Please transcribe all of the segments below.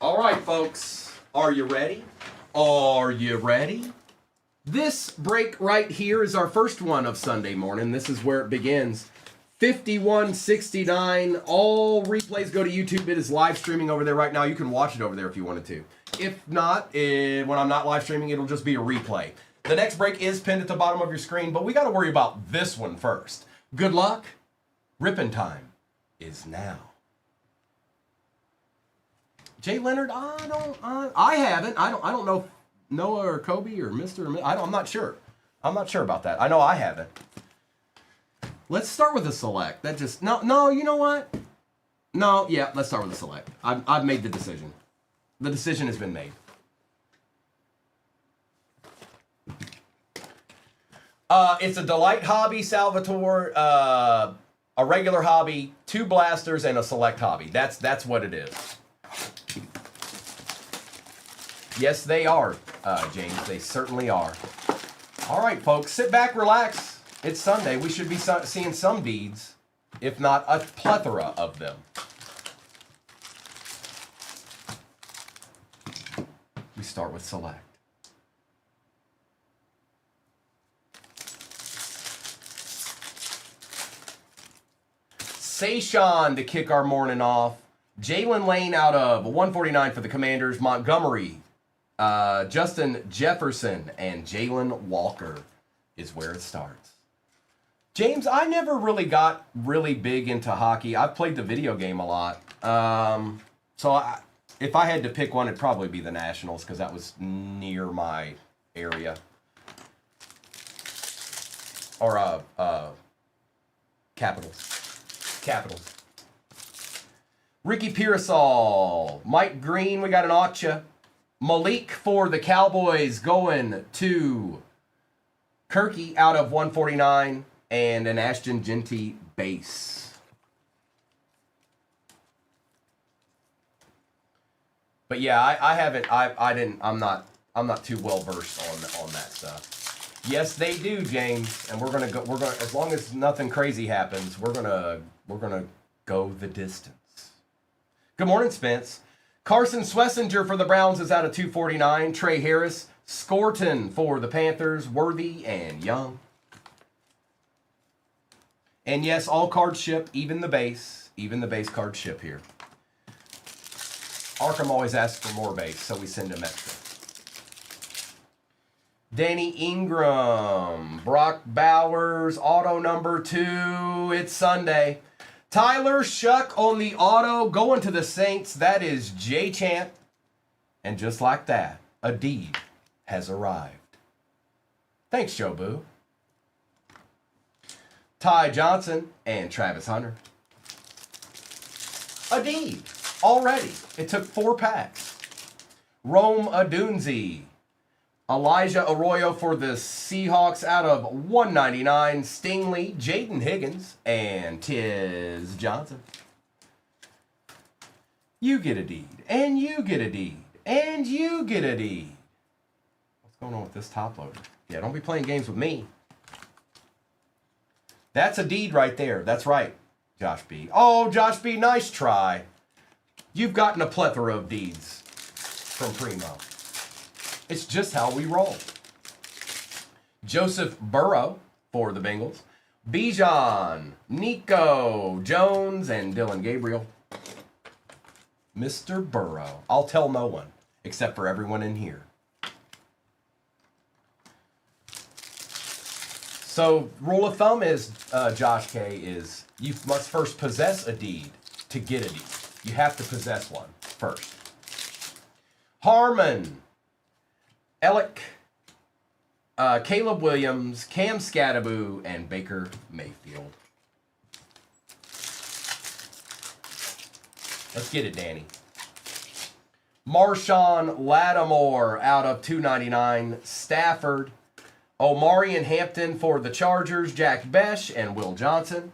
All right, folks. Are you ready? Are you ready? This break right here is our first one of Sunday morning. This is where it begins. 5169. All replays go to YouTube. It is live streaming over there right now. You can watch it over there if you wanted to. If not, when I'm not live streaming, it'll just be a replay. The next break is pinned at the bottom of your screen, but we got to worry about this one first. Good luck. Ripping time is now. Jay Leonard, I haven't. I don't know if Noah or Kobe or Mr. or I'm not sure. I'm not sure about that. I know I haven't. Let's start with a select. That just no. You know what? No, yeah. Let's start with a select. I've made the decision. The decision has been made. It's a Delight Hobby, Salvatore, a regular hobby, 2 blasters, and a select hobby. That's what it is. Yes, they are, James. They certainly are. All right, folks, sit back, relax. It's Sunday. We should be seeing some deeds, if not a plethora of them. We start with select. Sayshawn to kick our morning off. Jalen Lane out of 149 for the Commanders. Montgomery, Justin Jefferson, and Jalen Walker is where it starts. James, I never really got really big into hockey. I've played the video game a lot. If I had to pick one, it'd probably be the Nationals because that was near my area. Or Capitals. Ricky Pearsall, Mike Green, we got an Acha. Malik for the Cowboys going to Kirky out of 149 and an Ashton Genty base. But yeah, I'm not too well versed on that stuff. Yes, they do, James, and we're gonna as long as nothing crazy happens, we're gonna go the distance. Good morning, Spence. Carson Swessinger for the Browns is out of 249. Trey Harris, Scorton for the Panthers, Worthy and Young. And yes, all cards ship, even the base cards ship here. Arkham always asks for more base, so we send him extra. Danny Ingram, Brock Bowers, auto number 2. It's Sunday. Tyler Shuck on the auto, going to the Saints. That is J Champ. And just like that, a deed has arrived. Thanks, Joe Boo. Ty Johnson and Travis Hunter. A deed already. It took 4 packs. Rome Adunzi. Elijah Arroyo for the Seahawks out of 199. Stingley, Jaden Higgins, and Tiz Johnson. You get a deed, and you get a deed, and you get a deed. What's going on with this top loader? Yeah, don't be playing games with me. That's a deed right there. That's right, Josh B. Oh, Josh B, nice try. You've gotten a plethora of deeds from Primo. It's just how we roll. Joseph Burrow for the Bengals. Bijan, Nico Jones, and Dylan Gabriel. Mr. Burrow. I'll tell no one except for everyone in here. So, rule of thumb is, Josh K, is you must first possess a deed to get a deed. You have to possess one first. Harmon, Alec, Caleb Williams, Cam Scattaboo, and Baker Mayfield. Let's get it, Danny. Marshawn Lattimore out of 299. Stafford. Omari and Hampton for the Chargers. Jack Besh and Will Johnson.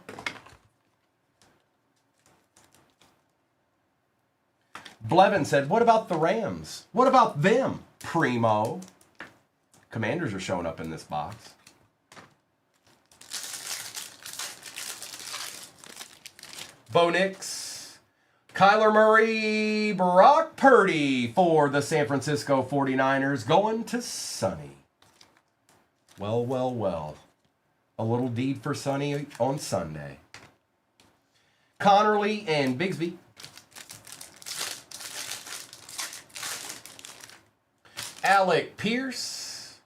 Blevin said, what about the Rams? What about them, Primo? Commanders are showing up in this box. Bo Nix, Kyler Murray, Brock Purdy for the San Francisco 49ers going to Sonny. Well, well, well. A little deed for Sonny on Sunday. Connerly and Bigsby. Alec Pierce.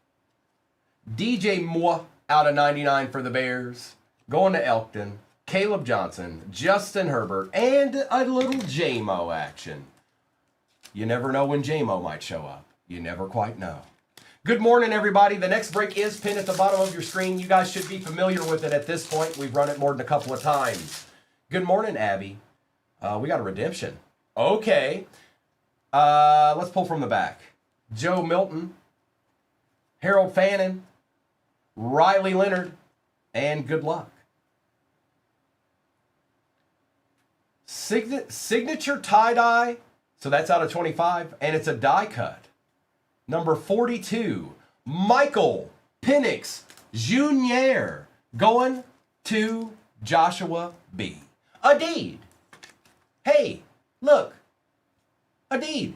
DJ Moore out of 99 for the Bears. Going to Elkton. Caleb Johnson, Justin Herbert, and a little J-Mo action. You never know when J-Mo might show up. You never quite know. Good morning, everybody. The next break is pinned at the bottom of your screen. You guys should be familiar with it at this point. We've run it more than a couple of times. Good morning, Abby. We got a redemption. Okay. Let's pull from the back. Joe Milton, Harold Fannin, Riley Leonard, and good luck. Signature tie-dye, so that's out of 25, and it's a die cut. Number 42, Michael Penix Jr. going to Joshua B. A deed. Hey, look. A deed.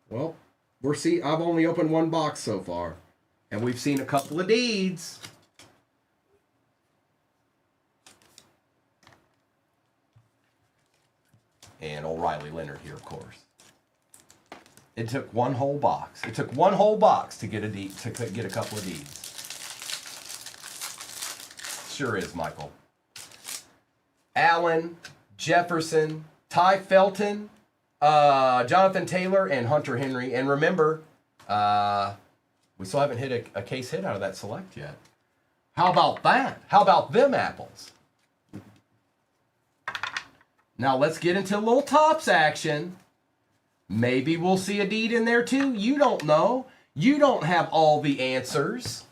Well, I've only opened one box so far, and we've seen a couple of deeds. And O'Reilly Leonard here, of course. It took one whole box. It took one whole box to get a deed, to get a couple of deeds. Sure is, Michael. Allen, Jefferson, Ty Felton, Jonathan Taylor, and Hunter Henry. And remember, we still haven't hit a case hit out of that select yet. How about that? How about them apples? Now let's get into a little tops action. Maybe we'll see a deed in there too. You don't know. You don't have all the answers.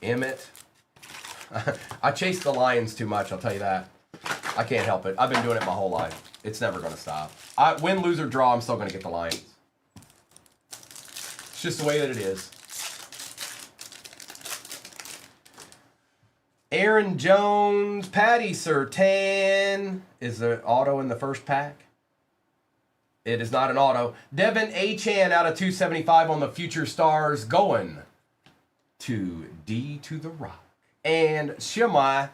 Emmett. I chase the Lions too much, I'll tell you that. I can't help it. I've been doing it my whole life. It's never going to stop. Win, lose, or draw, I'm still going to get the Lions. It's just the way that it is. Aaron Jones, Patty Surtain. Is the auto in the first pack? It is not an auto. Devin Achan out of 275 on the Future Stars going to D to the Rock. And Shemai.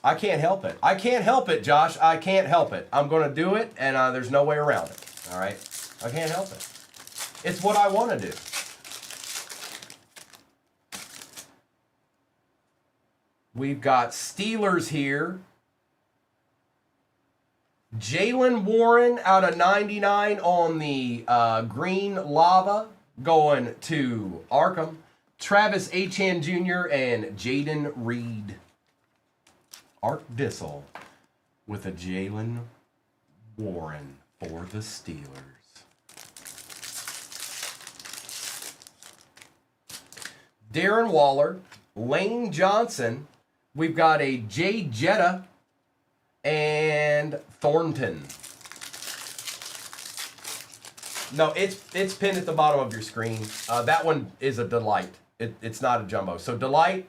I can't help it. I can't help it, Josh. I can't help it. I'm going to do it, and there's no way around it. All right? I can't help it. It's what I want to do. We've got Steelers here. Jalen Warren out of 99 on the green lava going to Arkham. Travis Achan Jr. and Jaden Reed. Art Dissel with a Jalen Warren for the Steelers. Darren Waller, Lane Johnson. We've got a Jay Jetta and Thornton. No, it's pinned at the bottom of your screen. That one is a Delight. It's not a jumbo. So Delight,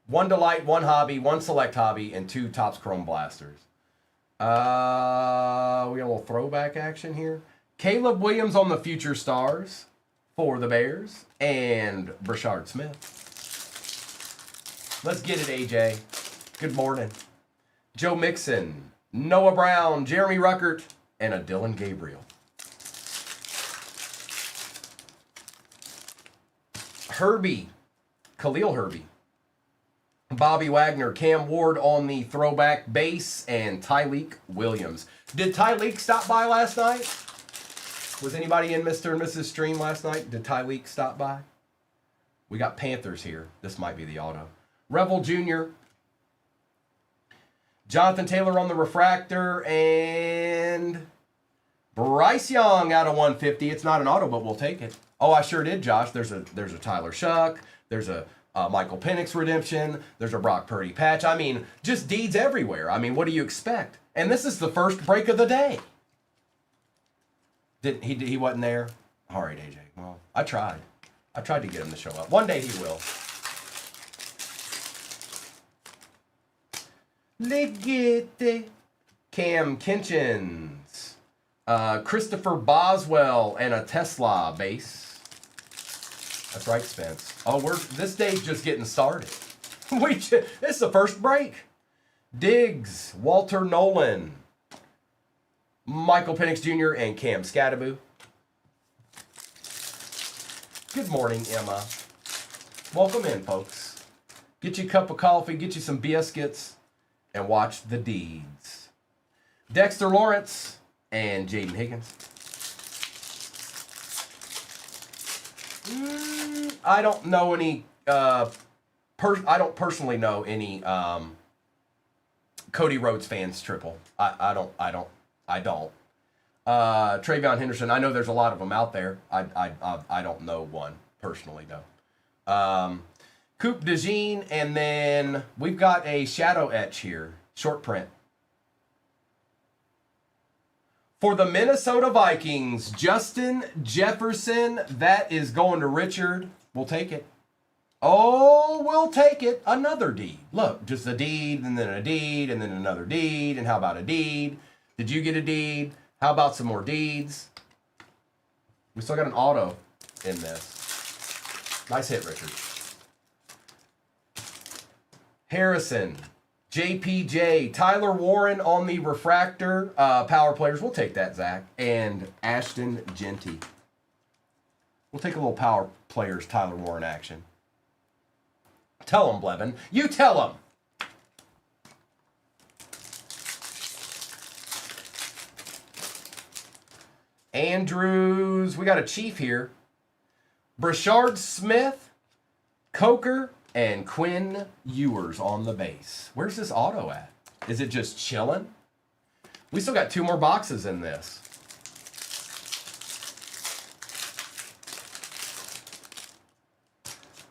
one Hobby, one Select Hobby, and 2 Topps Chrome Blasters. We got a little throwback action here. Caleb Williams on the Future Stars for the Bears, and Brashard Smith. Let's get it, AJ. Good morning. Joe Mixon, Noah Brown, Jeremy Ruckert, and a Dylan Gabriel. Herbie, Khalil Herbie. Bobby Wagner, Cam Ward on the throwback base, and Tyleek Williams. Did Tyleek stop by last night? Was anybody in Mr. and Mrs. Stream last night? Did Tyleek stop by? We got Panthers here. This might be the auto. Revel Jr., Jonathan Taylor on the refractor, and Bryce Young out of 150. It's not an auto, but we'll take it. Oh, I sure did, Josh. There's a Tyler Shuck. There's a Michael Penix redemption. There's a Brock Purdy patch. I mean, just deeds everywhere. I mean, what do you expect? And this is the first break of the day. He wasn't there? All right, AJ. Well, I tried. I tried to get him to show up. One day he will. Legate. Cam Kinchins. Christopher Boswell and a Tesla base. That's right, Spence. Oh, this day's just getting started. This is the first break. Diggs, Walter Nolan, Michael Penix Jr., and Cam Scattaboo. Good morning, Emma. Welcome in, folks. Get you a cup of coffee, get you some biscuits, and watch the deeds. Dexter Lawrence and Jaden Higgins. I don't know any. I don't personally know any Cody Rhodes fans triple. I don't. Travion Henderson. I know there's a lot of them out there. I don't know one personally though. Coop DeJean, and then we've got a shadow etch here, short print. For the Minnesota Vikings, Justin Jefferson. That is going to Richard. We'll take it. Oh, we'll take it. Another deed. Look, just a deed, and then a deed, and then another deed. And how about a deed? Did you get a deed? How about some more deeds? We still got an auto in this. Nice hit, Richard. Harrison, JPJ, Tyler Warren on the refractor. Power players. We'll take that, Zach. And Ashton Genty. We'll take a little power players Tyler Warren action. Tell him, Blevin. You tell him. Andrews. We got a Chief here. Brashard Smith, Coker, and Quinn Ewers on the base. Where's this auto at? Is it just chilling? We still got 2 more boxes in this.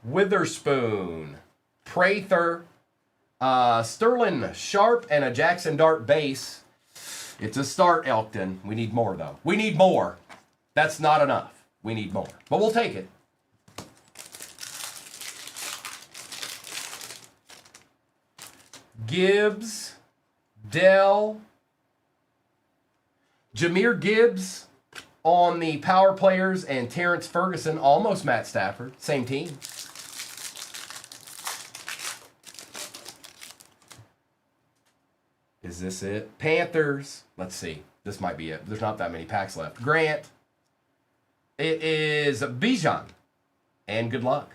Witherspoon, Prather, Sterling Sharp, and a Jackson Dart base. It's a start, Elkton. We need more, though. We need more. That's not enough. We need more. But we'll take it. Gibbs, Dell, Jahmyr Gibbs on the power players, and Terrence Ferguson, almost Matt Stafford. Same team. Is this it? Panthers. Let's see. This might be it. There's not that many packs left. Grant. It is Bijan. And good luck.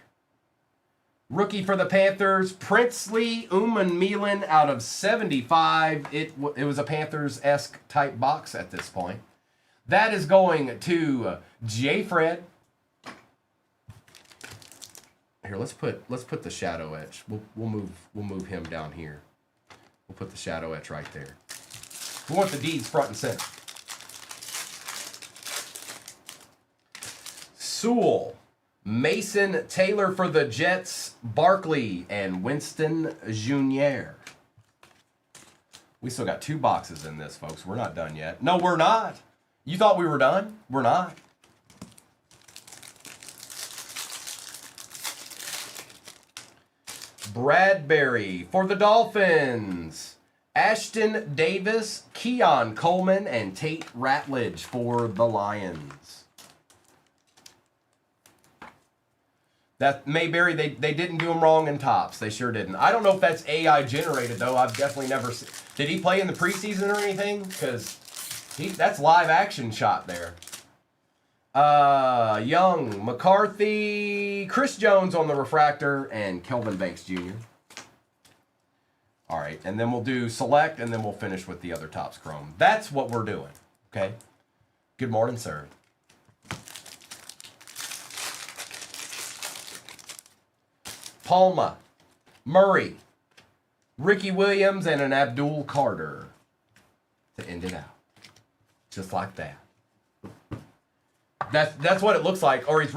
Rookie for the Panthers, Princely Uman out of 75. It was a Panthers-esque type box at this point. That is going to J. Fred. Here, let's put the shadow etch. We'll move him down here. We'll put the shadow etch right there. We want the deeds front and center. Sewell, Mason Taylor for the Jets, Barkley, and Winston Junior. We still got 2 boxes in this, folks. We're not done yet. No, we're not. You thought we were done? We're not. Bradbury for the Dolphins. Ashton Davis, Keon Coleman, and Tate Ratledge for the Lions. That Mayberry, they didn't do him wrong in tops. They sure didn't. I don't know if that's AI generated, though. I've definitely never seen. Did he play in the preseason or anything? Because that's live action shot there. Young, McCarthy, Chris Jones on the refractor, and Kelvin Banks Jr. All right, and then we'll do select, and then we'll finish with the other Topps Chrome. That's what we're doing, okay? Good morning, sir. Palma, Murray, Ricky Williams, and an Abdul Carter to end it out. Just like that. That's what it looks like. Or he's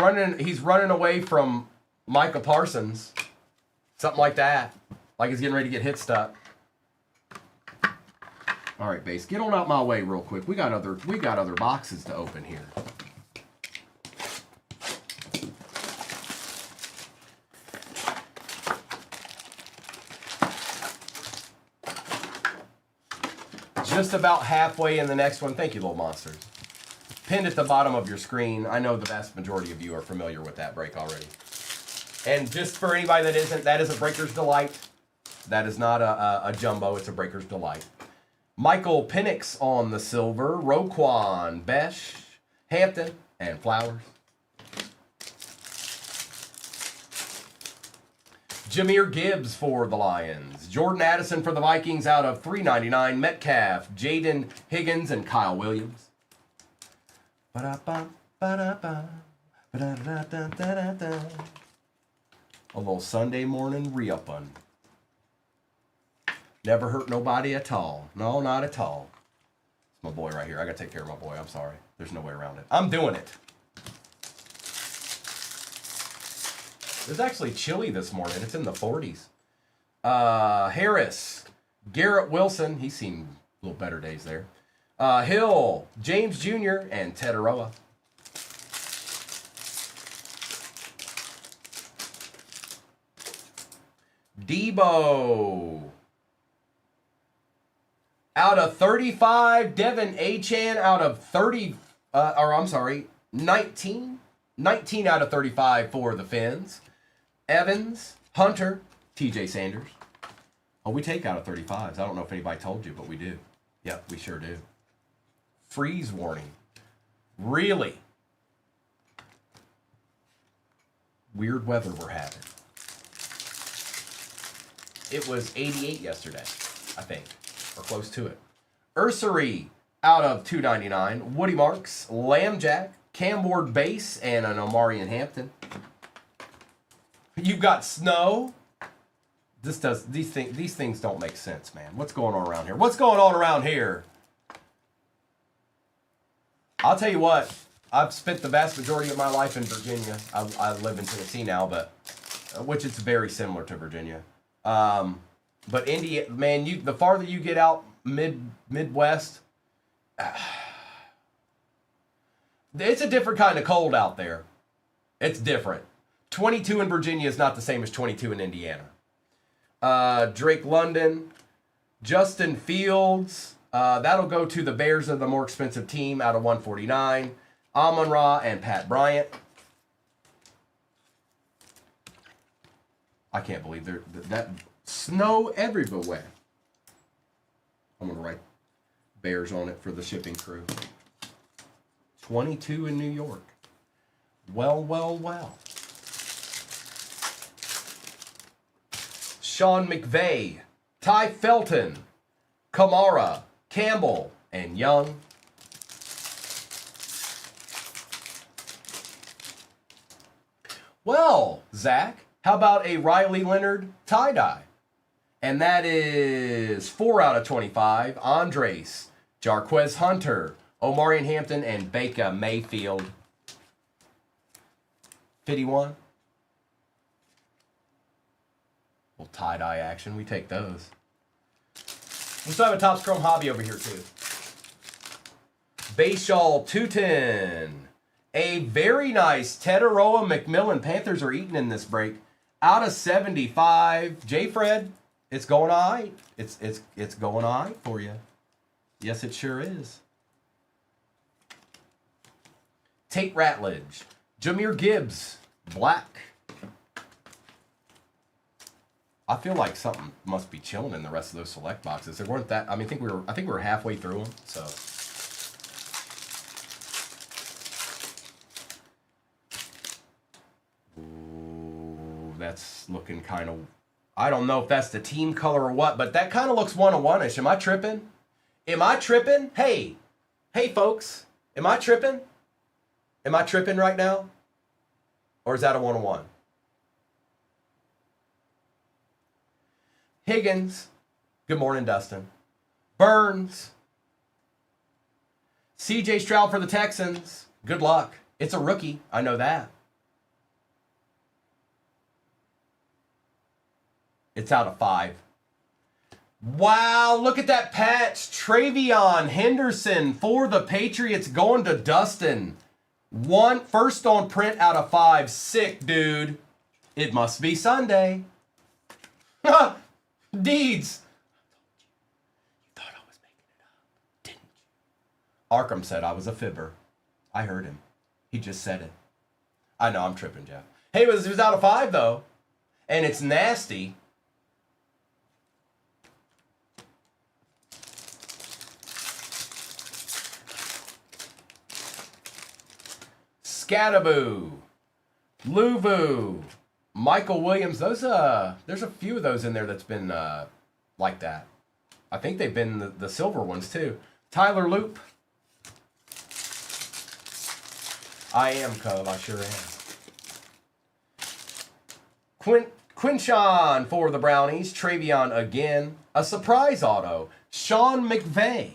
running away from Micah Parsons. Something like that. Like he's getting ready to get hit stuck. All right, base, get on out my way real quick. We got other boxes to open here. Just about halfway in the next one. Thank you, little monsters. Pinned at the bottom of your screen. I know the vast majority of you are familiar with that break already. And just for anybody that isn't, that is a Breaker's Delight. That is not a jumbo. It's a Breaker's Delight. Michael Penix on the silver. Roquan, Besh, Hampton, and Flowers. Jahmyr Gibbs for the Lions. Jordan Addison for the Vikings out of $3.99. Metcalf, Jaden Higgins, and Kyle Williams. A little Sunday morning re-uppin'. Never hurt nobody at all. No, not at all. It's my boy right here. I gotta take care of my boy. I'm sorry. There's no way around it. I'm doing it. It's actually chilly this morning. It's in the 40s. Harris, Garrett Wilson. He's seen a little better days there. Hill, James Jr., and Tetaroa. Debo. Out of 35, Devin Achane out of 19. 19 out of 35 for the Fins. Evans, Hunter, TJ Sanders. Oh, we take out of 35s. I don't know if anybody told you, but we do. Yep, we sure do. Freeze warning. Really? Weird weather we're having. It was 88 yesterday, I think, or close to it. Ursery out of $2.99. Woody Marks, Lambjack, Cam Ward base, and an Omarion Hampton. You've got snow. These things don't make sense, man. What's going on around here? What's going on around here? I'll tell you what. I've spent the vast majority of my life in Virginia. I live in Tennessee now, but which is very similar to Virginia. But India, man, the farther you get out Midwest, it's a different kind of cold out there. It's different. 22 in Virginia is not the same as 22 in Indiana. Drake London, Justin Fields. That'll go to the Bears of the more expensive team out of 149. Amon-Ra and Pat Bryant. I can't believe that snow everywhere. I'm going to write Bears on it for the shipping crew. 22 in New York. Well, well, well. Sean McVay, Ty Felton, Kamara, Campbell, and Young. Well, Zach, how about a Riley Leonard tie-dye? And that is 4 out of 25. Andres, Jarquez Hunter, Omarion Hampton, and Baker Mayfield. 51. Little tie-dye action. We take those. We still have a Topps Chrome Hobby over here, too. Bashaw 210. A very nice Tetaroa McMillan. Panthers are eating in this break. Out of 75. J-Fred, it's going all right. It's going all right for you. Yes, it sure is. Tate Ratledge. Jahmyr Gibbs. Black. I feel like something must be chilling in the rest of those select boxes. There weren't that. I mean, I think we were halfway through them. So. Ooh, that's looking kind of. I don't know if that's the team color or what, but that kind of looks 101-ish. Am I tripping? Am I tripping? Hey, folks, am I tripping? Am I tripping right now? Or is that a 101? Higgins. Good morning, Dustin. Burns. C.J. Stroud for the Texans. Good luck. It's a rookie. I know that. It's out of 5. Wow, look at that patch. Travion Henderson for the Patriots going to Dustin. First on print out of 5. Sick, dude. It must be Sunday. Deeds. You thought I was making it up, didn't you? Arkham said I was a fibber. I heard him. He just said it. I know, I'm tripping, Jeff. Hey, it was out of 5, though. And it's nasty. Scattaboo. Luvu. Michael Williams. There's a few of those in there that's been like that. I think they've been the silver ones, too. Tyler Loop. I am, Cove. I sure am. Quinshawn for the Brownies. Travion again. A surprise auto. Sean McVay.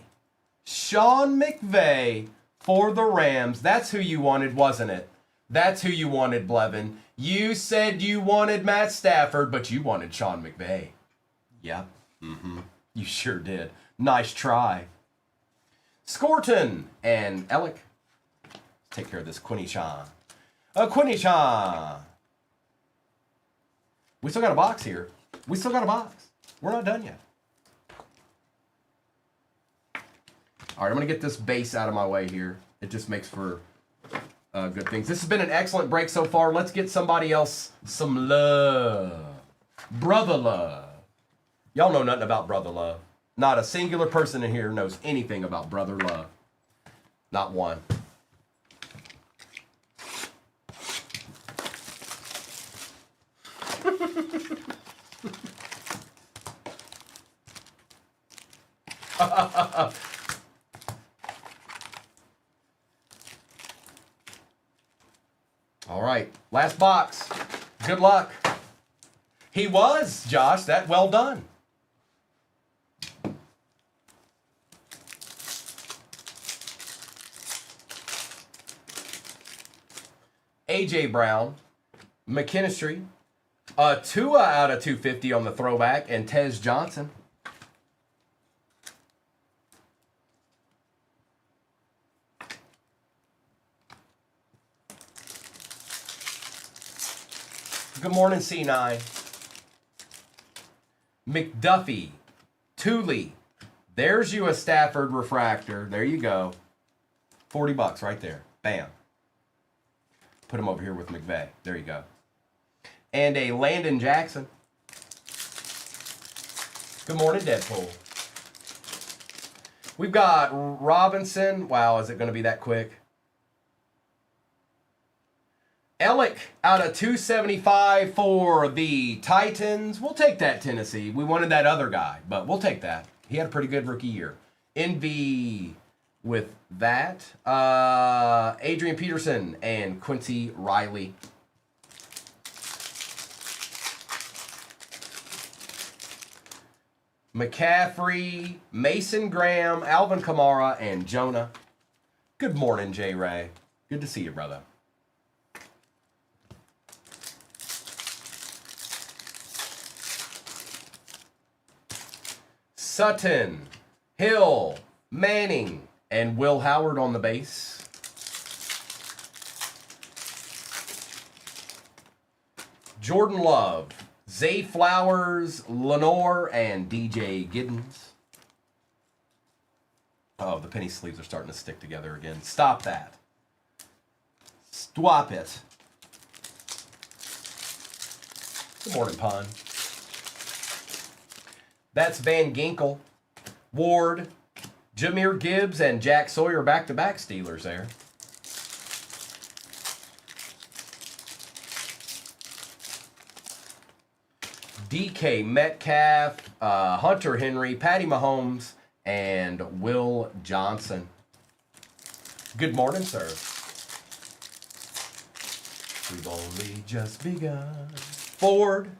Sean McVay for the Rams. That's who you wanted, wasn't it? That's who you wanted, Blevin. You said you wanted Matt Stafford, but you wanted Sean McVay. Yep. You sure did. Nice try. Scorton and Alec. Take care of this Quinshawn. Quinshawn. We still got a box here. We still got a box. We're not done yet. All right, I'm going to get this base out of my way here. It just makes for good things. This has been an excellent break so far. Let's get somebody else some love. Brother love. Y'all know nothing about brother love. Not a singular person in here knows anything about brother love. Not one. All right, last box. Good luck. He was, Josh. That well done. AJ Brown, McKinstry, Tua out of 250 on the throwback, and Tez Johnson. Good morning, C9. McDuffie, Tooley. There's you a Stafford refractor. There you go. $40 right there. Bam. Put him over here with McVay. There you go. And a Landon Jackson. Good morning, Deadpool. We've got Robinson. Wow, is it going to be that quick? Ellick out of 275 for the Titans. We'll take that, Tennessee. We wanted that other guy, but we'll take that. He had a pretty good rookie year. Envy with that. Adrian Peterson and Quincy Riley. McCaffrey, Mason Graham, Alvin Kamara, and Jonah. Good morning, J. Ray. Good to see you, brother. Sutton, Hill, Manning, and Will Howard on the base. Jordan Love, Zay Flowers, Lenore, and DJ Giddens. Oh, the penny sleeves are starting to stick together again. Stop that. Stop it. Good morning, Pun. That's Van Ginkel, Ward, Jahmyr Gibbs, and Jack Sawyer back-to-back Steelers there. DK Metcalf, Hunter Henry, Patty Mahomes, and Will Johnson. Good morning, sir. We've only just begun. Ford,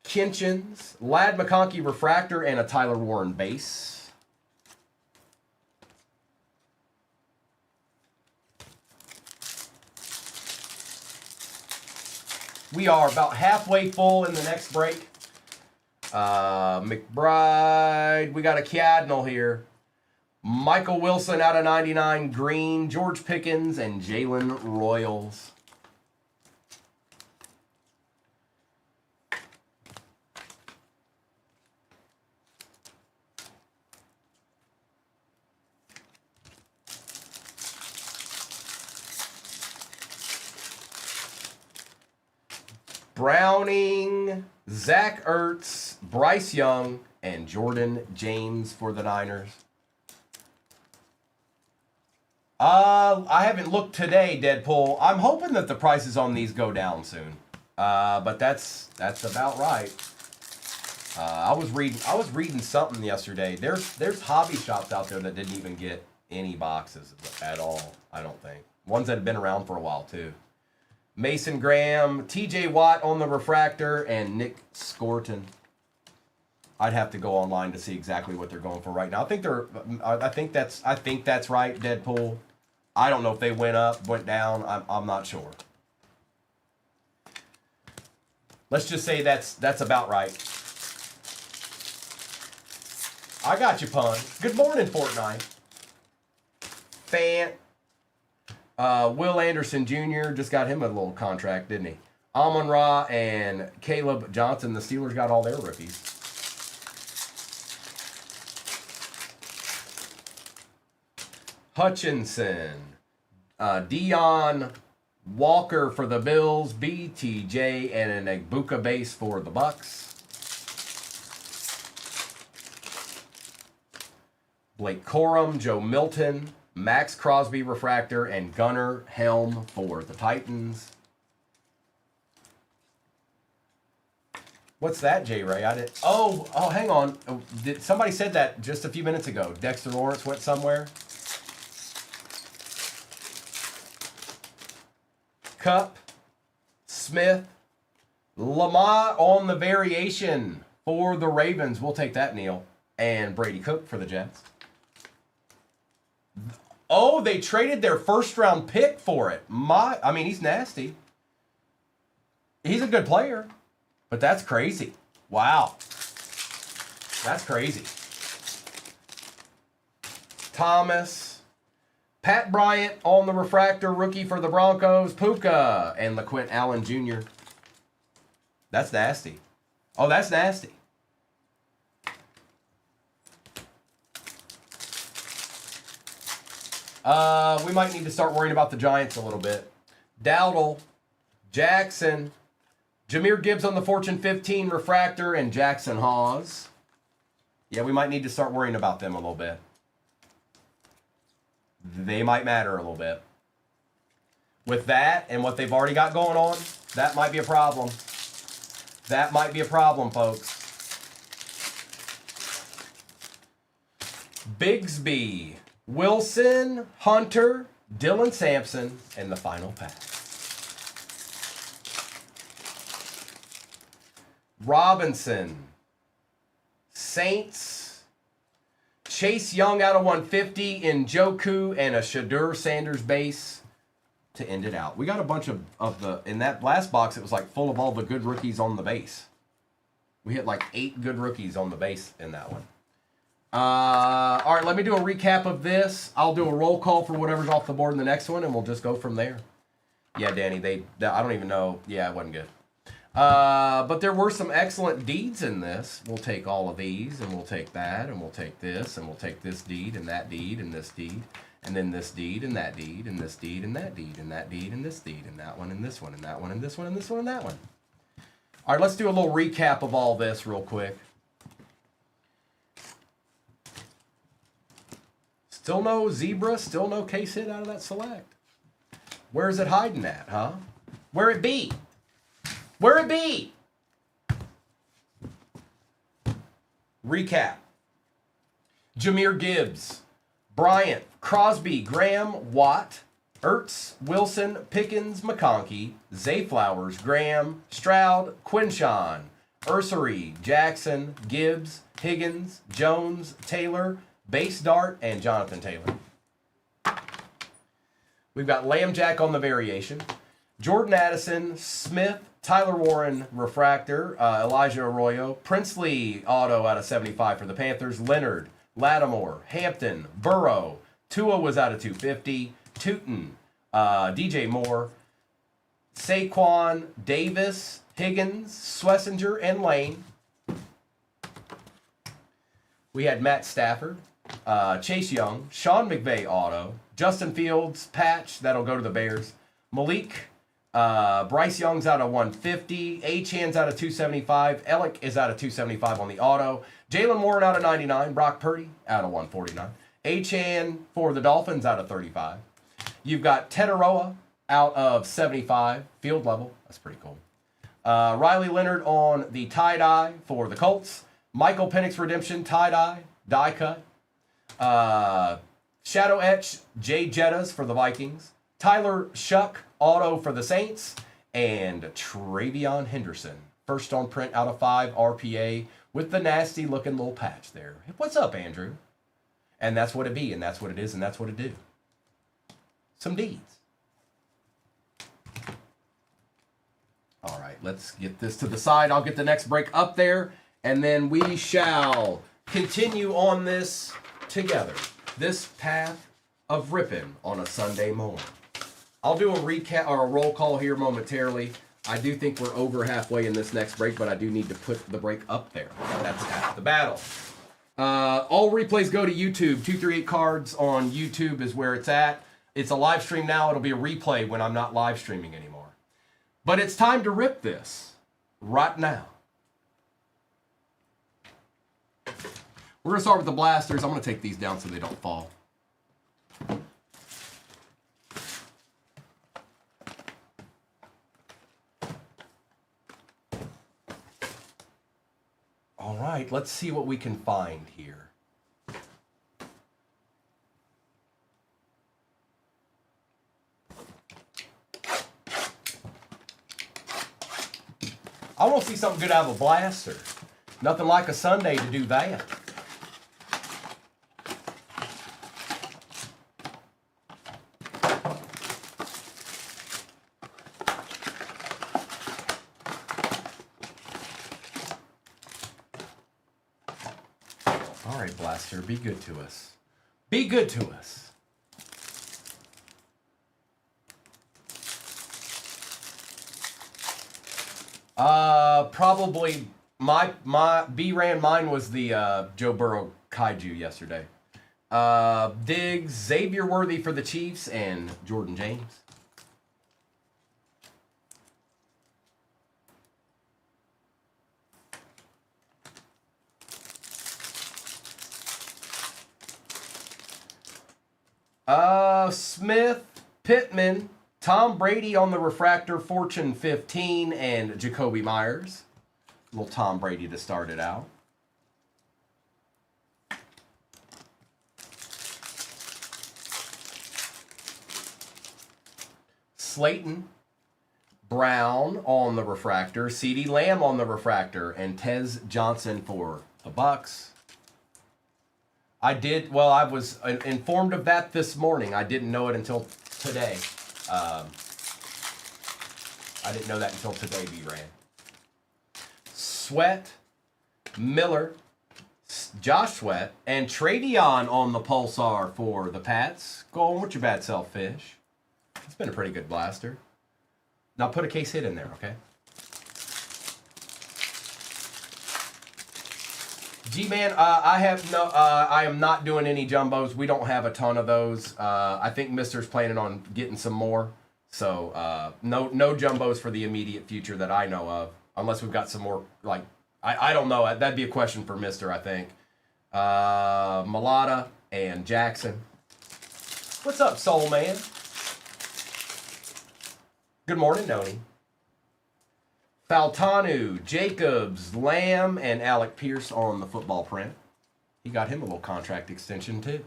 Kinchins, Lad McConkey refractor, and a Tyler Warren base. We are about halfway full in the next break. McBride. We got a Cadnal here. Michael Wilson out of 99 green. George Pickens and Jalen Royals. Browning, Zach Ertz, Bryce Young, and Jordan James for the Niners. I haven't looked today, Deadpool. I'm hoping that the prices on these go down soon. But that's about right. I was reading something yesterday. There's hobby shops out there that didn't even get any boxes at all, I don't think. Ones that have been around for a while too. Mason Graham, TJ Watt on the refractor, and Nick Scorton. I'd have to go online to see exactly what they're going for right now. I think that's right, Deadpool. I don't know if they went up, went down. I'm not sure. Let's just say that's about right. I got you, Pun. Good morning, Fortnite. Will Anderson Jr. just got him a little contract, didn't he? Amon-Ra and Caleb Johnson. The Steelers got all their rookies. Hutchinson. Dion Walker for the Bills. BTJ and an Egbuka base for the Bucks. Blake Corum, Joe Milton, Max Crosby refractor, and Gunnar Helm for the Titans. What's that, J. Ray? I didn't. Oh, hang on. Somebody said that just a few minutes ago. Dexter Lawrence went somewhere. Cup, Smith, Lamont on the variation for the Ravens. We'll take that, Neil. And Brady Cook for the Jets. Oh, they traded their first-round pick for it. I mean, he's nasty. He's a good player, but that's crazy. Wow. That's crazy. Thomas. Pat Bryant on the refractor, rookie for the Broncos. Puka and LaQuint Allen Jr. That's nasty. Oh, that's nasty. We might need to start worrying about the Giants a little bit. Dowdle, Jackson, Jahmyr Gibbs on the Fortune 15 refractor, and Jackson Hawes. Yeah, we might need to start worrying about them a little bit. They might matter a little bit. With that and what they've already got going on, that might be a problem. That might be a problem, folks. Bigsby, Wilson, Hunter, Dylan Sampson, and the final pack. Robinson, Saints, Chase Young out of 150 in Njoku, and a Shadur Sanders base to end it out. We got a bunch of the, in that last box, it was like full of all the good rookies on the base. We hit like 8 good rookies on the base in that one. All right, let me do a recap of this. I'll do a roll call for whatever's off the board in the next one, and we'll just go from there. Yeah, Danny, I don't even know. Yeah, it wasn't good. But there were some excellent deeds in this. We'll take all of these, and we'll take that, and we'll take this, and we'll take this deed, and that deed, and this deed, and then this deed, and that deed, and this deed, and that deed, and that deed, and this deed, and that one, and this one, and that one, and this one, and this one, and that one. All right, let's do a little recap of all this real quick. Still no Zebra, still no case hit out of that select. Where's it hiding at, huh? Where it be? Where it be? Recap. Jahmyr Gibbs, Bryant, Crosby, Graham, Watt, Ertz, Wilson, Pickens, McConkey, Zay Flowers, Graham, Stroud, Quinshawn, Ursery, Jackson, Gibbs, Higgins, Jones, Taylor, Base Dart, and Jonathan Taylor. We've got Lamb Jack on the variation. Jordan Addison, Smith, Tyler Warren, refractor, Elijah Arroyo, Princely, auto out of 75 for the Panthers, Leonard, Lattimore, Hampton, Burrow, Tua was out of 250, Tootin, DJ Moore, Saquon, Davis, Higgins, Schlesinger, and Lane. We had Matt Stafford, Chase Young, Sean McVay auto, Justin Fields, patch, that'll go to the Bears, Malik, Bryce Young's out of 150, Achan's out of 275, Ellick is out of 275 on the auto, Jalen Warren out of 99, Brock Purdy out of 149, Achan for the Dolphins out of 35. You've got Tetaroa out of 75, field level, that's pretty cool. Riley Leonard on the tie-dye for the Colts, Michael Penix Redemption tie-dye, die cut. Shadow Etch, Jay Jettas for the Vikings. Tyler Shuck, auto for the Saints. And Travion Henderson, first on print out of 5, RPA, with the nasty looking little patch there. What's up, Andrew? And that's what it be, and that's what it is, and that's what it do. Some deeds. All right, let's get this to the side. I'll get the next break up there, and then we shall continue on this together. This path of ripping on a Sunday morning. I'll do a recap or a roll call here momentarily. I do think we're over halfway in this next break, but I do need to put the break up there. That's half the battle. All replays go to YouTube. 238 Cards on YouTube is where it's at. It's a live stream now. It'll be a replay when I'm not live streaming anymore. But it's time to rip this right now. We're going to start with the blasters. I'm going to take these down so they don't fall. All right, let's see what we can find here. I want to see something good out of a blaster. Nothing like a Sunday to do that. All right, Blaster, be good to us. Be good to us. Probably my B-Ran, mine was the Joe Burrow Kaiju yesterday. Diggs, Xavier Worthy for the Chiefs, and Jordan James. Smith, Pittman, Tom Brady on the refractor, Fortune 15, and Jacoby Myers. Little Tom Brady to start it out. Slayton, Brown on the refractor, CeeDee Lamb on the refractor, and Tez Johnson for the Bucks. I was informed of that this morning. I didn't know it until today. I didn't know that until today, B-Ran. Sweat, Miller, Josh Sweat, and Travion on the Pulsar for the Pats. Go on with your bad self, Fish. It's been a pretty good blaster. Now put a case hit in there, okay? G-Man, I am not doing any jumbos. We don't have a ton of those. I think Mister's planning on getting some more. So, no jumbos for the immediate future that I know of. Unless we've got some more, like, I don't know. That'd be a question for Mister, I think. Malata and Jackson. What's up, Soul Man? Good morning, Noni. Faltanu, Jacobs, Lamb, and Alec Pierce on the football print. He got him a little contract extension, too.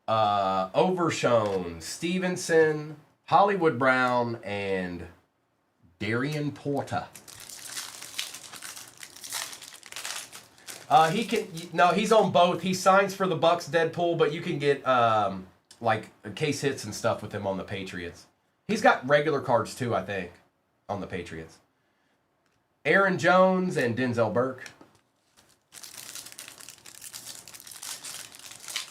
Overshone, Stevenson, Hollywood Brown, and Darian Porter. He can no, he's on both. He signs for the Bucks Deadpool, but you can get like case hits and stuff with him on the Patriots. He's got regular cards too, I think, on the Patriots. Aaron Jones and Denzel Burke.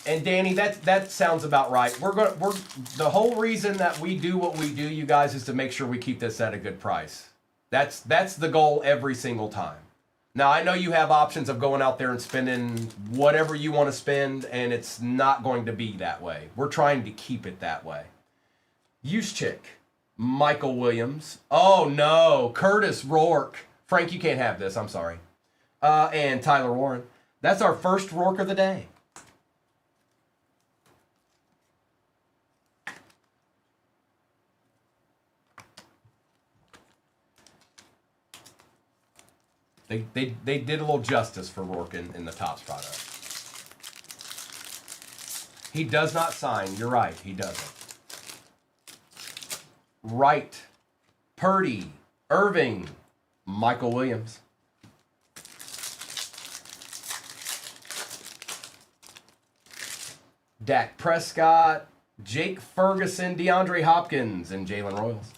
And Danny, that sounds about right. We're the whole reason that we do what we do, you guys, is to make sure we keep this at a good price. That's the goal every single time. Now, I know you have options of going out there and spending whatever you want to spend, and it's not going to be that way. We're trying to keep it that way. Juszczyk, Michael Williams. Oh, no. Curtis Rourke. Frank, you can't have this. I'm sorry. And Tyler Warren. That's our first Rourke of the day. They did a little justice for Rourke in the Topps product. He does not sign. You're right. He doesn't. Wright, Purdy, Irving, Michael Williams. Dak Prescott, Jake Ferguson, DeAndre Hopkins, and Jalen Royals.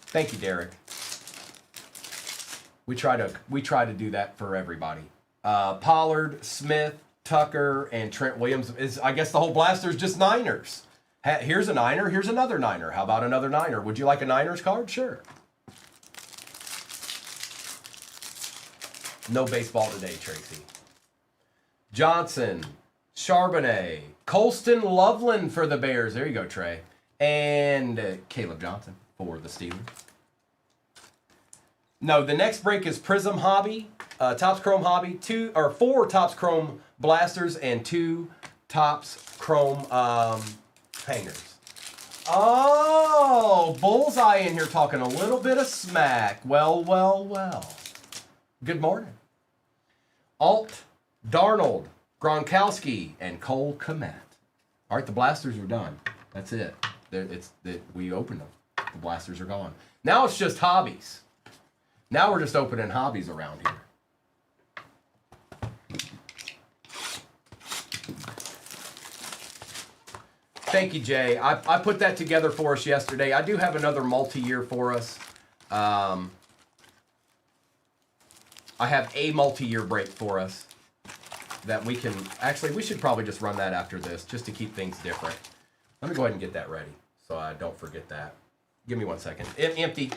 Thank you, Derek. We try to do that for everybody. Pollard, Smith, Tucker, and Trent Williams. I guess the whole blaster is just Niners. Here's a Niner. Here's another Niner. How about another Niner? Would you like a Niners card? Sure. No baseball today, Tracy. Johnson, Charbonnet, Colston Loveland for the Bears. There you go, Trey. And Caleb Johnson for the Steelers. No, the next break is Prism Hobby, Topps Chrome Hobby, 4 Topps Chrome blasters and 2 Topps Chrome hangers. Oh, Bullseye in here talking a little bit of smack. Well. Good morning. Alt, Darnold, Gronkowski, and Cole Kmet. All right, the blasters are done. That's it. We opened them. The blasters are gone. Now it's just hobbies. Now we're just opening hobbies around here. Thank you, Jay. I put that together for us yesterday. I do have another multi-year for us. I have a multi-year break for us that we can... Actually, we should probably just run that after this just to keep things different. Let me go ahead and get that ready so I don't forget that. Give me 1 second. Empty.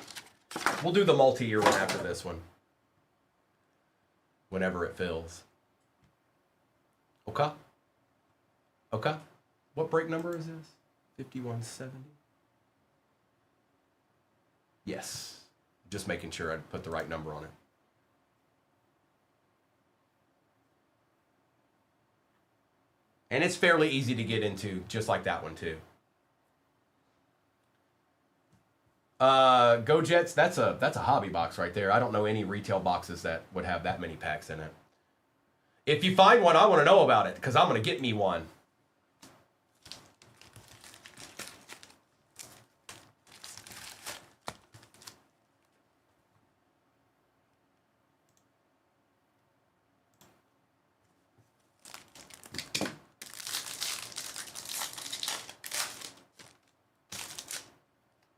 We'll do the multi-year one after this one. Whenever it fills. Okay. What break number is this? 5170? Yes. Just making sure I put the right number on it. And it's fairly easy to get into, just like that one too. Go Jets, that's a hobby box right there. I don't know any retail boxes that would have that many packs in it. If you find one, I want to know about it, because I'm going to get me one.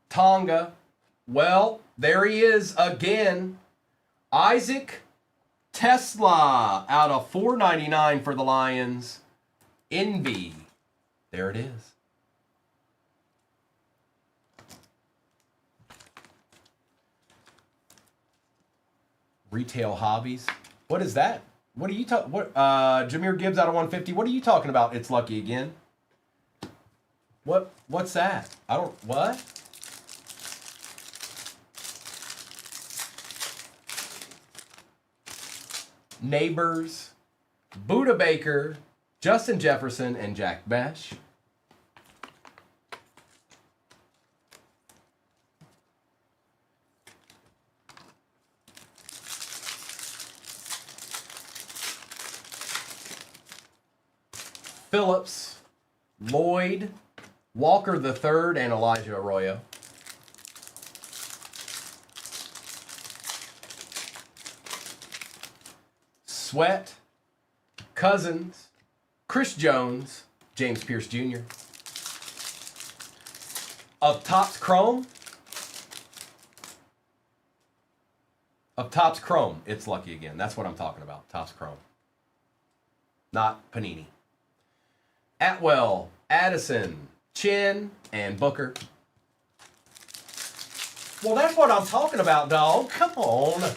Tonga. Well, there he is again. Isaac Tesla out of $4.99 for the Lions. Envy. There it is. Retail hobbies. What is that? What are you talking? Jameer Gibbs out of 150. What are you talking about? It's lucky again. What's that? What? Neighbors, Buda Baker, Justin Jefferson, and Jack Bash. Phillips, Lloyd, Walker III, and Elijah Arroyo. Sweat, Cousins, Chris Jones, James Pierce Jr. Of Topps Chrome. Of Topps Chrome, it's Lucky again. That's what I'm talking about. Topps Chrome. Not Panini. Atwell, Addison, Chin, and Booker. Well, that's what I'm talking about, dog. Come on.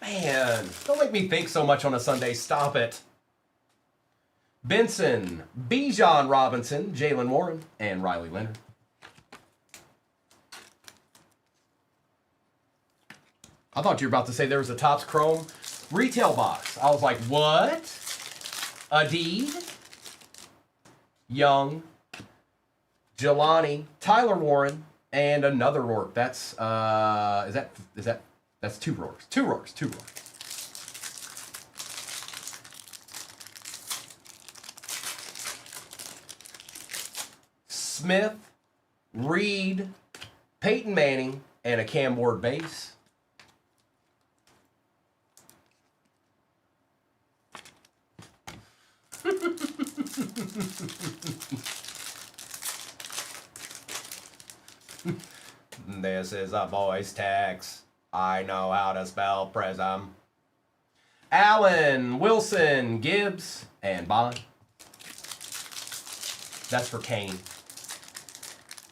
Man, don't make me think so much on a Sunday. Stop it. Benson, Bijan Robinson, Jalen Warren, and Riley Leonard. I thought you were about to say there was a Topps Chrome retail box. I was like, what? Adeed, Young, Jelani, Tyler Warren, and another Rourke. That's that's two Rourkes. Two Rourkes. Smith, Reed, Peyton Manning, and a Cam Ward base. This is a voice text. I know how to spell prism. Allen, Wilson, Gibbs, and Bond. That's for Kane.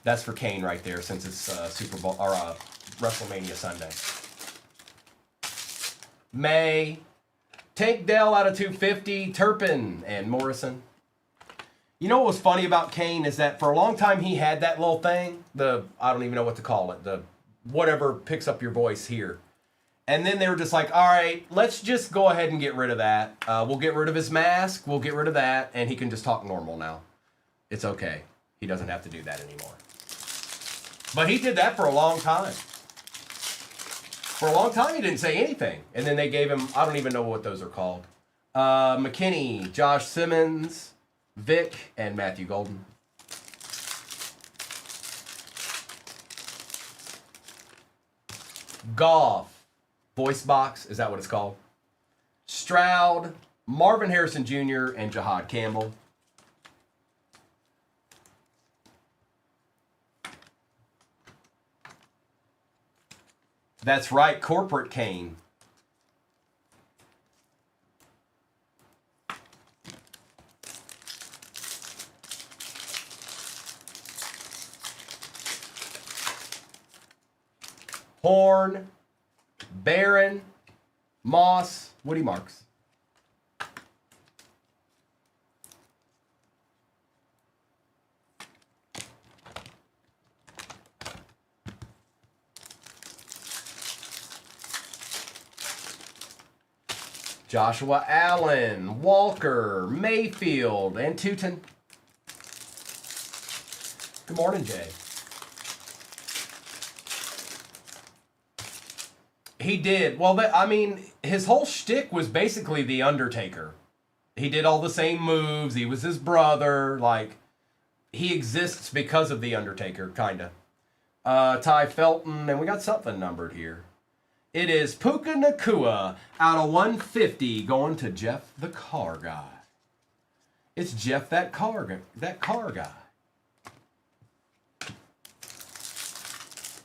That's for Kane right there, since it's Super Bowl or WrestleMania Sunday. May, Tank Dell out of 250, Turpin, and Morrison. You know what was funny about Kane is that for a long time he had that little thing, I don't even know what to call it, the whatever picks up your voice here. And then they were just like, all right, let's just go ahead and get rid of that. We'll get rid of his mask, we'll get rid of that, and he can just talk normal now. It's okay. He doesn't have to do that anymore. But he did that for a long time. For a long time he didn't say anything. And then they gave him, I don't even know what those are called. McKinney, Josh Simmons, Vic, and Matthew Golden. Goff, voice box, is that what it's called? Stroud, Marvin Harrison Jr., and Jahad Campbell. That's right, corporate Kane. Horn, Barron, Moss, Woody Marks. Joshua Allen, Walker, Mayfield, and Tootin. Good morning, Jay. He did. Well, I mean, his whole shtick was basically The Undertaker. He did all the same moves. He was his brother. Like, he exists because of The Undertaker, kind of. Ty Felton, and we got something numbered here. It is Puka Nakua out of 150 going to Jeff the Car Guy. It's Jeff that car guy.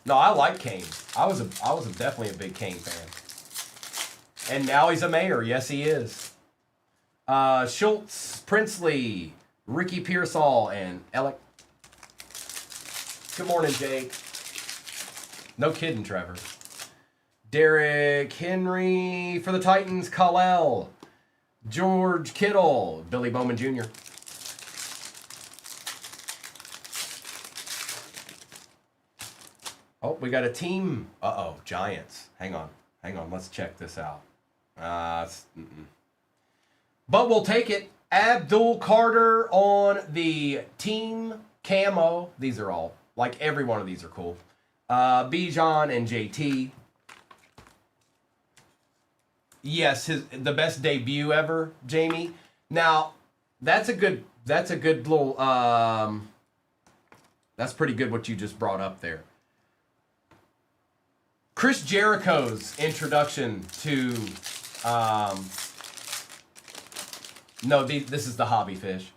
No, I like Kane. I was definitely a big Kane fan. And now he's a mayor. Yes, he is. Schultz, Princely, Ricky Pearsall, and Alec. Good morning, Jake. No kidding, Trevor. Derrick Henry for the Titans, Kal-El. George Kittle, Billy Bowman Jr. Oh, we got a team. Uh-oh, Giants. Hang on. Let's check this out. But we'll take it. Abdul Carter on the team camo. These are all, like every one of these are cool. Bijan and JT. Yes, the best debut ever, Jamie. Now, that's a good little, that's pretty good what you just brought up there. Chris Jericho's introduction to No, this is the hobby fish.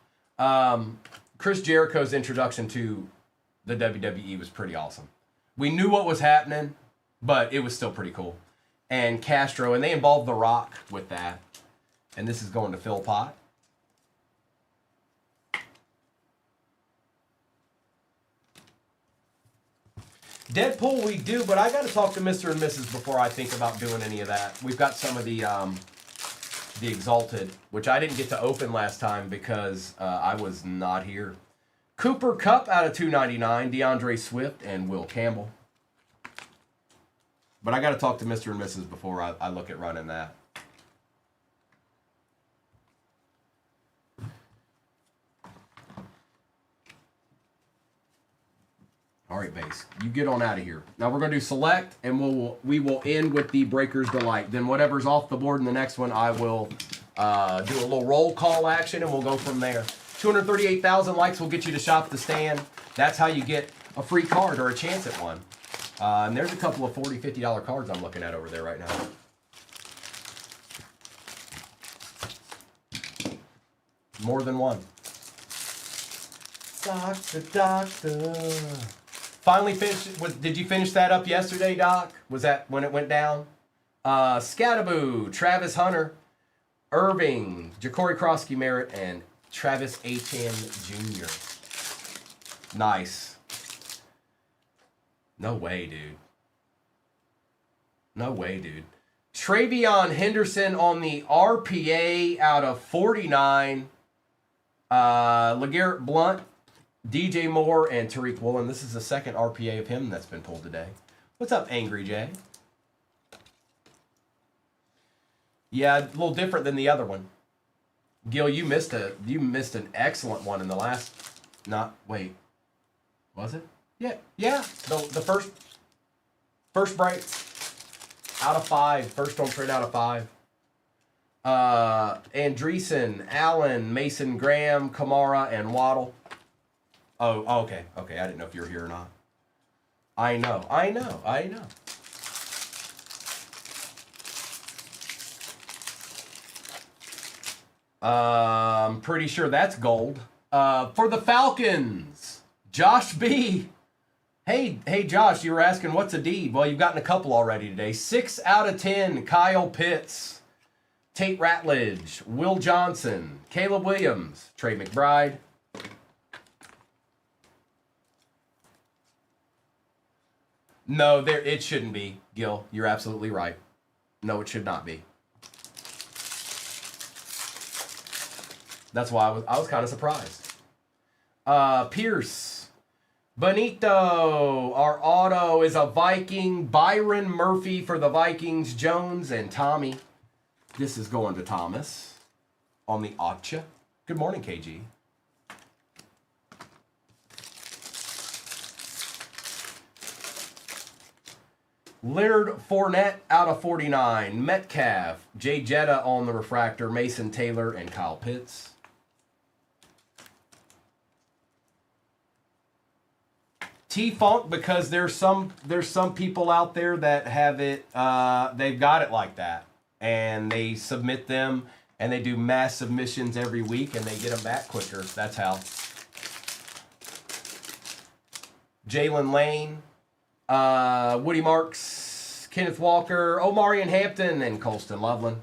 Chris Jericho's introduction to the WWE was pretty awesome. We knew what was happening, but it was still pretty cool. And Castro, and they involved The Rock with that. And this is going to Phil Pot. Deadpool we do, but I got to talk to Mr. and Mrs. before I think about doing any of that. We've got some of the Exalted, which I didn't get to open last time because I was not here. Cooper Kupp out of 299, DeAndre Swift and Will Campbell. But I got to talk to Mr. and Mrs. before I look at running that. All right, base. You get on out of here. Now we're going to do select, and we will end with the Breaker's Delight. Then whatever's off the board in the next one, I will do a little roll call action, and we'll go from there. 238,000 likes will get you to shop the stand. That's how you get a free card or a chance at one. And there's a couple of $40, $50 cards I'm looking at over there right now. More than one. Doctor. Finally finished. Did you finish that up yesterday, Doc? Was that when it went down? Scattaboo, Travis Hunter, Irving, Ja'Cory Krosky Merritt, and Travis Etienne Jr. Nice. No way, dude. No way, dude. Travion Henderson on the RPA out of 49. LeGarrette Blount, DJ Moore, and Tariq Woolen. This is the second RPA of him that's been pulled today. What's up, Angry Jay? Yeah, a little different than the other one. Gil, you missed an excellent one in the last. Wait, was it? Yeah. The first break out of 5. First on trade out of 5. Andreessen, Allen, Mason Graham, Kamara, and Waddle. Oh, okay. I didn't know if you were here or not. I know. I'm pretty sure that's gold. For the Falcons, Josh B. Hey, Josh, you were asking what's a D? Well, you've gotten a couple already today. 6 out of 10, Kyle Pitts, Tate Ratledge, Will Johnson, Caleb Williams, Trey McBride. No, it shouldn't be, Gil. You're absolutely right. No, it should not be. That's why I was kind of surprised. Pierce, Benito, our auto is a Viking. Byron Murphy for the Vikings. Jones and Tommy. This is going to Thomas on the Acha. Good morning, KG. Leonard Fournette out of 49. Metcalf, Jay Jetta on the refractor. Mason Taylor and Kyle Pitts. T-Funk, because there's some people out there that have it, they've got it like that. And they submit them, and they do mass submissions every week, and they get them back quicker. That's how. Jalen Lane, Woody Marks, Kenneth Walker, Omarion Hampton, and Colston Loveland.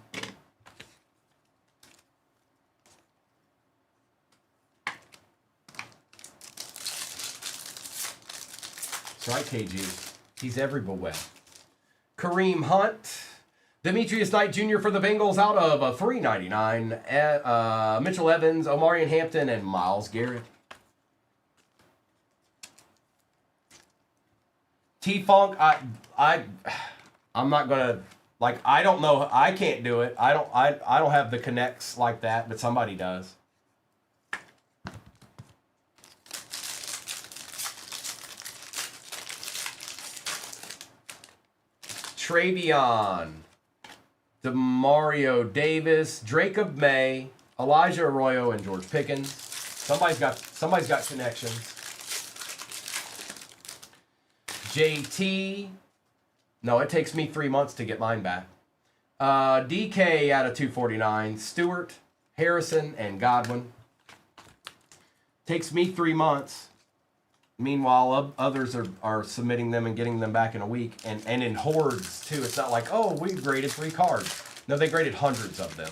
That's right, KG. He's everywhere. Kareem Hunt, Demetrius Knight Jr. for the Bengals out of a $3.99. Mitchell Evans, Omarion Hampton, and Myles Garrett. T-Funk, I'm not gonna, like, I don't know, I can't do it. I don't have the connects like that, but somebody does. Travion, Demario Davis, Jacob May, Elijah Arroyo, and George Pickens. Somebody's got connections. JT. No, it takes me 3 months to get mine back. DK out of 249. Stewart, Harrison, and Godwin. Takes me 3 months. Meanwhile, others are submitting them and getting them back in a week. And in hordes, too. It's not like, oh, we graded 3 cards. No, they graded hundreds of them.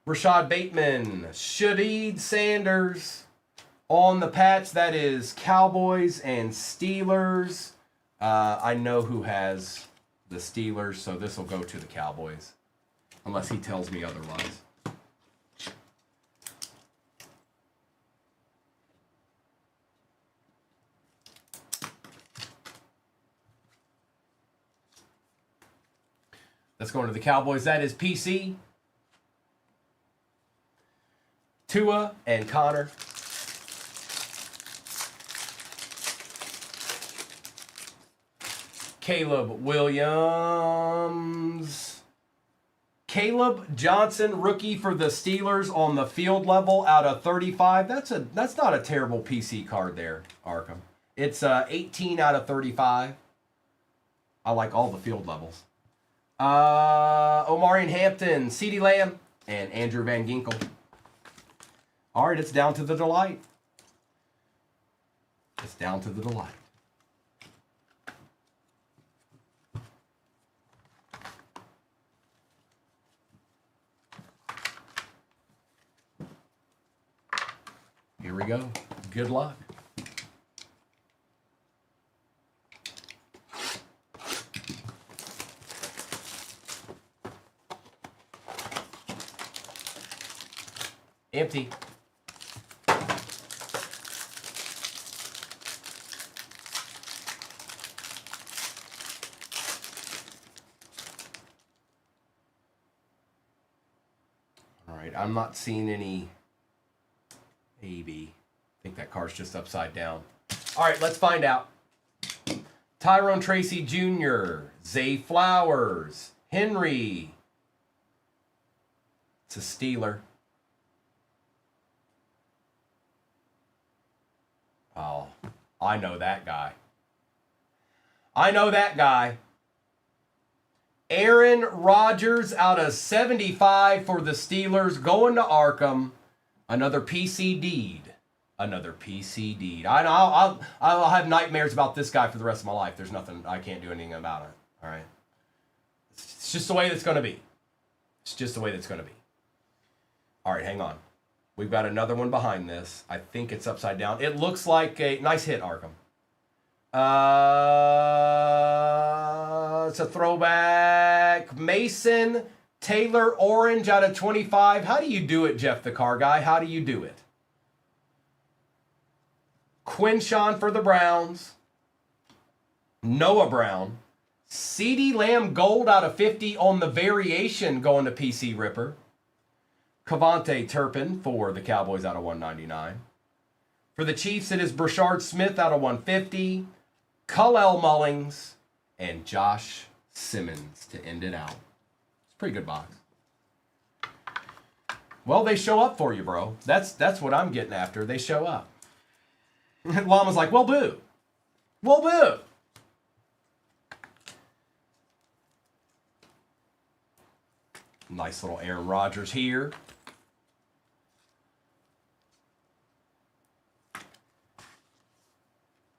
Rashad Bateman, Shadeed Sanders. On the patch, that is Cowboys and Steelers. I know who has the Steelers, so this will go to the Cowboys. Unless he tells me otherwise. Let's go into the Cowboys. That is PC, Tua, and Connor. Caleb Williams. Caleb Johnson, rookie for the Steelers on the field level out of 35. That's not a terrible PC card there, Arkham. It's 18 out of 35. I like all the field levels. Omarion Hampton, CeeDee Lamb, and Andrew Van Ginkel. All right, it's down to the delight. It's down to the delight. Here we go. Good luck. Empty. All right, I'm not seeing any AB. I think that card's just upside down. All right, let's find out. Tyrone Tracy Jr., Zay Flowers, Henry. It's a Steeler. Oh, I know that guy. I know that guy. Aaron Rodgers out of 75 for the Steelers, going to Arkham. Another PC deed. Another PC deed. I'll have nightmares about this guy for the rest of my life. There's nothing, I can't do anything about it. All right. It's just the way that's going to be. It's just the way that's going to be. All right, hang on. We've got another one behind this. I think it's upside down. It looks like a nice hit, Arkham. It's a throwback. Mason Taylor Orange out of 25. How do you do it, Jeff the Car Guy? How do you do it? Quinshawn for the Browns. Noah Brown. CeeDee Lamb Gold out of 50 on the variation going to PC Ripper. Cavante Turpin for the Cowboys out of 199. For the Chiefs, it is Brashard Smith out of 150. Khalil Mullings and Josh Simmons to end it out. It's a pretty good box. Well, they show up for you, bro. That's what I'm getting after. They show up. Llama's like, well, boo. Well, boo. Nice little Aaron Rodgers here.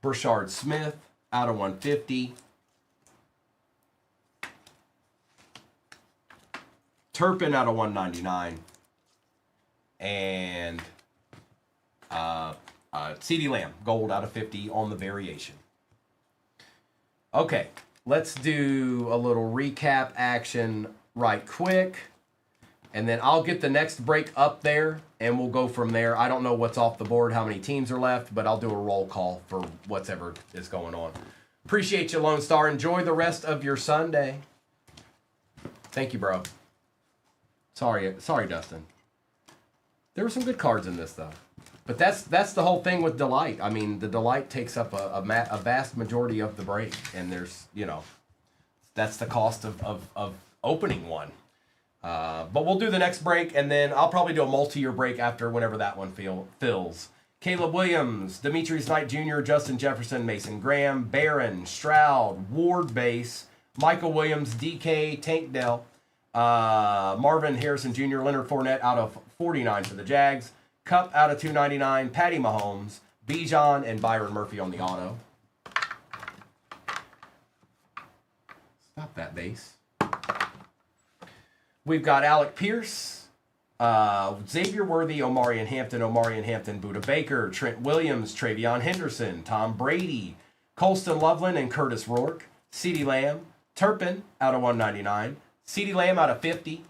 Brashard Smith out of 150. Turpin out of 199. And CeeDee Lamb, gold out of 50 on the variation. Okay, let's do a little recap action right quick. And then I'll get the next break up there, and we'll go from there. I don't know what's off the board, how many teams are left, but I'll do a roll call for whatever is going on. Appreciate you, Lone Star. Enjoy the rest of your Sunday. Thank you, bro. Sorry, Dustin. There were some good cards in this, though. But that's the whole thing with Delight. I mean, the Delight takes up a vast majority of the break, and there's, that's the cost of opening one. But we'll do the next break, and then I'll probably do a multi-year break after whenever that one fills. Caleb Williams, Demetrius Knight Jr., Justin Jefferson, Mason Graham, Barron, Stroud, Ward Base, Michael Williams, DK, Tank Dell, Marvin Harrison Jr., Leonard Fournette out of 49 for the Jags. Cup out of 299. Patty Mahomes, Bijan, and Byron Murphy on the auto. Stop that base. We've got Alec Pierce, Xavier Worthy, Omarion Hampton, Buda Baker, Trent Williams, Travion Henderson, Tom Brady, Colston Loveland, and Curtis Rourke. CeeDee Lamb, Turpin out of 199. CeeDee Lamb out of 50.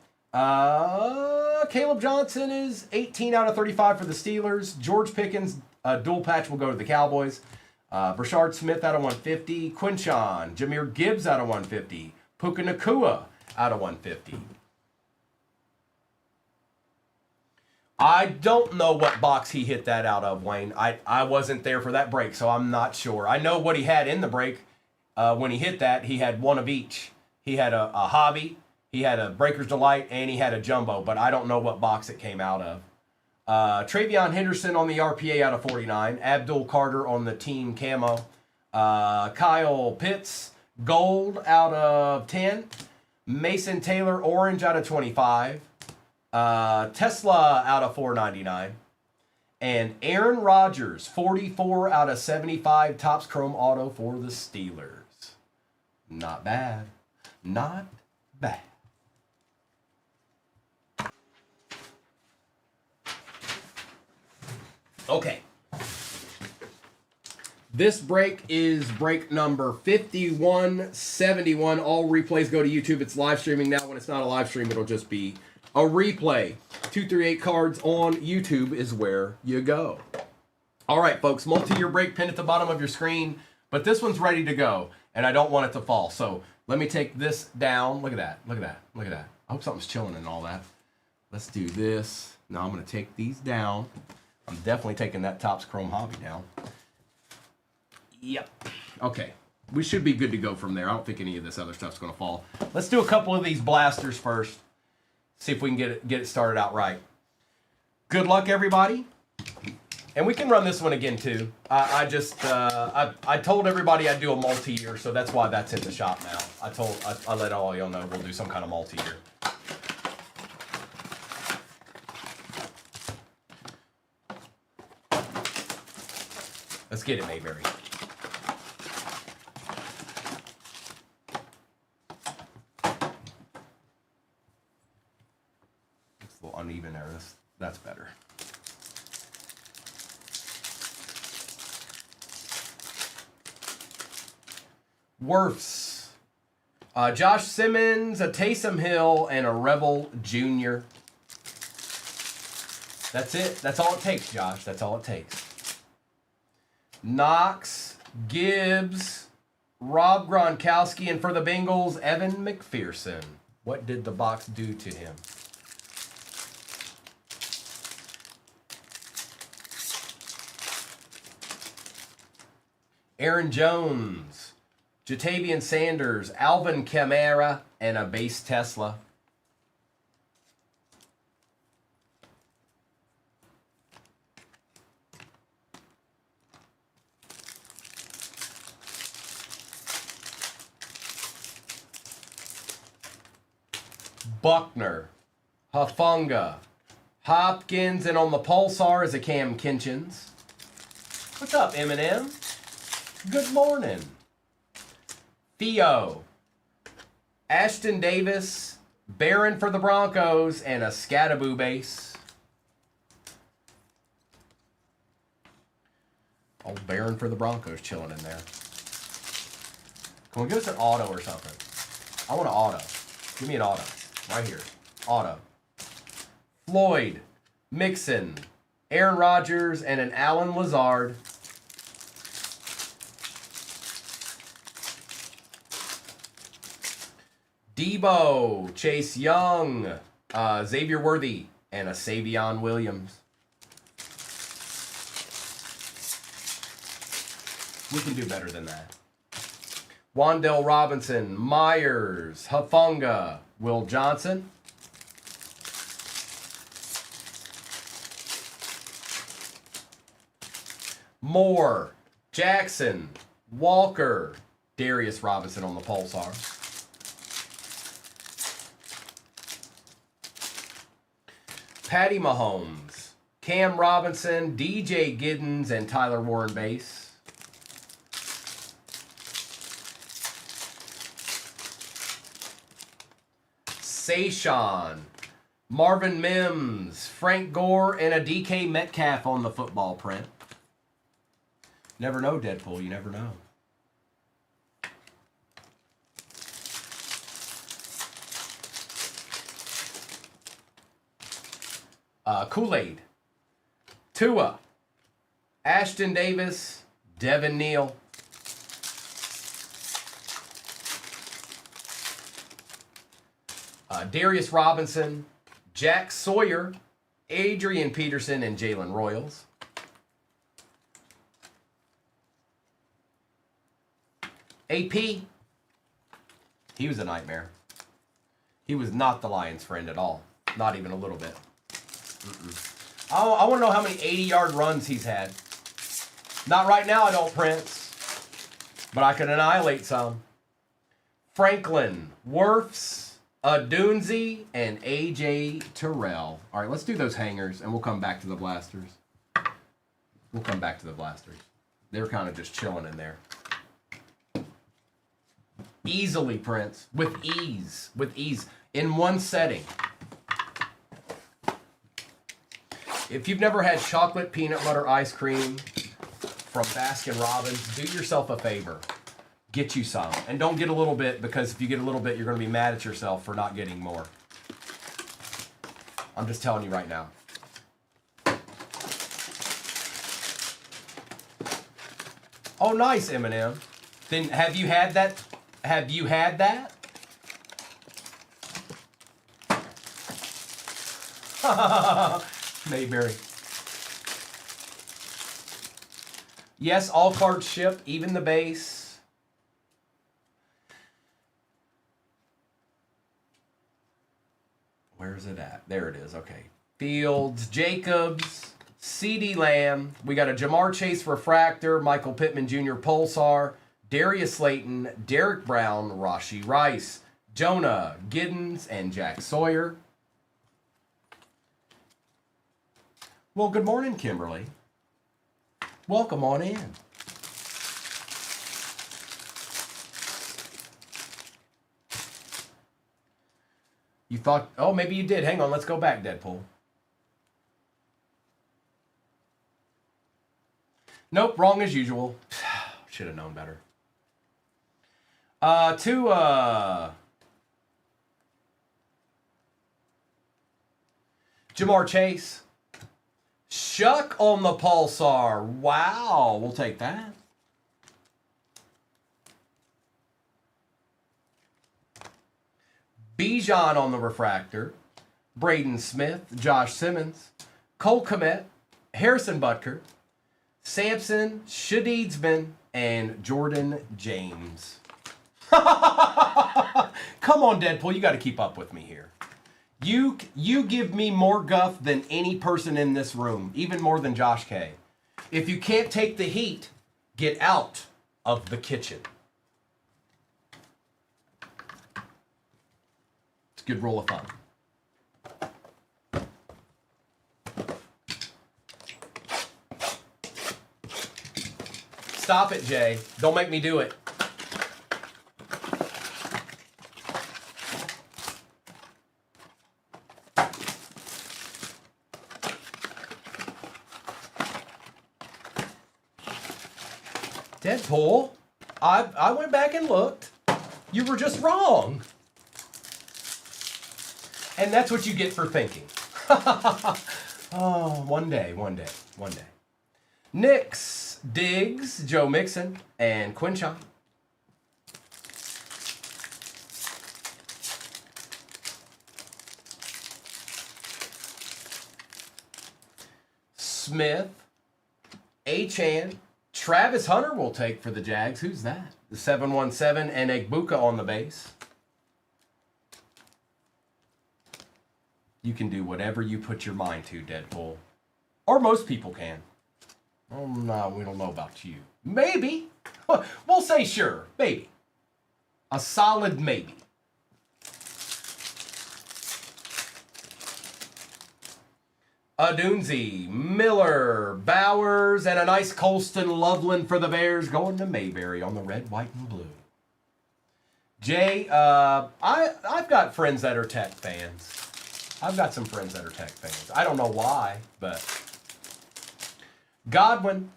Caleb Johnson is 18 out of 35 for the Steelers. George Pickens, dual patch will go to the Cowboys. Brashard Smith out of 150. Quinshawn, Jahmyr Gibbs out of 150. Puka Nacua out of 150. I don't know what box he hit that out of, Wayne. I wasn't there for that break, so I'm not sure. I know what he had in the break. When he hit that, he had one of each. He had a hobby, he had a Breaker's Delight, and he had a jumbo, but I don't know what box it came out of. Travion Henderson on the RPA out of 49. Abdul Carter on the team camo. Kyle Pitts, gold out of 10. Mason Taylor, orange out of 25. Tesla out of 499. And Aaron Rodgers, 44 out of 75, Topps Chrome Auto for the Steelers. Not bad. Not bad. Okay. This break is break number 5171. All replays go to YouTube. It's live streaming now. When it's not a live stream, it'll just be a replay. 238 cards on YouTube is where you go. All right, folks, multi-year break pin at the bottom of your screen, but this one's ready to go, and I don't want it to fall. So let me take this down. Look at that. Look at that. Look at that. I hope something's chilling and all that. Let's do this. Now I'm going to take these down. I'm definitely taking that Topps Chrome Hobby down. Yep. Okay. We should be good to go from there. I don't think any of this other stuff's going to fall. Let's do a couple of these blasters first. See if we can get it started out right. Good luck, everybody. And we can run this one again, too. I told everybody I'd do a multi-year, so that's why that's in the shop now. I let all y'all know we'll do some kind of multi-year. Let's get it, Mayberry. It's a little uneven there. That's better. Worths. Josh Simmons, a Taysom Hill, and a Rebel Jr. That's it. That's all it takes, Josh. That's all it takes. Knox, Gibbs, Rob Gronkowski, and for the Bengals, Evan McPherson. What did the box do to him? Aaron Jones, Jatavian Sanders, Alvin Kamara, and a base Tesla. Buckner, Hufanga, Hopkins, and on the Pulsar is a Cam Kinchins. What's up, Eminem? Good morning. Theo, Ashton Davis, Barron for the Broncos, and a Scattaboo base. Old Barron for the Broncos chilling in there. Come on, give us an auto or something. I want an auto. Give me an auto. Right here. Auto. Floyd, Mixon, Aaron Rodgers, and an Allen Lazard. Debo, Chase Young, Xavier Worthy, and a Savion Williams. We can do better than that. Wan'Dale Robinson, Myers, Hufanga, Will Johnson. Moore, Jackson, Walker, Darius Robinson on the Pulsar. Patty Mahomes, Cam Robinson, DJ Giddens, and Tyler Warren base. Sayshawn, Marvin Mims, Frank Gore, and a DK Metcalf on the football print. Never know, Deadpool. You never know. Kool-Aid, Tua, Ashton Davis, Devin Neal. Darius Robinson, Jack Sawyer, Adrian Peterson, and Jalen Royals. AP, he was a nightmare. He was not the Lions' friend at all. Not even a little bit. I want to know how many 80-yard runs he's had. Not right now, I don't, Prince. But I can annihilate some. Franklin, Wirfs, Adunzi, and A.J. Terrell. All right, let's do those hangers, and we'll come back to the blasters. We'll come back to the blasters. They're kind of just chilling in there. Easily, Prince. With ease. With ease. In one setting. If you've never had chocolate peanut butter ice cream from Baskin Robbins, do yourself a favor. Get you some. And don't get a little bit, because if you get a little bit, you're going to be mad at yourself for not getting more. I'm just telling you right now. Oh, nice, Eminem. Then have you had that? Have you had that? Mayberry. Yes, all cards ship, even the base. Where is it at? There it is. Okay. Fields, Jacobs, CeeDee Lamb. We got a Jamar Chase refractor, Michael Pittman Jr. Pulsar, Darius Slayton, Derek Brown, Rashee Rice, Jonah Giddens, and Jack Sawyer. Well, good morning, Kimberly. Welcome on in. You thought, oh, maybe you did. Hang on, let's go back, Deadpool. Nope, wrong as usual. Should have known better. Jamar Chase. Shuck on the Pulsar. Wow, we'll take that. Bijan on the refractor. Braden Smith, Josh Simmons, Cole Kmet, Harrison Butker, Samson, Shadeedsman, and Jordan James. Come on, Deadpool, you got to keep up with me here. You give me more guff than any person in this room, even more than Josh K. If you can't take the heat, get out of the kitchen. It's a good rule of thumb. Stop it, Jay. Don't make me do it. Deadpool, I went back and looked. You were just wrong. And that's what you get for thinking. Oh, one day. Knicks, Diggs, Joe Mixon, and Quinshon. Smith, Achan, Travis Hunter will take for the Jags. Who's that? The 717 and Egbuka on the base. You can do whatever you put your mind to, Deadpool. Or most people can. Oh, no, we don't know about you. Maybe. We'll say sure. Maybe. A solid maybe. Adunzi, Miller, Bowers, and a nice Colston Loveland for the Bears going to Mayberry on the red, white, and blue. Jay, I've got friends that are Tech fans. I've got some friends that are Tech fans. I don't know why, but Godwin,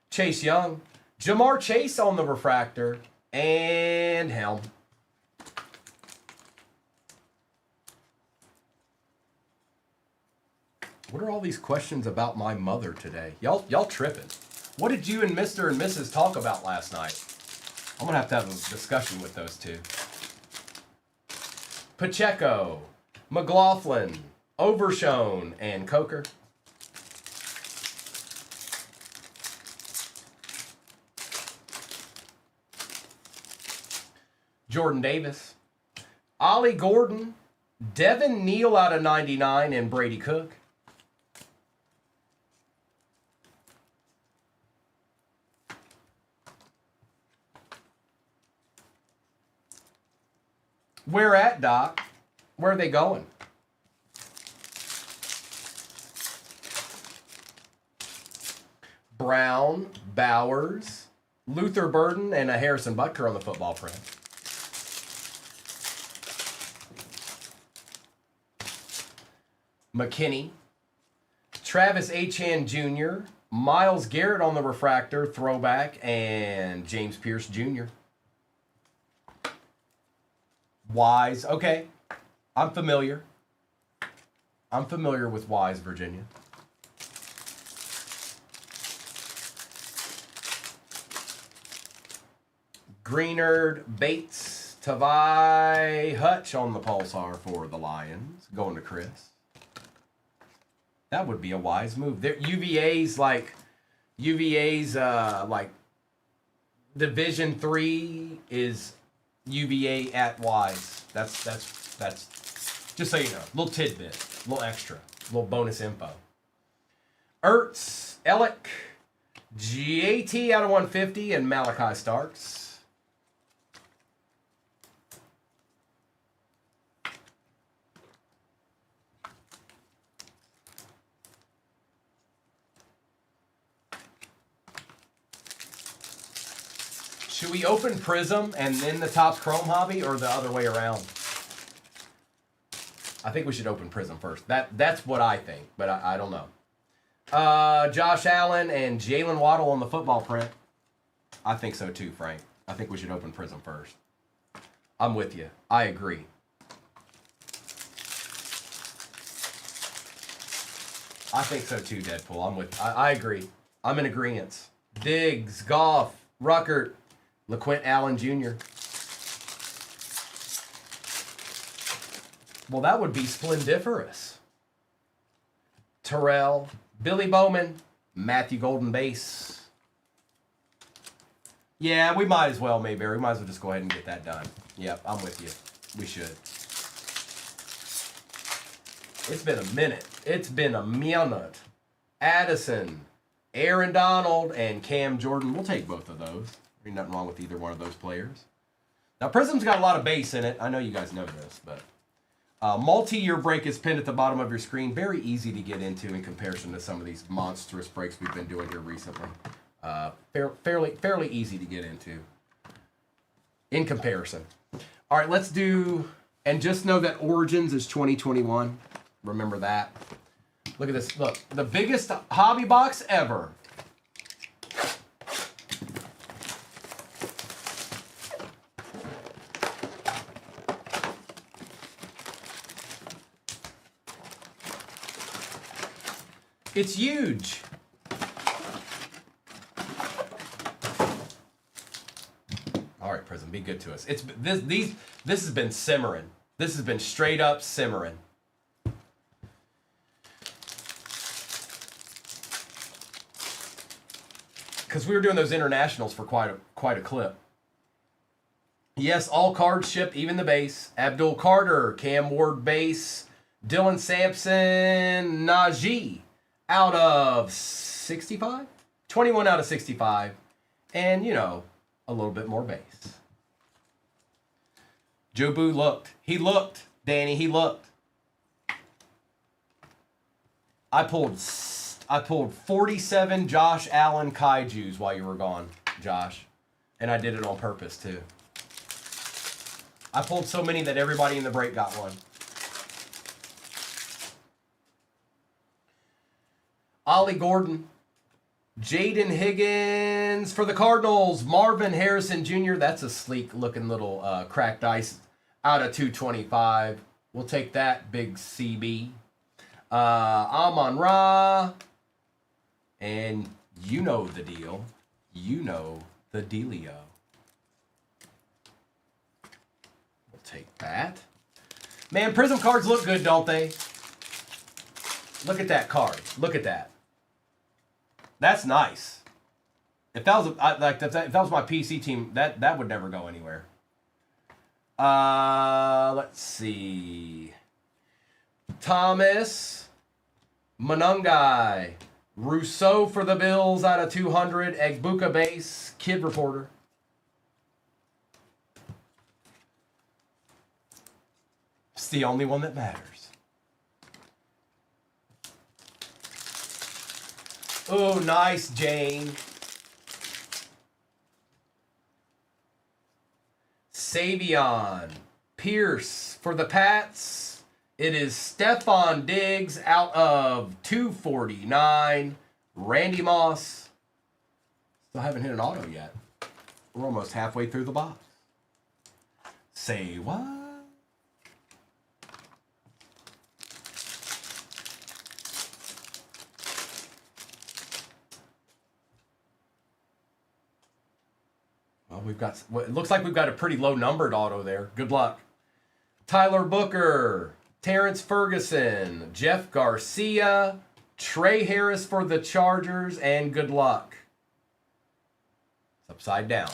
Chase Young, Jamar Chase on the refractor, and Helm. What are all these questions about my mother today? Y'all tripping. What did you and Mr. and Mrs. talk about last night? I'm going to have a discussion with those two. Pacheco, McLaughlin, Overshone, and Coker. Jordan Davis, Ollie Gordon, Devin Neal out of 99, and Brady Cook. Where at, Doc? Where are they going? Brown, Bowers, Luther Burden, and a Harrison Butker on the football print. McKinney, Travis Achan Jr., Myles Garrett on the refractor, throwback, and James Pierce Jr. Wise, okay. I'm familiar. I'm familiar with Wise, Virginia. Greenard, Bates, Tavai, Hutch on the Pulsar for the Lions. Going to Chris. That would be a wise move. UVA's like Division III is UVA at Wise. That's just so you know. A little tidbit, a little extra, a little bonus info. Ertz, Ellick, GAT out of 150, and Malachi Starks. Should we open Prism and then the Topps Chrome hobby, or the other way around? I think we should open Prism first. That's what I think, but I don't know. Josh Allen and Jalen Waddle on the football print. I think so too, Frank. I think we should open Prism first. I'm with you. I agree. I think so too, Deadpool. I agree. I'm in agreement. Diggs, Goff, Ruckert, LaQuint Allen Jr. Well, that would be splendiferous. Terrell, Billy Bowman, Matthew Golden Base. Yeah, we might as well, Mayberry. We might as well just go ahead and get that done. Yep, I'm with you. We should. It's been a minute. It's been a minute. Addison, Aaron Donald, and Cam Jordan. We'll take both of those. There's nothing wrong with either one of those players. Now, Prism's got a lot of base in it. I know you guys know this, but multi-year break is pinned at the bottom of your screen. Very easy to get into in comparison to some of these monstrous breaks we've been doing here recently. Fairly easy to get into in comparison. All right, let's do, and just know that Origins is 2021. Remember that. Look at this. Look, the biggest hobby box ever. It's huge. All right, Prism, be good to us. This has been simmering. This has been straight up simmering. Because we were doing those internationals for quite a clip. Yes, all cards shipped, even the base. Abdul Carter, Cam Ward base, Dylan Sampson, Najee out of 65? 21 out of 65. And, you know, a little bit more base. Jobu looked. He looked, Danny. He looked. I pulled 47 Josh Allen Kaijus while you were gone, Josh. And I did it on purpose, too. I pulled so many that everybody in the break got one. Ollie Gordon. Jaden Higgins for the Cardinals. Marvin Harrison Jr. That's a sleek-looking little cracked ice out of 225. We'll take that, big CB. Amon-Ra. And you know the deal. You know the dealio. We'll take that. Man, Prism cards look good, don't they? Look at that card. Look at that. That's nice. If that was if that was my PC team, that would never go anywhere. Let's see. Thomas Manungai. Rousseau for the Bills out of 200. Egbuka base. Kid Reporter. It's the only one that matters. Oh, nice, Jane. Savion. Pierce for the Pats. It is Stephon Diggs out of 249. Randy Moss. Still haven't hit an auto yet. We're almost halfway through the box. Say what? Well, it looks like we've got a pretty low numbered auto there. Good luck. Tyler Booker, Terrence Ferguson, Jeff Garcia, Trey Harris for the Chargers, and good luck. It's upside down.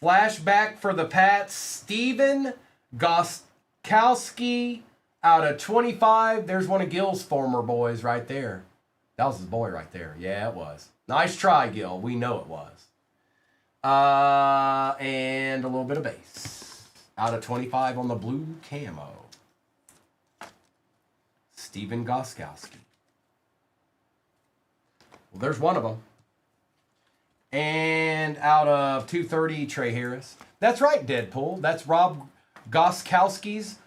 Flashback for the Pats, Steven Gostkowski out of 25. There's one of Gil's former boys right there. That was his boy right there. Yeah, it was. Nice try, Gil. We know it was. And a little bit of base. Out of 25 on the blue camo. Steven Gostkowski. Well, there's one of them. And out of 230, Trey Harris. That's right, Deadpool. That's Rob Gostkowski's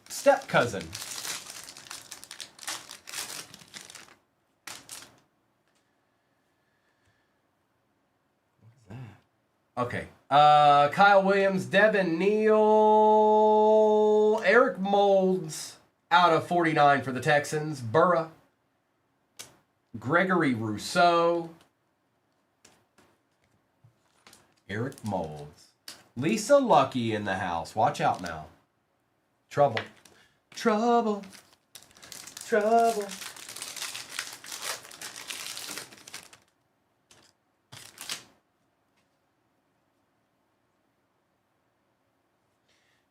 step cousin. Okay. Kyle Williams, Devin Neal, Eric Moulds out of 49 for the Texans. Burra, Gregory Rousseau, Eric Moulds. Lisa Lucky in the house. Watch out now. Trouble. Trouble. Trouble.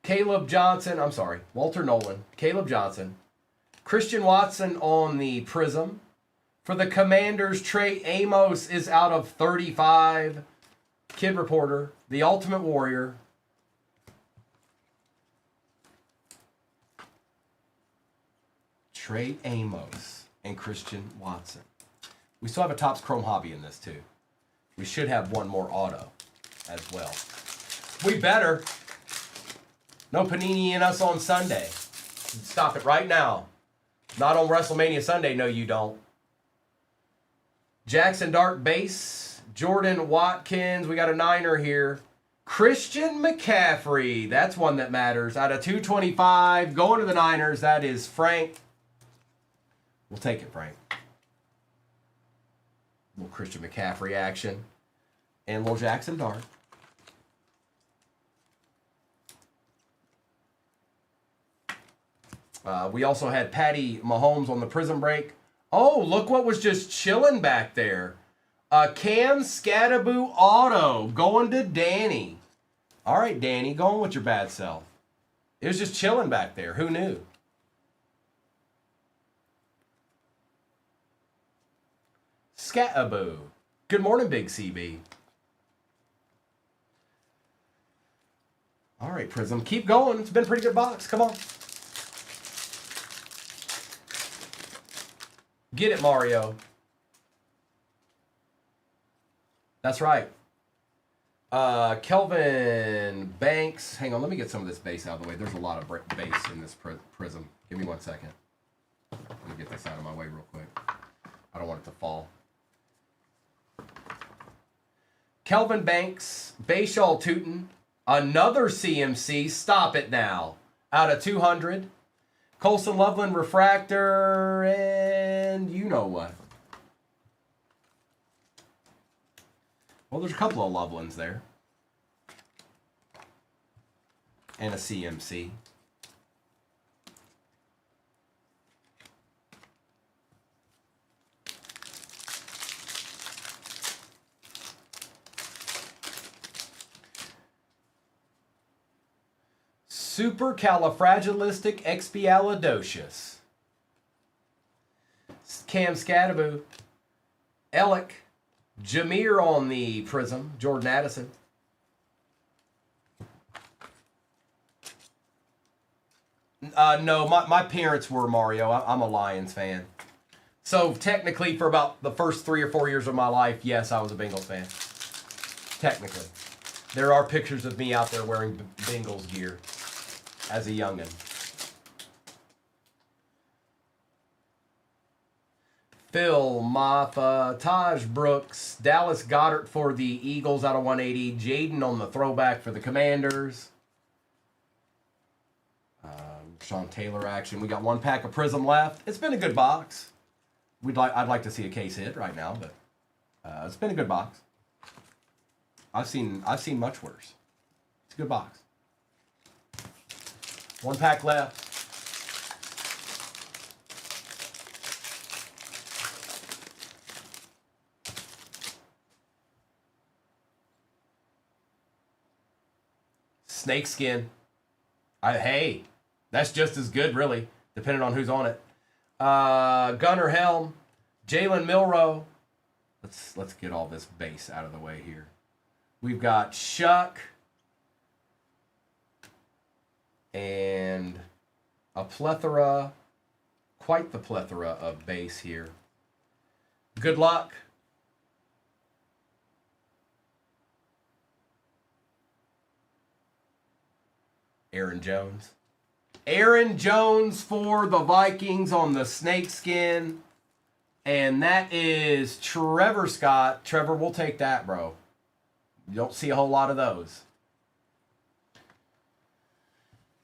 Caleb Johnson, I'm sorry, Walter Nolan, Caleb Johnson, Christian Watson on the Prism. For the Commanders, Trey Amos is out of 35. Kid Reporter, the Ultimate Warrior. Trey Amos and Christian Watson. We still have a Topps Chrome Hobby in this too. We should have one more auto as well. We better. No Panini in us on Sunday. Stop it right now. Not on WrestleMania Sunday. No, you don't. Jackson Dart base. Jordan Watkins. We got a Niner here. Christian McCaffrey. That's one that matters. Out of 225. Going to the Niners. That is Frank. We'll take it, Frank. Little Christian McCaffrey action. And little Jackson Dart. We also had Patty Mahomes on the Prism break. Oh, look what was just chilling back there. Cam Scattaboo auto going to Danny. All right, Danny, go on with your bad self. It was just chilling back there. Who knew? Scattaboo. Good morning, Big CB. All right, Prism. Keep going. It's been a pretty good box. Come on. Get it, Mario. That's right. Kelvin Banks. Hang on, let me get some of this base out of the way. There's a lot of base in this Prism. Give me 1 second. Let me get this out of my way real quick. I don't want it to fall. Kelvin Banks, Bayshall Tootin, another CMC. Stop it now. Out of 200. Colson Loveland Refractor, and you know what. Well, there's a couple of Lovelands there. And a CMC. Supercalifragilisticexpialidocious. Cam Scattaboo. Ellick. Jameer on the Prism. Jordan Addison. No, my parents were Mario. I'm a Lions fan. So technically for about the first 3 or 4 years of my life, yes, I was a Bengals fan. Technically. There are pictures of me out there wearing Bengals gear as a youngin'. Phil Maffa, Taj Brooks, Dallas Goddard for the Eagles out of 180. Jaden on the throwback for the Commanders. Sean Taylor action. We got 1 pack of Prism left. It's been a good box. I'd like to see a case hit right now, but it's been a good box. I've seen much worse. It's a good box. 1 pack left. Snakeskin. Hey, that's just as good, really, depending on who's on it. Gunnar Helm, Jalen Milrow. Let's get all this base out of the way here. We've got Shuck and a plethora, quite the plethora of base here. Good luck. Aaron Jones. Aaron Jones for the Vikings on the snakeskin. And that is Trevor Scott. Trevor, we'll take that, bro. You don't see a whole lot of those.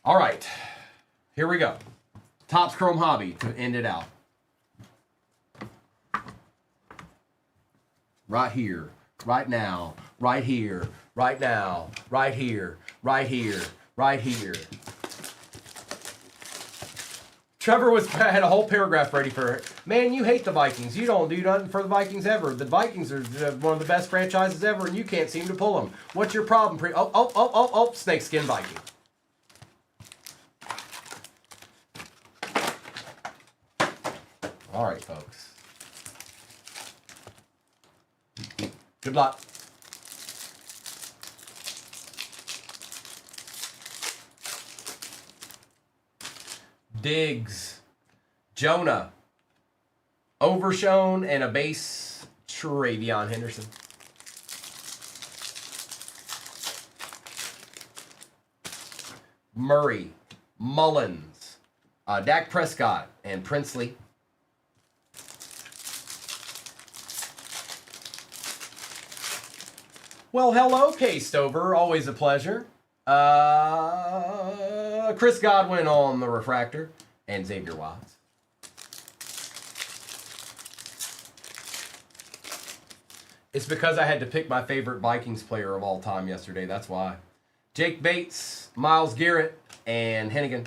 All right. Here we go. Topps Chrome Hobby to end it out. Right here. Right now. Right here. Right now. Right here. Right here. Right here. Trevor had a whole paragraph ready for it. Man, you hate the Vikings. You don't do nothing for the Vikings ever. The Vikings are one of the best franchises ever, and you can't seem to pull them. What's your problem? Snakeskin Viking. All right, folks. Good luck. Diggs, Jonah, Overshown, and a base Travion Henderson. Murray, Mullins, Dak Prescott, and Princely. Well, hello, K-Stover. Always a pleasure. Chris Godwin on the refractor, and Xavier Watts. It's because I had to pick my favorite Vikings player of all time yesterday. That's why. Jake Bates, Myles Garrett, and Hennigan.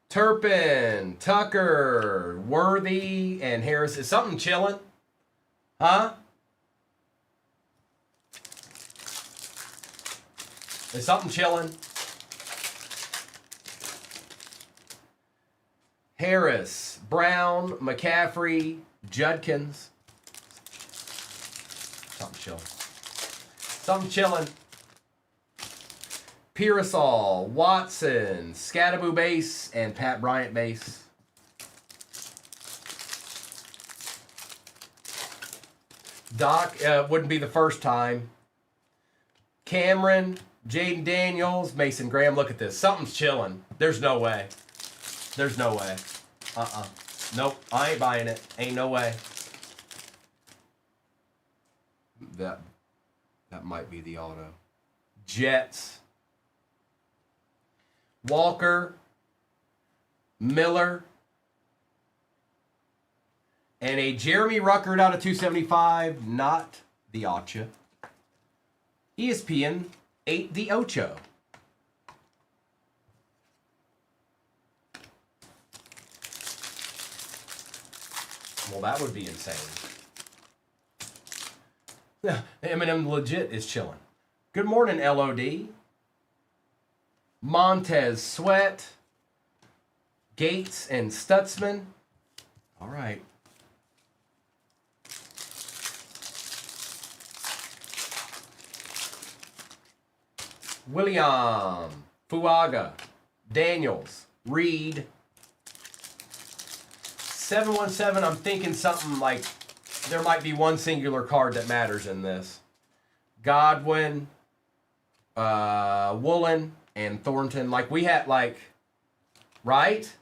Turpin, Tucker, Worthy, and Harris. Is something chilling? Huh? Is something chilling? Harris, Brown, McCaffrey, Judkins. Something chilling. Something chilling. Pearsall, Watson, Scattaboo base, and Pat Bryant base. Doc, wouldn't be the first time. Cameron, Jaden Daniels, Mason Graham. Look at this. Something's chilling. There's no way. There's no way. Nope. I ain't buying it. Ain't no way. That might be the auto. Jets. Walker. Miller. And a Jeremy Ruckert out of 275. Not the Ocha. ESPN 8 the Ocho. Well, that would be insane. Yeah, Eminem legit is chilling. Good morning, LOD. Montez Sweat. Gates and Stutzman. All right. William, Fuaga, Daniels, Reed. 717, I'm thinking something like there might be one singular card that matters in this. Godwin, Woolen, and Thornton. Like we had right?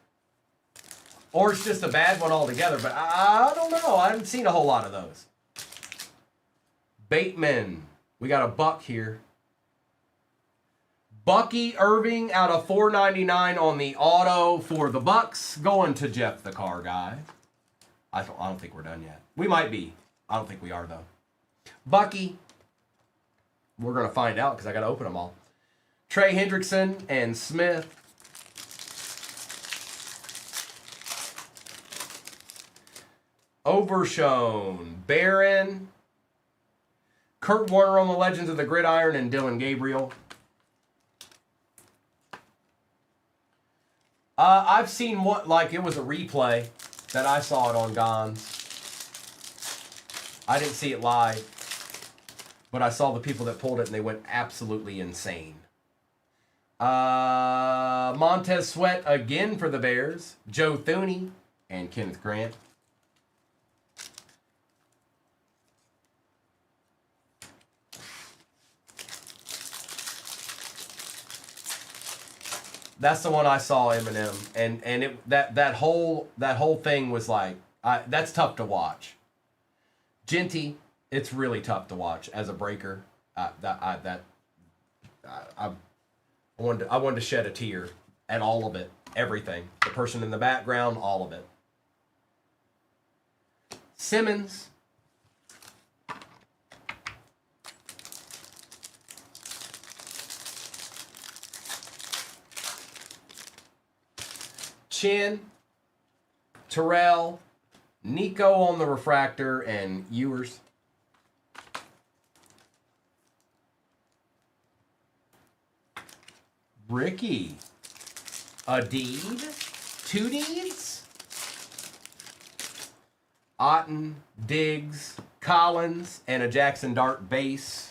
Or it's just a bad one altogether, but I don't know. I haven't seen a whole lot of those. Bateman. We got a buck here. Bucky Irving out of 499 on the auto for the Bucks. Going to Jeff the car guy. I don't think we're done yet. We might be. I don't think we are, though. Bucky. We're going to find out because I got to open them all. Trey Hendrickson and Smith. Overshone. Barron. Kurt Warner on the Legends of the Gridiron and Dylan Gabriel. I've seen what, it was a replay that I saw it on Gons. I didn't see it live, but I saw the people that pulled it and they went absolutely insane. Montez Sweat again for the Bears. Joe Thuney and Kenneth Grant. That's the one I saw, Eminem, and it that whole thing was that's tough to watch. Genty, it's really tough to watch as a breaker. I wanted to shed a tear at all of it, everything. The person in the background, all of it. Simmons. Chin, Terrell, Nico on the refractor, and Ewers. Ricky. A deed. 2 deeds. Otten, Diggs, Collins, and a Jackson Dart base.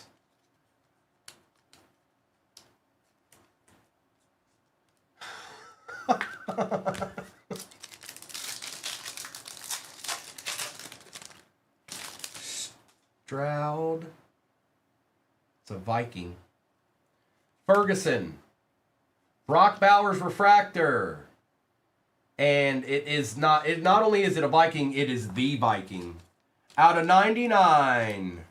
Stroud. It's a Viking. Ferguson. Brock Bowers refractor. And not only is it a Viking, it is the Viking. Out of 99.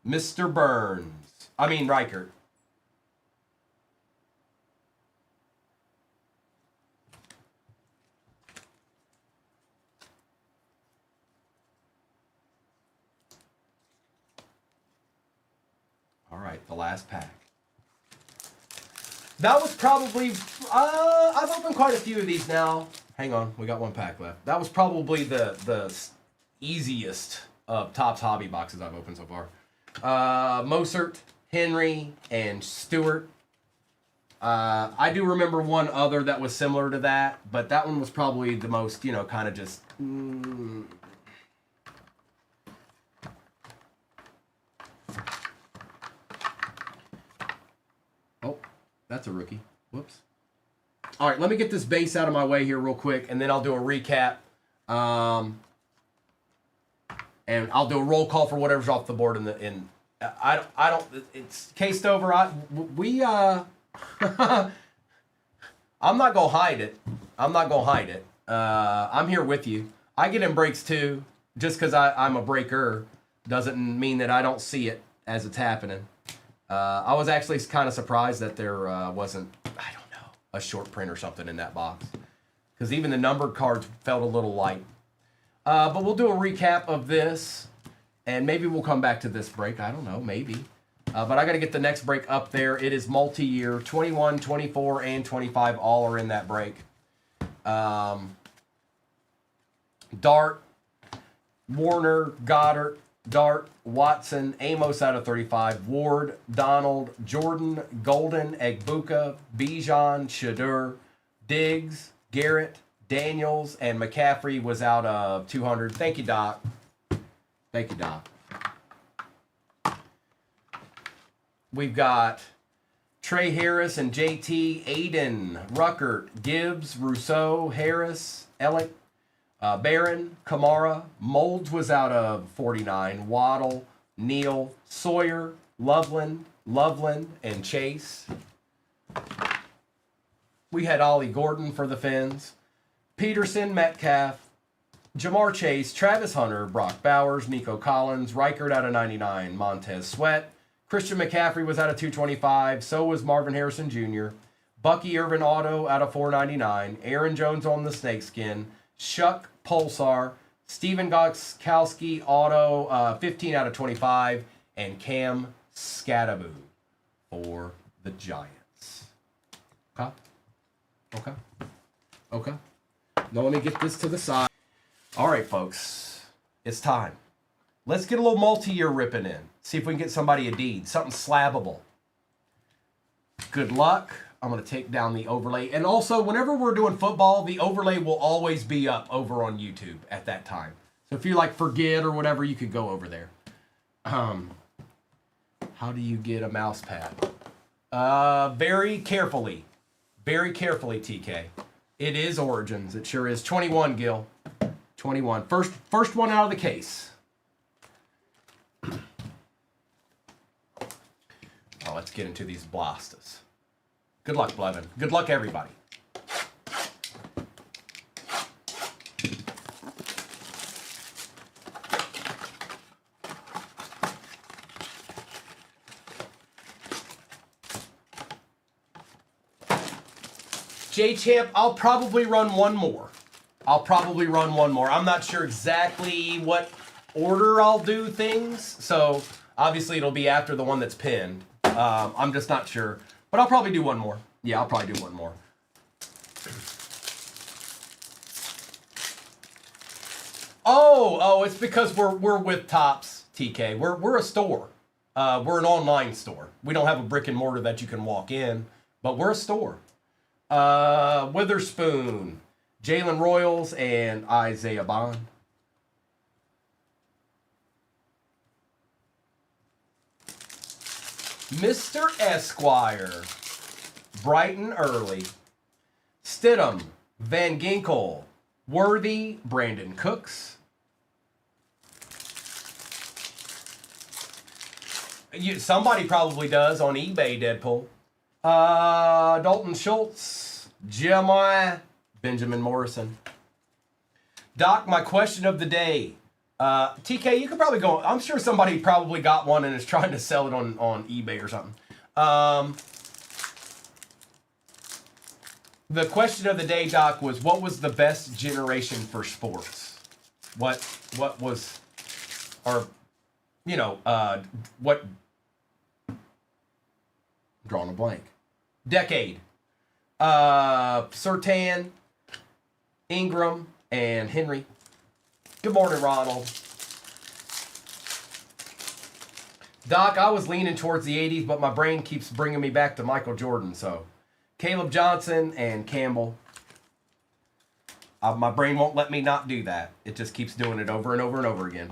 Mr. Burns. Reichert. All right, the last pack. That was probably, I've opened quite a few of these now. Hang on, we got one pack left. That was probably the easiest of Topps hobby boxes I've opened so far. Mosert, Henry, and Stewart. I do remember one other that was similar to that, but that one was probably the most, kind of just... That's a rookie. Whoops. All right, let me get this base out of my way here real quick, and then I'll do a recap. And I'll do a roll call for whatever's off the board I don't. It's cased over. I'm not gonna hide it. I'm here with you. I get in breaks too. Just because I'm a breaker doesn't mean that I don't see it as it's happening. I was actually kind of surprised that there wasn't, I don't know, a short print or something in that box. Because even the numbered cards felt a little light. But we'll do a recap of this. And maybe we'll come back to this break. I don't know, maybe. But I got to get the next break up there. It is multi-year. 21, 24, and 25 all are in that break. Dart, Warner, Goddard, Dart, Watson, Amos out of 35, Ward, Donald, Jordan, Golden, Egbuka, Bijan, Shadur, Diggs, Garrett, Daniels, and McCaffrey was out of 200. Thank you, Doc. Thank you, Doc. We've got Trey Harris and JT, Aiden, Ruckert, Gibbs, Rousseau, Harris, Ellick, Barron, Kamara, Molds was out of 49, Waddle, Neal, Sawyer, Loveland, and Chase. We had Ollie Gordon for the Fins, Peterson, Metcalf, Jamar Chase, Travis Hunter, Brock Bowers, Nico Collins, Reichert out of 99, Montez Sweat, Christian McCaffrey was out of 225, so was Marvin Harrison Jr., Bucky Irvin Auto out of 499, Aaron Jones on the snakeskin, Shuck Pulsar, Steven Gostkowski Auto 15 out of 25, and Cam Scattaboo for the Giants. Okay. Now let me get this to the side. All right, folks, it's time. Let's get a little multi-year ripping in. See if we can get somebody a deed, something slabbable. Good luck. I'm going to take down the overlay. And also, whenever we're doing football, the overlay will always be up over on YouTube at that time. So if you forget or whatever, you could go over there. How do you get a mouse pad? Very carefully. Very carefully, TK. It is Origins. It sure is. 21, Gil. 21. First one out of the case. Oh, let's get into these blasters. Good luck, Blevin. Good luck, everybody. J-Champ, I'll probably run one more. I'm not sure exactly what order I'll do things, so obviously it'll be after the one that's pinned. I'm just not sure. But I'll probably do one more. Yeah, I'll probably do one more. Oh, it's because we're with Topps, TK. We're a store. We're an online store. We don't have a brick and mortar that you can walk in, but we're a store. Witherspoon, Jalen Royals, and Isaiah Bond. Mr. Esquire, Brighton Early, Stidham, Van Ginkel, Worthy, Brandon Cooks. Somebody probably does on eBay, Deadpool. Dalton Schultz, Jeremiah, Benjamin Morrison. Doc, my question of the day. TK, you could probably go. I'm sure somebody probably got one and is trying to sell it on eBay or something. The question of the day, Doc, was what was the best generation for sports? What was, or, what? Drawing a blank. Decade. Surtain, Ingram, and Henry. Good morning, Ronald. Doc, I was leaning towards the 80s, but my brain keeps bringing me back to Michael Jordan. So, Caleb Johnson and Campbell. My brain won't let me not do that. It just keeps doing it over and over and over again.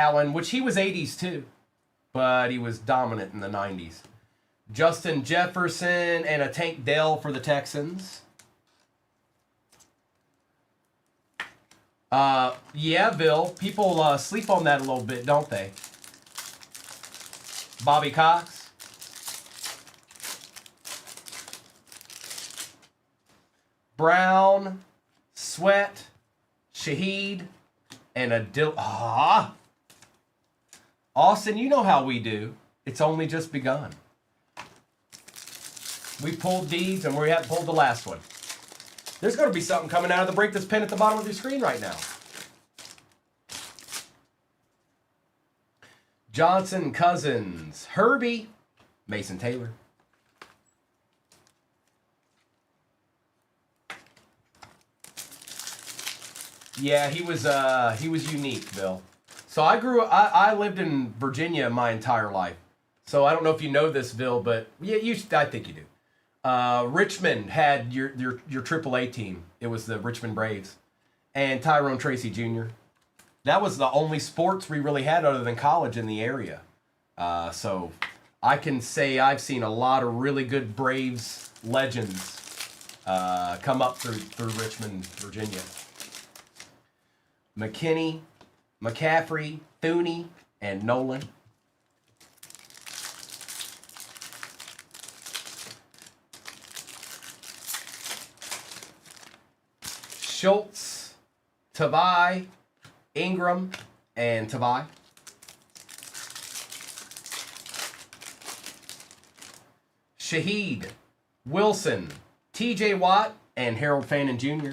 Allen, which he was 80s too, but he was dominant in the 90s. Justin Jefferson and a Tank Dell for the Texans. Yeah, Bill. People sleep on that a little bit, don't they? Bobby Cox. Brown, Sweat, Shaheed, and a Austin, you know how we do. It's only just begun. We pulled these and we haven't pulled the last one. There's going to be something coming out of the break that's pinned at the bottom of your screen right now. Johnson, Cousins, Herbie, Mason Taylor. Yeah, he was unique, Bill. So I lived in Virginia my entire life. So I don't know if you know this, Bill, but yeah, I think you do. Richmond had your AAA team. It was the Richmond Braves. And Tyrone Tracy Jr. That was the only sports we really had other than college in the area. So I can say I've seen a lot of really good Braves legends come up through Richmond, Virginia. McKinney, McCaffrey, Thuney, and Nolan. Schultz, Tavai, Ingram, and Tavai. Shaheed, Wilson, TJ Watt, and Harold Fannin Jr.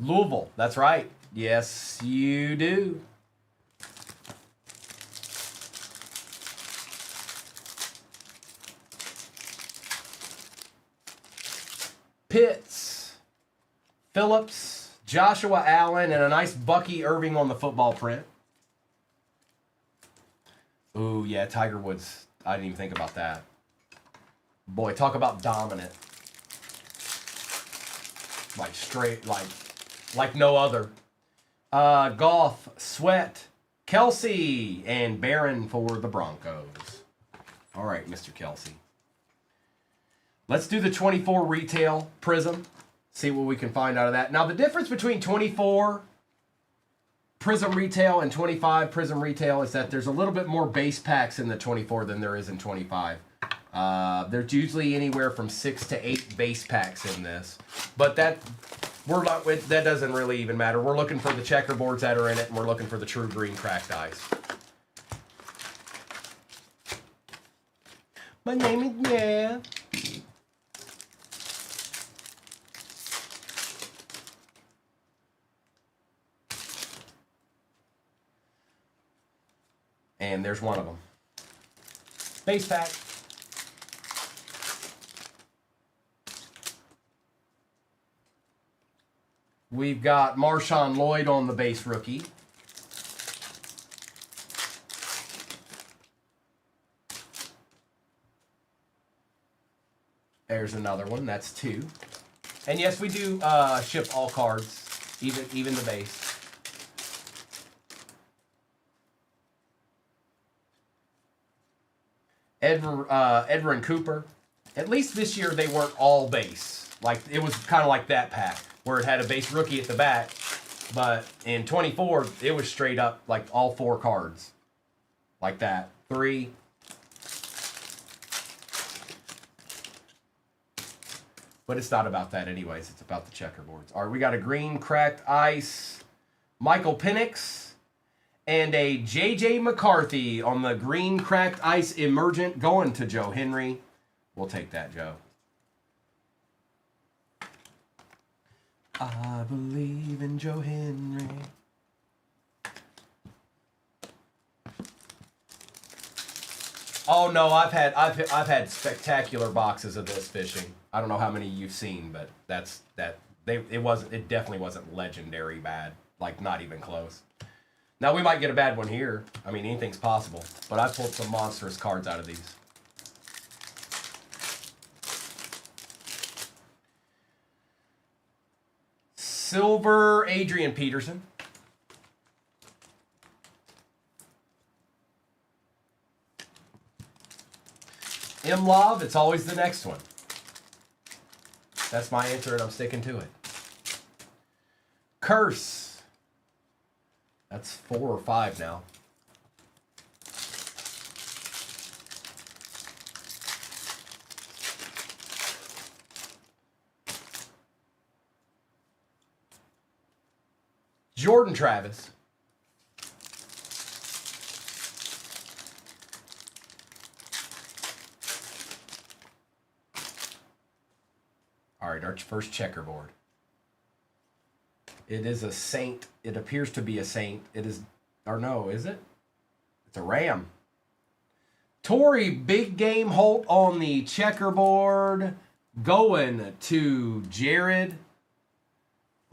Louisville, that's right. Yes, you do. Pitts, Phillips, Joshua Allen, and a nice Bucky Irving on the football print. Ooh, yeah, Tiger Woods. I didn't even think about that. Boy, talk about dominant. Like straight, like no other. Goff, Sweat, Kelsey, and Barron for the Broncos. All right, Mr. Kelsey. Let's do the 24 retail Prism. See what we can find out of that. Now, the difference between 24 Prism retail and 25 Prism retail is that there's a little bit more base packs in the 24 than there is in 25. There's usually anywhere from 6 to 8 base packs in this, but that doesn't really even matter. We're looking for the checkerboards that are in it, and we're looking for the true green cracked ice. My name is yeah. And there's one of them. Base pack. We've got Marshawn Lloyd on the base rookie. There's another one. That's 2. And yes, we do ship all cards, even the base. Edwin Cooper. At least this year they weren't all base. Like it was kind of like that pack where it had a base rookie at the back, but in 24 it was straight up like all 4 cards, like that. 3. But it's not about that anyways. It's about the checkerboards. All right, we got a green cracked ice, Michael Penix, and a J.J. McCarthy on the green cracked ice emergent going to Joe Henry. We'll take that, Joe. I believe in Joe Henry. Oh no, I've had spectacular boxes of this fishing. I don't know how many you've seen, but it definitely wasn't legendary bad. Like not even close. Now we might get a bad one here. I mean, anything's possible. But I pulled some monstrous cards out of these. Silver Adrian Peterson. Imlov, it's always the next one. That's my answer, and I'm sticking to it. Curse. That's 4 or 5 now. Jordan Travis. All right, our first checkerboard. It is a Saint. It appears to be a Saint. It is, or no, is it? It's a Ram. Torrey Big Game Holt on the checkerboard. Going to Jared.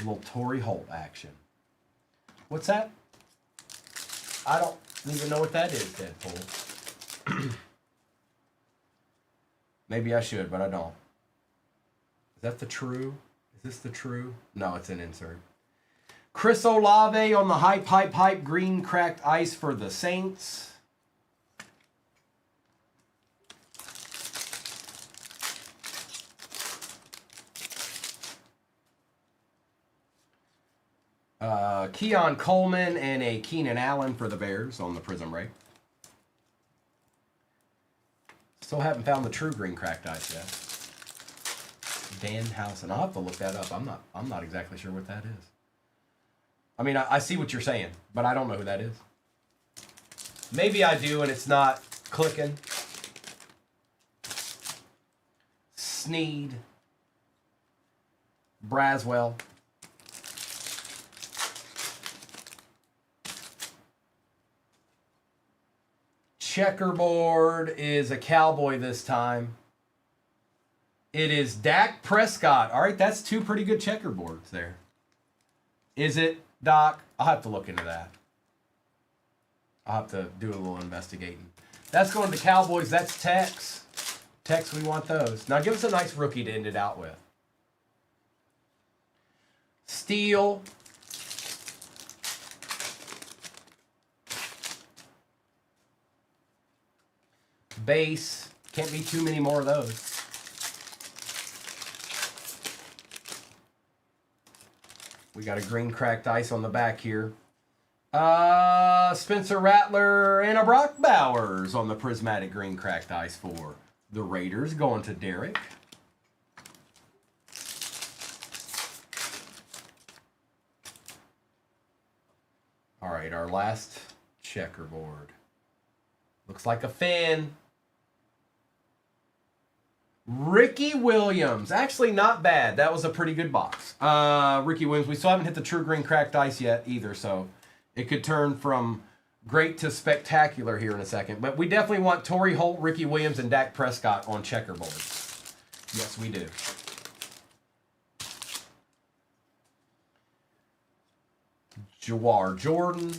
A little Torrey Holt action. What's that? I don't even know what that is, Deadpool. Maybe I should, but I don't. Is that the true? Is this the true? No, it's an insert. Chris Olave on the hype green cracked ice for the Saints. Keon Coleman and a Keenan Allen for the Bears on the Prism Break. Still haven't found the true green cracked ice yet. Dan Housen. I'll have to look that up. I'm not exactly sure what that is. I mean, I see what you're saying, but I don't know who that is. Maybe I do and it's not clicking. Sneed. Braswell. Checkerboard is a Cowboy this time. It is Dak Prescott. All right, that's 2 pretty good checkerboards there. Is it, Doc? I'll have to look into that. I'll have to do a little investigating. That's going to Cowboys. That's Tex. Tex, we want those. Now give us a nice rookie to end it out with. Steele. Base. Can't be too many more of those. We got a green cracked ice on the back here. Spencer Rattler and a Brock Bowers on the prismatic green cracked ice for the Raiders. Going to Derek. All right, our last checkerboard. Looks like a fan. Ricky Williams. Actually, not bad. That was a pretty good box. Ricky Williams. We still haven't hit the true green cracked ice yet either, so it could turn from great to spectacular here in a second. But we definitely want Torrey Holt, Ricky Williams, and Dak Prescott on checkerboard. Yes, we do. Jawar Jordan.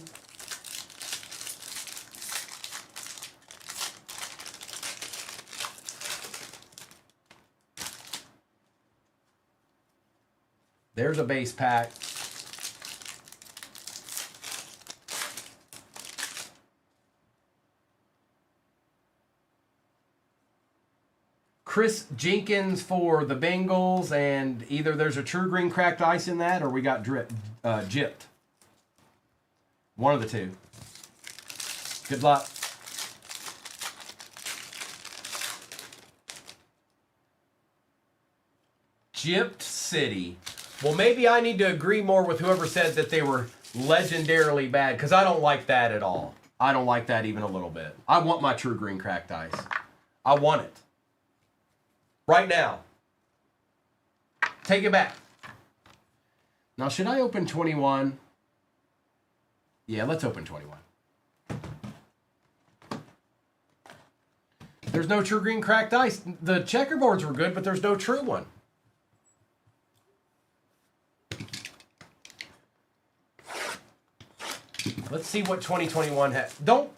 There's a base pack. Chris Jenkins for the Bengals, and either there's a true green cracked ice in that, or we got gypped. One of the two. Good luck. Gypped City. Well, maybe I need to agree more with whoever said that they were legendarily bad, because I don't like that at all. I don't like that even a little bit. I want my true green cracked ice. I want it. Right now. Take it back. Now, should I open 21? Yeah, let's open 21. There's no true green cracked ice. The checkerboards were good, but there's no true one. Let's see what 2021 has. No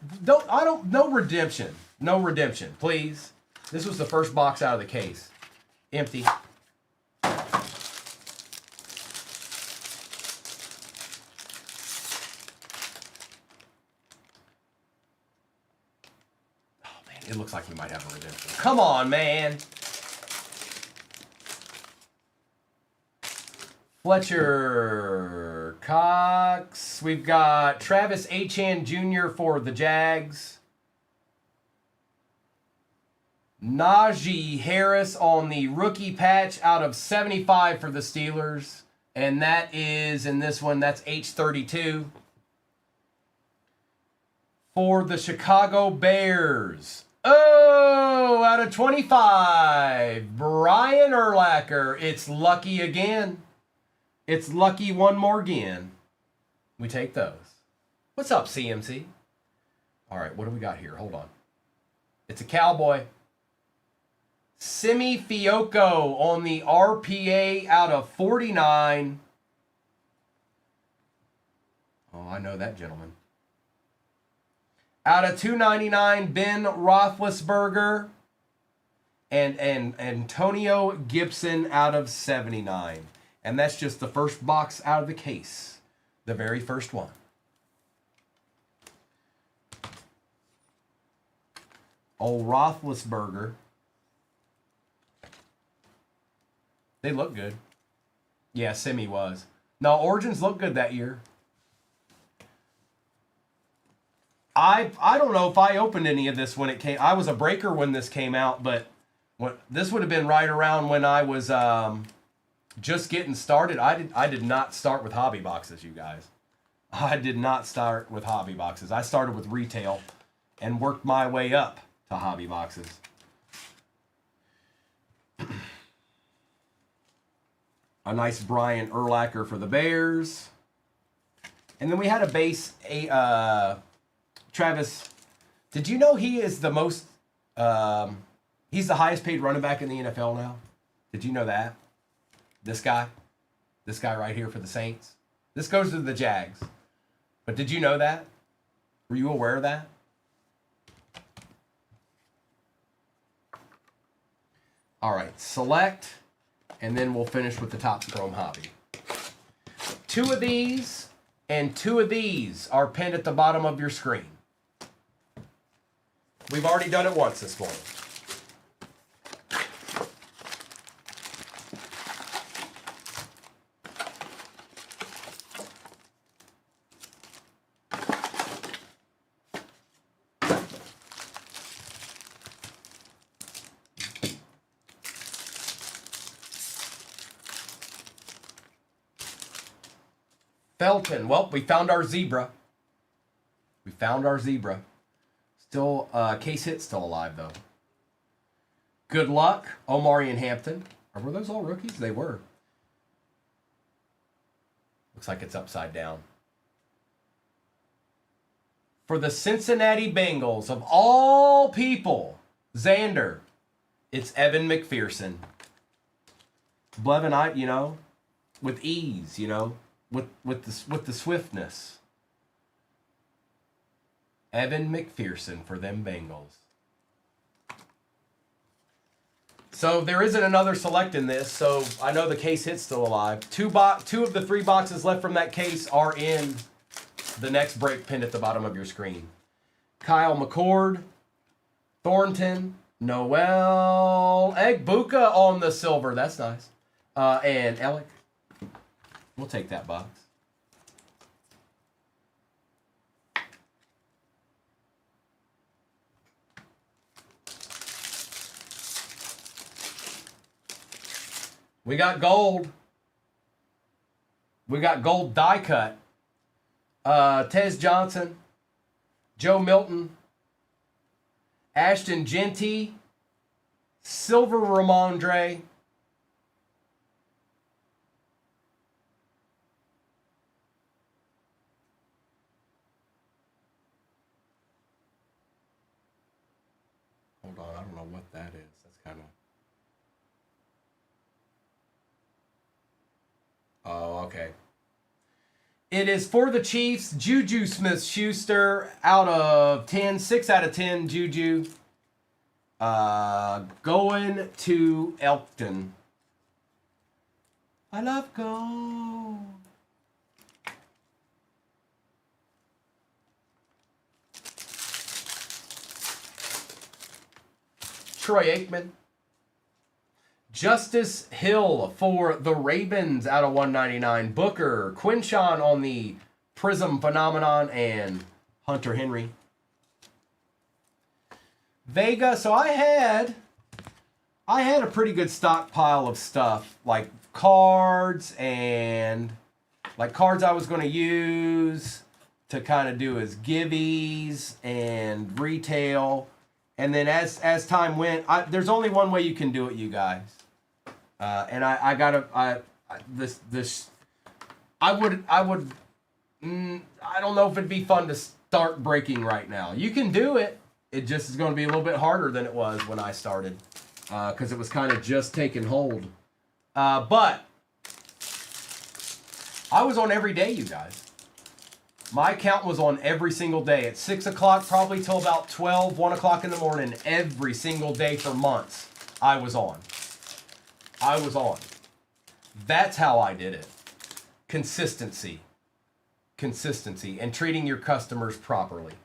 redemption. No redemption, please. This was the first box out of the case. Empty. Oh, man, It looks like he might have a redemption. Come on, man. Fletcher Cox. We've got Travis Achan Jr. for the Jags. Najee Harris on the rookie patch out of 75 for the Steelers. And that is, in this one, that's H32. For the Chicago Bears. Oh, out of 25, Brian Urlacher. It's lucky again. It's lucky one more again. We take those. What's up, CMC? All right, what do we got here? Hold on. It's a Cowboy. Simi Fioco on the RPA out of 49. Oh, I know that gentleman. Out of 299, Ben Roethlisberger. And Antonio Gibson out of 79. And that's just the first box out of the case. The very first one. Old Roethlisberger. They look good. Yeah, Simi was. No, Origins looked good that year. I don't know if I opened any of this when it came. I was a breaker when this came out, but this would have been right around when I was just getting started. I did not start with hobby boxes, you guys. I did not start with hobby boxes. I started with retail and worked my way up to hobby boxes. A nice Brian Urlacher for the Bears. And then we had a base, Travis. Did you know he is the most, he's the highest paid running back in the NFL now? Did you know that? This guy right here for the Saints. This goes to the Jags. But did you know that? Were you aware of that? All right, select. And then we'll finish with the Topps Chrome Hobby. 2 of these and 2 of these are pinned at the bottom of your screen. We've already done it once this morning. Felton. Well, we found our zebra. Still, case hit still alive, though. Good luck. Omari and Hampton. Or were those all rookies? They were. Looks like it's upside down. For the Cincinnati Bengals, of all people, Xander, it's Evan McPherson. Blevin, with ease, with the swiftness. Evan McPherson for them Bengals. So there isn't another select in this, so I know the case hit's still alive. Two of the 3 boxes left from that case are in the next break pinned at the bottom of your screen. Kyle McCord, Thornton, Noel, Egbuka on the silver. That's nice. And Alec. We'll take that box. We got gold. We got gold die cut. Tez Johnson, Joe Milton, Ashton Genty, silver Ramondre, hold on, I don't know what that is. That's kind of... Oh, okay. It is for the Chiefs, Juju Smith-Schuster out of 10, 6 out of 10, Juju. Going to Elkton. I love gold. Troy Aikman. Justice Hill for the Ravens out of 199. Booker, Quinshawn on the Prism Phenomenon, and Hunter Henry. Vega, so I had a pretty good stockpile of stuff, like cards and like cards I was going to use to kind of do as giveies and retail. And then as time went, there's only one way you can do it, you guys. And I don't know if it'd be fun to start breaking right now. You can do it. It just is going to be a little bit harder than it was when I started, because it was kind of just taking hold. But I was on every day, you guys. My account was on every single day at 6 o'clock, probably till about 12, 1 o'clock in the morning, every single day for months. I was on. That's how I did it. Consistency, and treating your customers properly.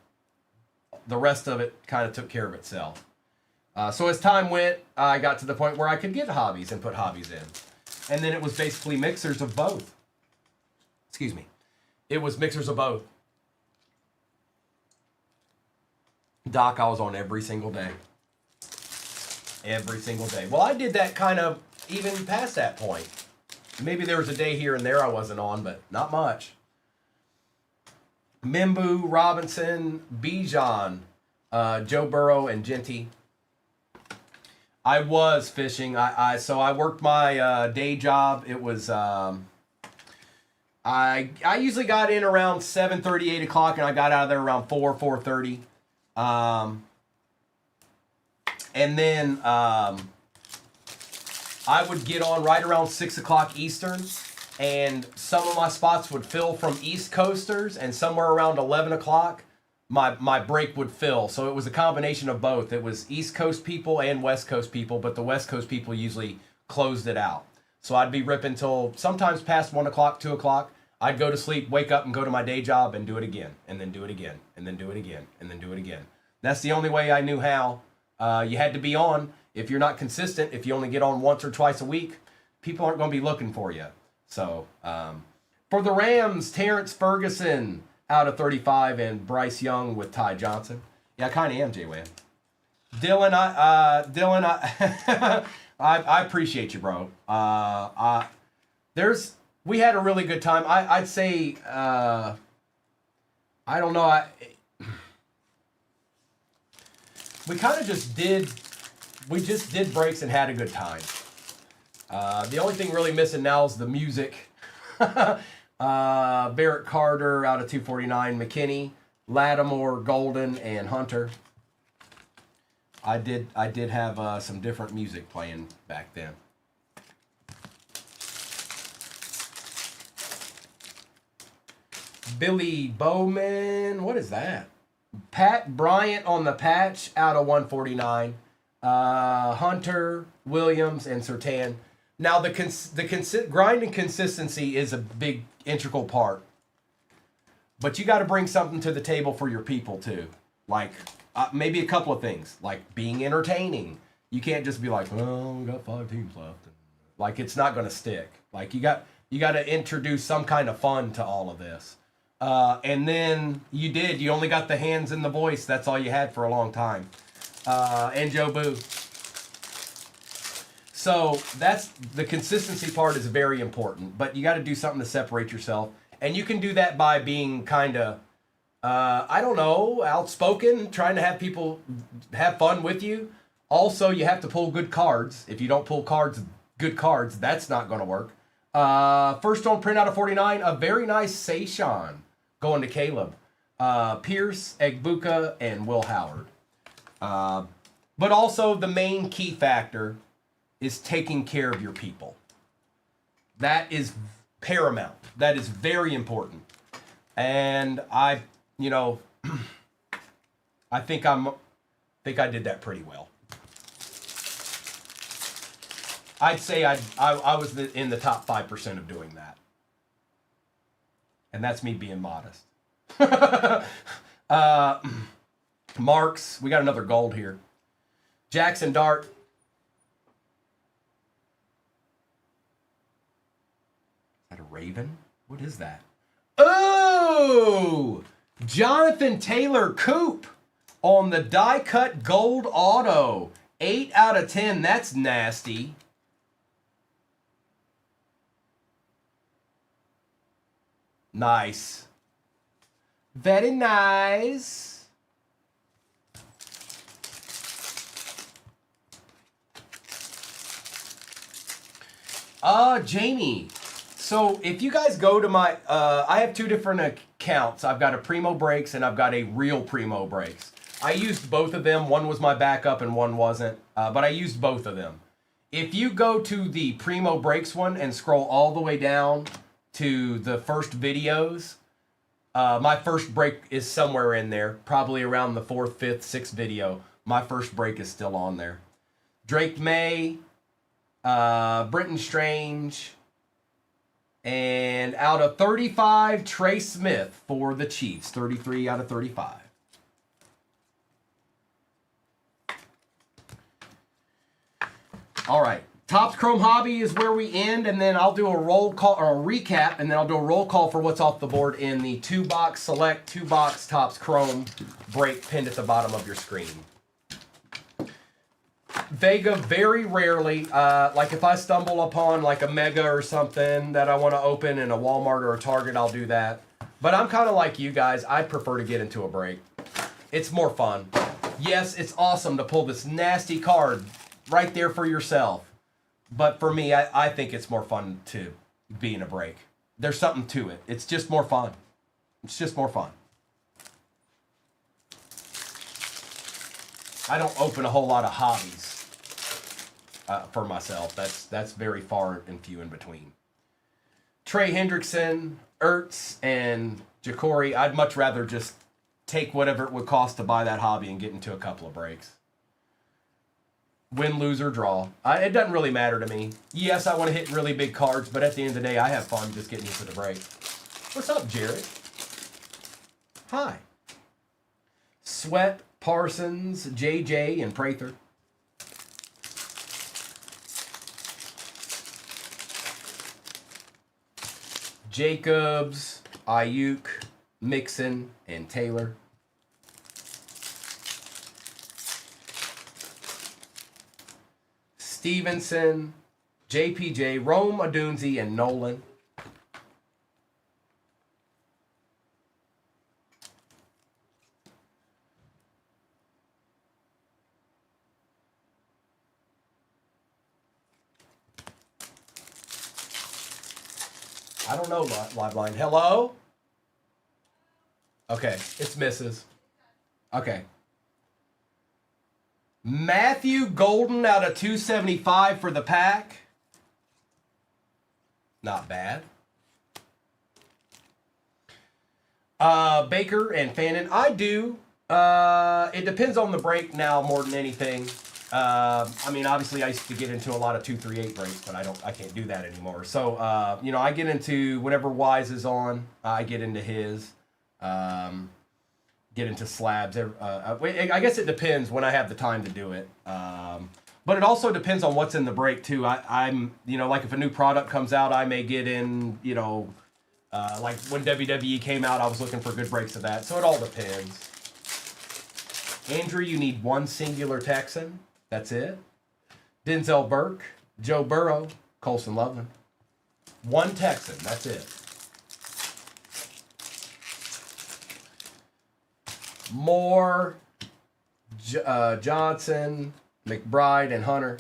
The rest of it kind of took care of itself. So as time went, I got to the point where I could get hobbies and put hobbies in. And then it was basically mixers of both. Excuse me. It was mixers of both. Doc, I was on every single day. Every single day. Well, I did that kind of even past that point. Maybe there was a day here and there I wasn't on, but not much. Mimbu, Robinson, Bijan, Joe Burrow, and Genty. I was fishing. So I worked my day job. It was I usually got in around 7:30, 8 o'clock, and I got out of there around 4:30. And then I would get on right around 6 o'clock Eastern, and some of my spots would fill from East Coasters, and somewhere around 11 o'clock, my break would fill. So it was a combination of both. It was East Coast people and West Coast people, but the West Coast people usually closed it out. So I'd be ripping till sometimes past 1 o'clock, 2 o'clock. I'd go to sleep, wake up, and go to my day job and do it again, and then do it again, and then do it again, and then do it again. That's the only way I knew how. You had to be on. If you're not consistent, if you only get on once or twice a week, people aren't going to be looking for you. So, for the Rams, Terrence Ferguson out of 35 and Bryce Young with Ty Johnson. Yeah, I kind of am, J-Wan. Dylan, I appreciate you, bro. We had a really good time. I'd say, I don't know. We kind of just did breaks and had a good time. The only thing really missing now is the music. Barrett Carter out of 249, McKinney, Lattimore, Golden, and Hunter. I did have some different music playing back then. Billy Bowman, what is that? Pat Bryant on the patch out of 149. Hunter, Williams, and Surtain. Now the grind and consistency is a big integral part, but you got to bring something to the table for your people too. Like maybe a couple of things, like being entertaining. You can't just be like, well, we got 5 teams left. Like it's not going to stick. Like you got to introduce some kind of fun to all of this. And then you only got the hands and the voice. That's all you had for a long time. And Joe Boo. So that's the consistency part is very important, but you got to do something to separate yourself. And you can do that by being kind of, I don't know, outspoken, trying to have people have fun with you. Also, you have to pull good cards. If you don't pull good cards, that's not going to work. First on print out of 49, a very nice Sayshawn going to Caleb. Pierce, Egbuka, and Will Howard. But also the main key factor is taking care of your people. That is paramount. That is very important. And I think I did that pretty well. I'd say I was in the top 5% of doing that. And that's me being modest. Marks, we got another gold here. Jackson Dart. Is that a Raven? What is that? Oh! Jonathan Taylor Coupe on the die cut gold auto. 8 out of 10. That's nasty. Nice. Very nice. Jamie. So if you guys go to my, I have 2 different accounts. I've got a Primo Breaks and I've got a real Primo Breaks. I used both of them. One was my backup and one wasn't, but I used both of them. If you go to the Primo Breaks one and scroll all the way down to the first videos, my first break is somewhere in there, probably around the 4th, 5th, 6th video. My first break is still on there. Drake May, Brenton Strange, and out of 35, Trey Smith for the Chiefs. 33 out of 35. All right. Topps Chrome Hobby is where we end, and then I'll do a roll call or a recap, and then I'll do a roll call for what's off the board in the 2-box select, 2-box Topps Chrome break pinned at the bottom of your screen. Vega, very rarely, like if I stumble upon like a Mega or something that I want to open in a Walmart or a Target, I'll do that. But I'm kind of like you guys. I prefer to get into a break. It's more fun. Yes, it's awesome to pull this nasty card right there for yourself. But for me, I think it's more fun to be in a break. There's something to it. It's just more fun. It's just more fun. I don't open a whole lot of hobbies for myself. That's very far and few in between. Trey Hendrickson, Ertz, and Jacory. I'd much rather just take whatever it would cost to buy that hobby and get into a couple of breaks. Win, lose, or draw. It doesn't really matter to me. Yes, I want to hit really big cards, but at the end of the day, I have fun just getting into the break. What's up, Jared? Hi. Sweat, Parsons, JJ, and Prather. Jacobs, Ayuk, Mixon, and Taylor. Stevenson, JPJ, Rome, Adunzi, and Nolan. I don't know, Liveline. Hello? Okay, it's Mrs. Okay. Matthew Golden out of 275 for the pack. Not bad. Baker and Fannin. I do. It depends on the break now more than anything. I mean, obviously, I used to get into a lot of 238 breaks, but I can't do that anymore. So, you know, I get into whenever Wise is on. I get into his. Get into slabs. I guess it depends when I have the time to do it. But it also depends on what's in the break too. I'm, you know, like if a new product comes out, I may get in, you know, like when WWE came out, I was looking for good breaks of that. So it all depends. Andrew, you need one singular Texan. That's it. Denzel Burke, Joe Burrow, Colson Loveland. One Texan. That's it. Moore, Johnson, McBride, and Hunter.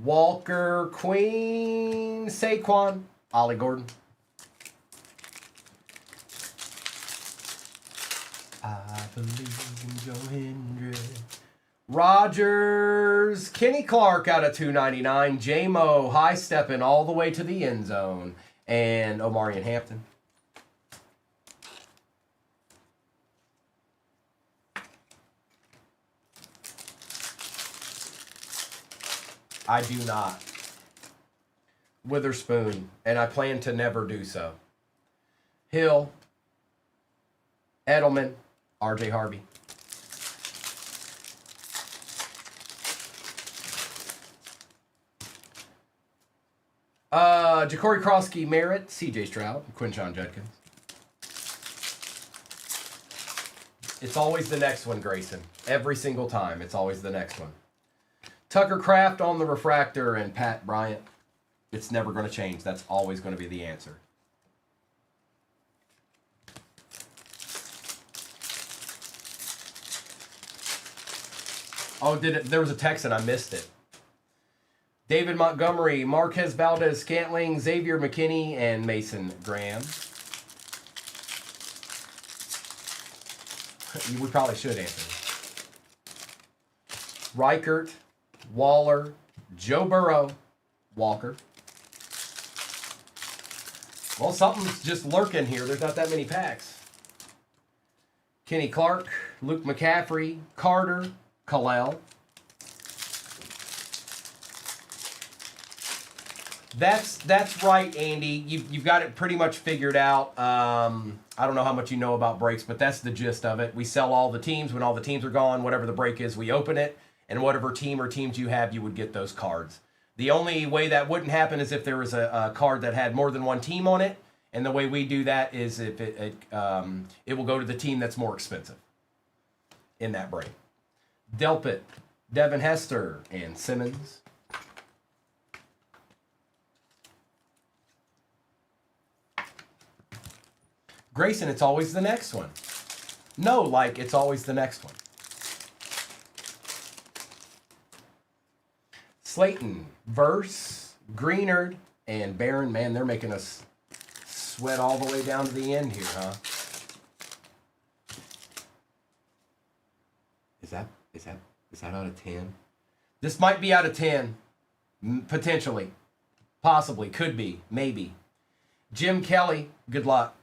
Walker, Queen, Saquon, Ollie Gordon. I believe in Joe Hendry. Rodgers, Kenny Clark out of 299. J-Mo high stepping all the way to the end zone. And Omarion Hampton. I do not. Witherspoon, and I plan to never do so. Hill, Edelman, R.J. Harvey. Ja'Cory Krosky, Merritt, C.J. Stroud, Quinshon Judkins. It's always the next one, Grayson. Every single time, it's always the next one. Tucker Kraft on the refractor and Pat Bryant. It's never going to change. That's always going to be the answer. Oh, there was a text and I missed it. David Montgomery, Marquez Valdez Scantling, Xavier McKinney, and Mason Graham. We probably should, Anthony. Reichert, Waller, Joe Burrow, Walker. Well, something's just lurking here. There's not that many packs. Kenny Clark, Luke McCaffrey, Carter, Kalel. That's right, Andy. You've got it pretty much figured out. I don't know how much you know about breaks, but that's the gist of it. We sell all the teams. When all the teams are gone, whatever the break is, we open it, and whatever team or teams you have, you would get those cards. The only way that wouldn't happen is if there was a card that had more than one team on it, and the way we do that is if it will go to the team that's more expensive in that break. Delpit, Devin Hester, and Simmons. Grayson, it's always the next one. No, like, it's always the next one. Slayton, Verse, Greenard, and Barron. Man, they're making us sweat all the way down to the end here, huh? Is that out of 10? This might be out of 10. Potentially. Possibly. Could be. Maybe. Jim Kelly, good luck.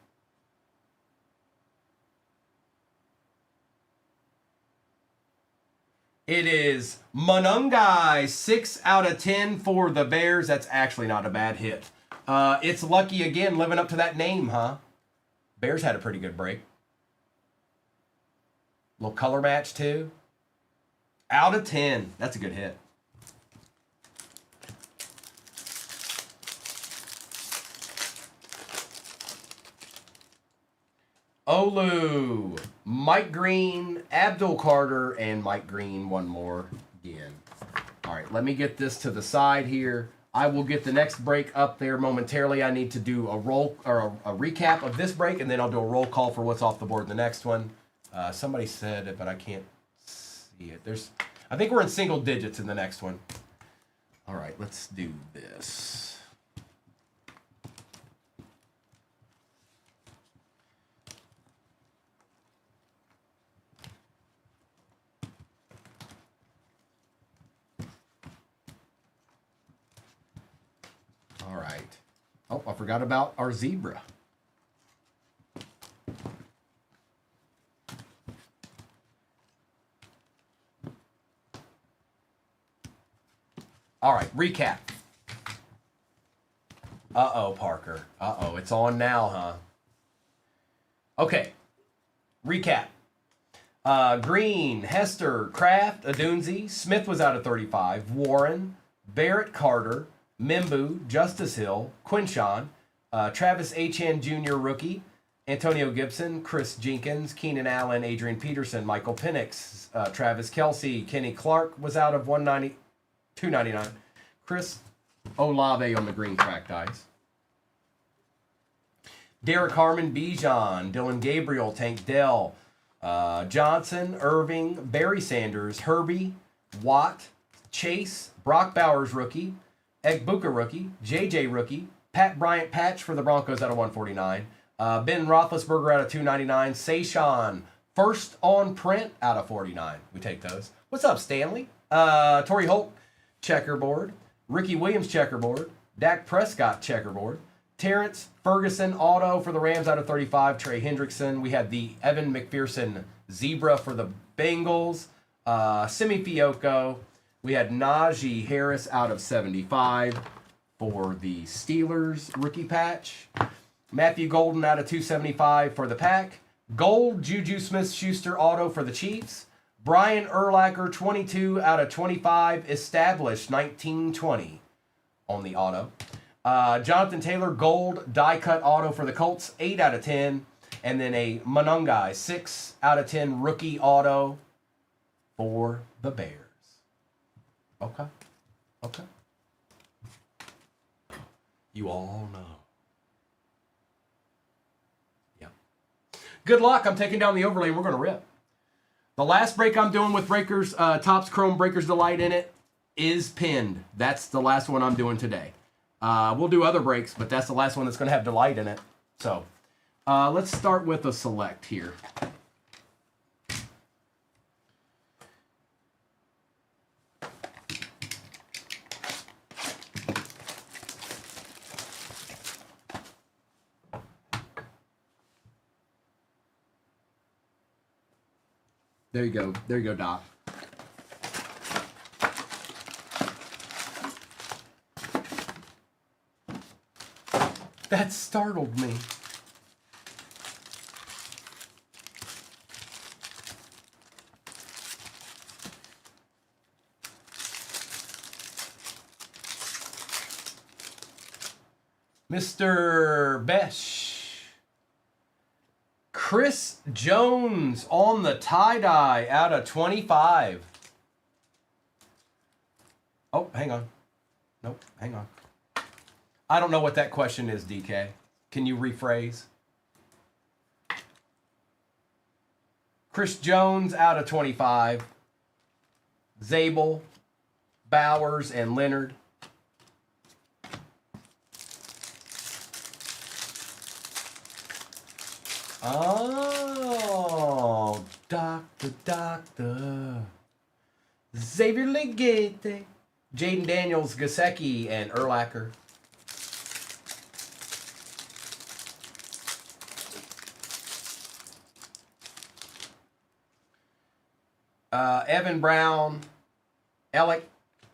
It is Monungai, 6 out of 10 for the Bears. That's actually not a bad hit. It's Lucky again, living up to that name, huh? Bears had a pretty good break. Little color match, too. Out of 10. That's a good hit. Olu, Mike Green, Abdul Carter, and Mike Green one more again. All right, let me get this to the side here. I will get the next break up there momentarily. I need to do a roll or a recap of this break, and then I'll do a roll call for what's off the board in the next one. Somebody said it, but I can't see it. I think we're in single digits in the next one. All right, let's do this. All right. Oh, I forgot about our zebra. All right, recap. Uh-oh, Parker. Uh-oh, it's on now, huh? Okay, recap. Green, Hester, Kraft, Adunzi, Smith was out of 35, Warren, Barrett, Carter, Mimbu, Justice Hill, Quinshon, Travis Etienne Jr. rookie, Antonio Gibson, Chris Jenkins, Keenan Allen, Adrian Peterson, Michael Penix, Travis Kelce, Kenny Clark was out of 299. Chris Olave on the green cracked ice. Derek Harmon, Bijan, Dylan Gabriel, Tank Dell, Johnson, Irving, Barry Sanders, Herbie, Watt, Chase, Brock Bowers rookie, Egbuka rookie, JJ rookie, Pat Bryant patch for the Broncos out of 149, Ben Roethlisberger out of 299, Sayshawn first on print out of 49. We take those. What's up, Stanley? Torrey Holt checkerboard, Ricky Williams checkerboard, Dak Prescott checkerboard, Terrence Ferguson auto for the Rams out of 35, Trey Hendrickson. We had the Evan McPherson zebra for the Bengals, Simi Fioco. We had Najee Harris out of 75 for the Steelers rookie patch. Matthew Golden out of 275 for the Pack. Gold Juju Smith-Schuster auto for the Chiefs. Brian Urlacher, 22 out of 25, established 1920 on the auto. Jonathan Taylor, gold die-cut auto for the Colts, 8 out of 10. And then a Monungai, 6 out of 10 rookie auto for the Bears. Okay. Okay. You all know. Yeah. Good luck. I'm taking down the overlay and we're going to rip. The last break I'm doing with Breakers, Topps Chrome Breakers Delight in it is pinned. That's the last one I'm doing today. We'll do other breaks, but that's the last one that's going to have Delight in it. So let's start with a select here. There you go. There you go, Doc. That startled me. Mr. Besh. Chris Jones on the tie-dye out of 25. Oh, hang on. Nope, hang on. I don't know what that question is, DK. Can you rephrase? Chris Jones out of 25. Zabel, Bowers, and Leonard. Oh, doctor. Xavier Legate. Jaden Daniels, Gesicki, and Urlacher. Evan Brown, Alec,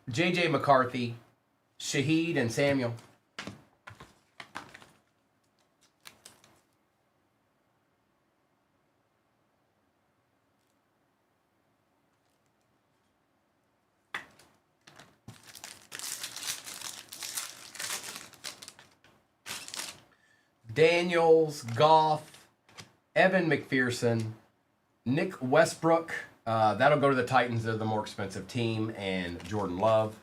J.J. McCarthy, Shaheed, and Samuel. Daniels, Goff, Evan McPherson, Nick Westbrook. That'll go to the Titans. They're the more expensive team. And Jordan Love.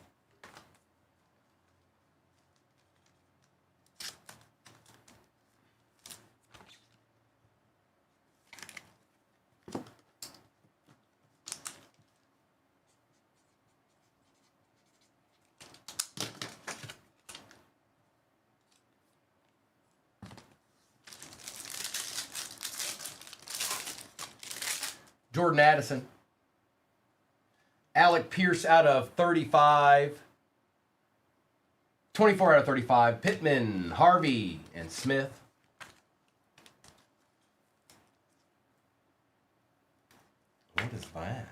Jordan Addison. Alec Pierce out of 35. 24 out of 35. Pittman, Harvey, and Smith. What is that?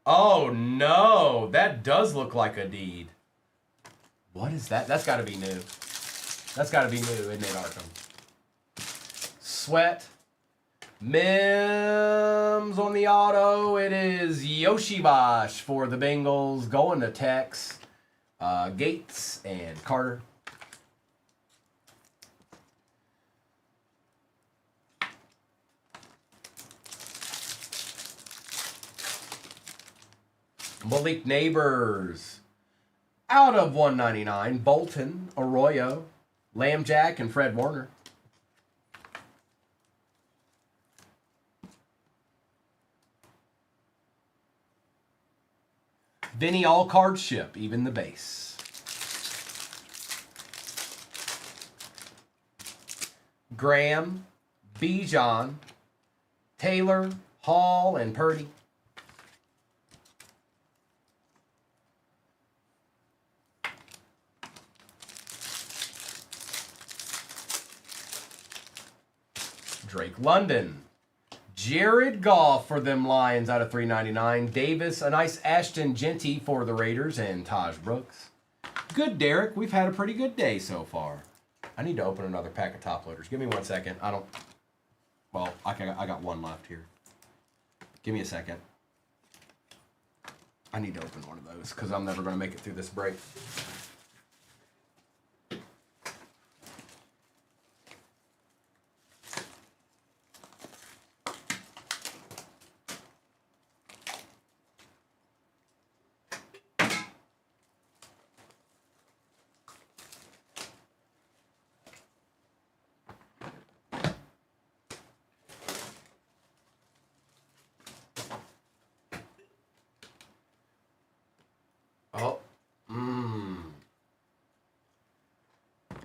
Oh, no. That does look like a deed. What is that? That's got to be new. That's got to be new, isn't it, Arkham? Sweat. Mims on the auto. It is Yoshivash for the Bengals. Going to Tex. Gates and Carter. Malik Neighbors. Out of 199. Bolton, Arroyo, Lambjack, and Fred Warner. Vinny all cards ship, even the base. Graham, Bijan, Taylor, Hall, and Purdy. Drake London. Jared Goff for them Lions out of 399. Davis, a nice Ashton Genty for the Raiders, and Taj Brooks. Good, Derek. We've had a pretty good day so far. I need to open another pack of top loaders. Give me 1 second. Well, I got one left here. Give me a second. I need to open one of those because I'm never going to make it through this break. Oh,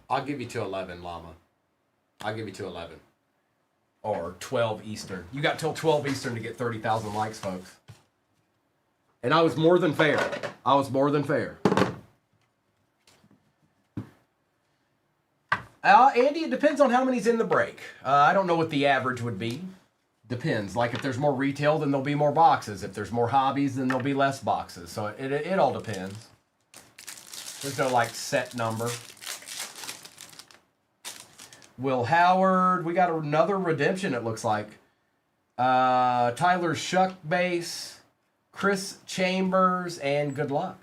I'll give you to 11, Llama. I'll give you to 11. Or 12 Eastern. You got till 12 Eastern to get 30,000 likes, folks. And I was more than fair. I was more than fair. Andy, it depends on how many's in the break. I don't know what the average would be. Depends. Like if there's more retail, then there'll be more boxes. If there's more hobbies, then there'll be less boxes. So it all depends. There's no like set number. Will Howard, we got another redemption, it looks like. Tyler Shuck base, Chris Chambers, and good luck.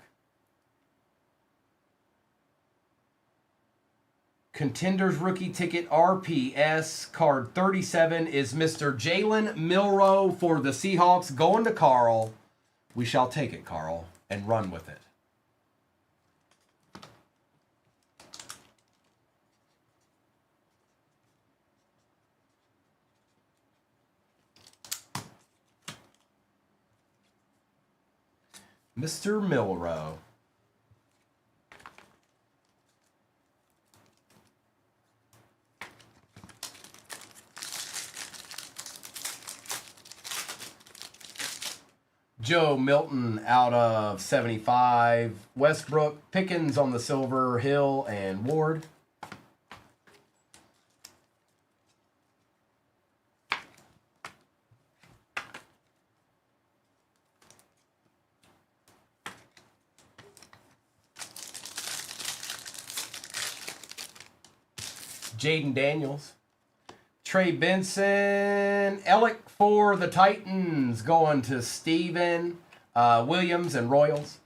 Contenders rookie ticket RPS card 37 is Mr. Jalen Milroe for the Seahawks, going to Carl. We shall take it, Carl, and run with it. Mr. Milroe. Joe Milton out of 75. Westbrook, Pickens on the silver, Hill, and Ward. Jaden Daniels. Trey Benson. Ellick for the Titans. Going to Steven Williams and Royals.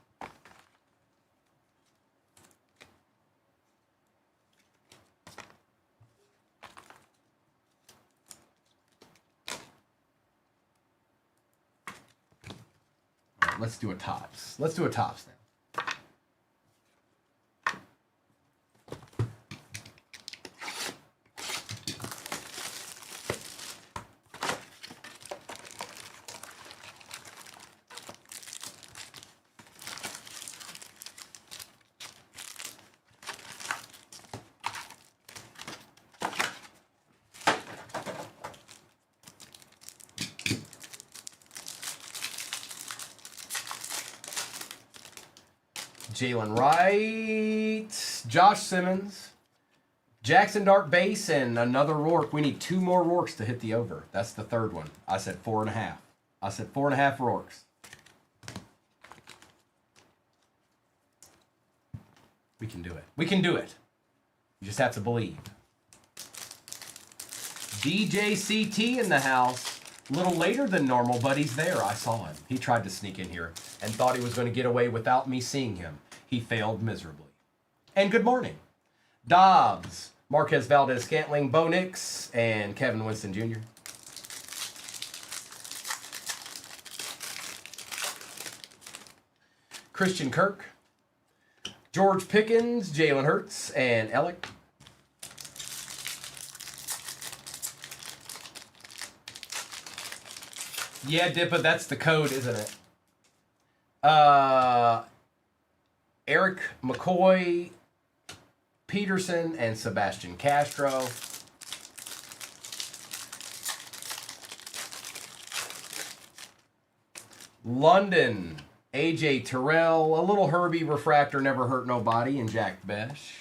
All right, let's do a tops. Let's do a tops now. Jalen Wright, Josh Simmons, Jackson Dart base, and another Rourke. We need 2 more Rourkes to hit the over. That's the third one. I said 4.5. I said 4.5 Rourkes. We can do it. We can do it. You just have to believe. DJCT in the house. A little later than normal, but he's there. I saw him. He tried to sneak in here and thought he was going to get away without me seeing him. He failed miserably. And good morning. Dobbs, Marquez Valdez-Scantling, Bo Nix, and Kevin Winston Jr. Christian Kirk, George Pickens, Jalen Hurts, and Ellick. Yeah, Dippa, that's the code, isn't it? Eric McCoy, Peterson, and Sebastian Castro. London, AJ Terrell, a little Herbie refractor, never hurt nobody, and Jack Besh.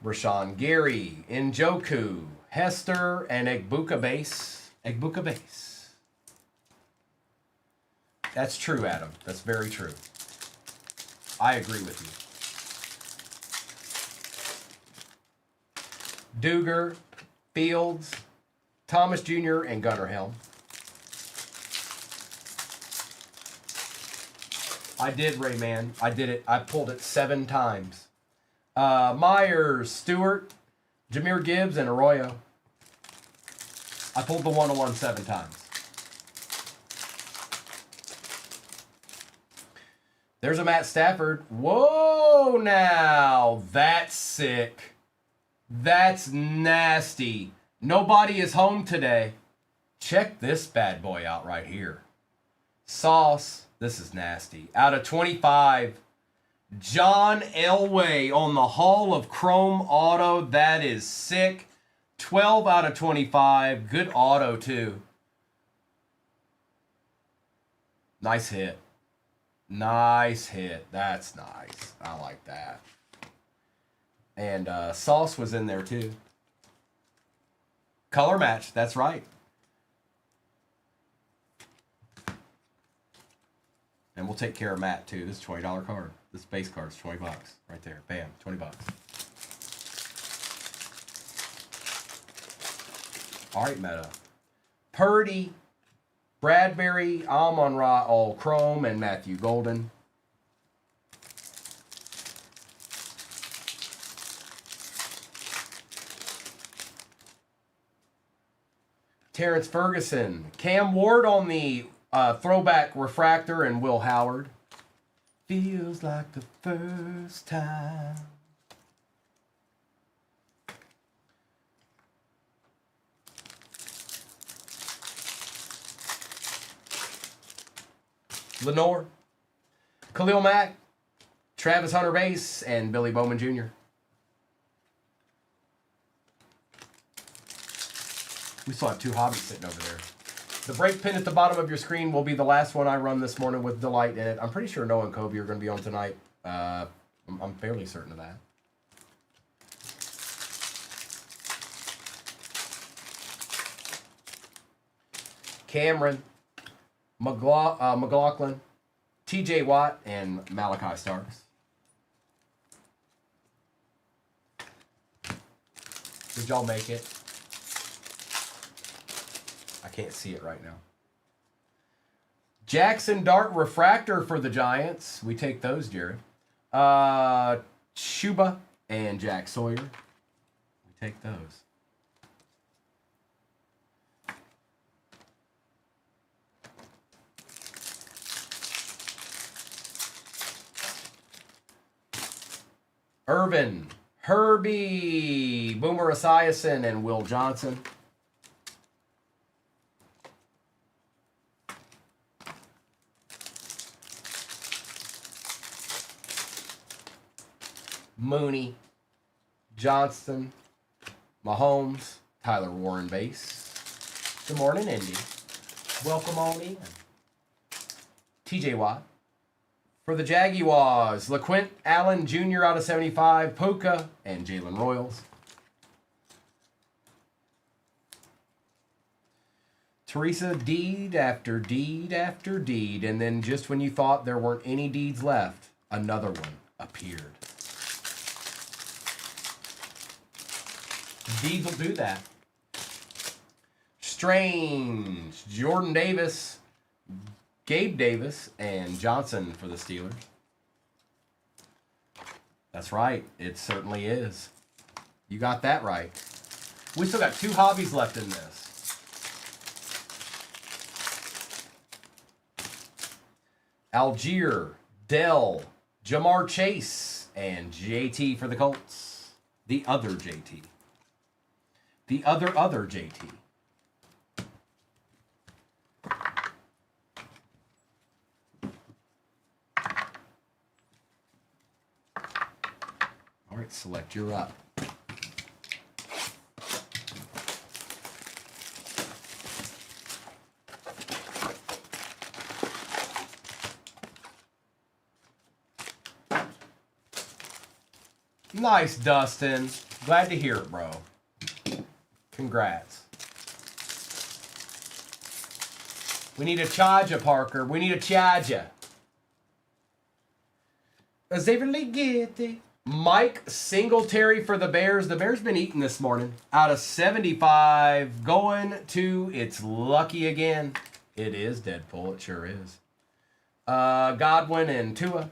Rashawn Gary, Njoku, Hester, and Egbuka base. Egbuka base. That's true, Adam. That's very true. I agree with you. Duger, Fields, Thomas Jr., and Gunnar Helm. I did, Rayman. I did it. I pulled it 7 times. Myers, Stewart, Jahmyr Gibbs, and Arroyo. I pulled the 101 7 times. There's a Matt Stafford. Whoa, now. That's sick. That's nasty. Nobody is home today. Check this bad boy out right here. Sauce. This is nasty. Out of 25, John Elway on the Hall of Chrome auto. That is sick. 12 out of 25. Good auto, too. Nice hit. Nice hit. That's nice. I like that. And Sauce was in there, too. Color match. That's right. And we'll take care of Matt, too. This is a $20 card. This base card is $20 right there. Bam, $20. All right, Meta. Purdy, Bradbury, Amon-Ra, all chrome, and Matthew Golden. Terrence Ferguson, Cam Ward on the throwback refractor, and Will Howard. Feels like the first time. Lenore, Khalil Mack, Travis Hunter base, and Billy Bowman Jr. We still have 2 hobbies sitting over there. The break pin at the bottom of your screen will be the last one I run this morning with Delight in it. I'm pretty sure Noah and Kobe are going to be on tonight. I'm fairly certain of that. Cameron, McLaughlin, TJ Watt, and Malachi Starks. Did y'all make it? I can't see it right now. Jackson Dart refractor for the Giants. We take those, Jared. Chuba and Jack Sawyer. We take those. Irvin, Herbie, Boomer Esiason, and Will Johnson. Mooney, Johnston, Mahomes, Tyler Warren base. Good morning, Indy. Welcome on in. TJ Watt. For the Jaguars, LaQuint Allen Jr. out of 75, Puka, and Jalen Royals. Teresa, deed after deed after deed, and then just when you thought there weren't any deeds left, another one appeared. Deeds will do that. Strange, Jordan Davis, Gabe Davis, and Johnson for the Steelers. That's right. It certainly is. You got that right. We still got 2 hobbies left in this. Algier, Dell, Jamar Chase, and JT for the Colts. The other JT. The other JT. All right, select your up. Nice, Dustin. Glad to hear it, bro. Congrats. We need a charger, Parker. We need a charger. Xavier Leggetti. Mike Singletary for the Bears. The Bears been eating this morning. Out of 75, going to it's lucky again. It is Deadpool. It sure is. Godwin and Tua.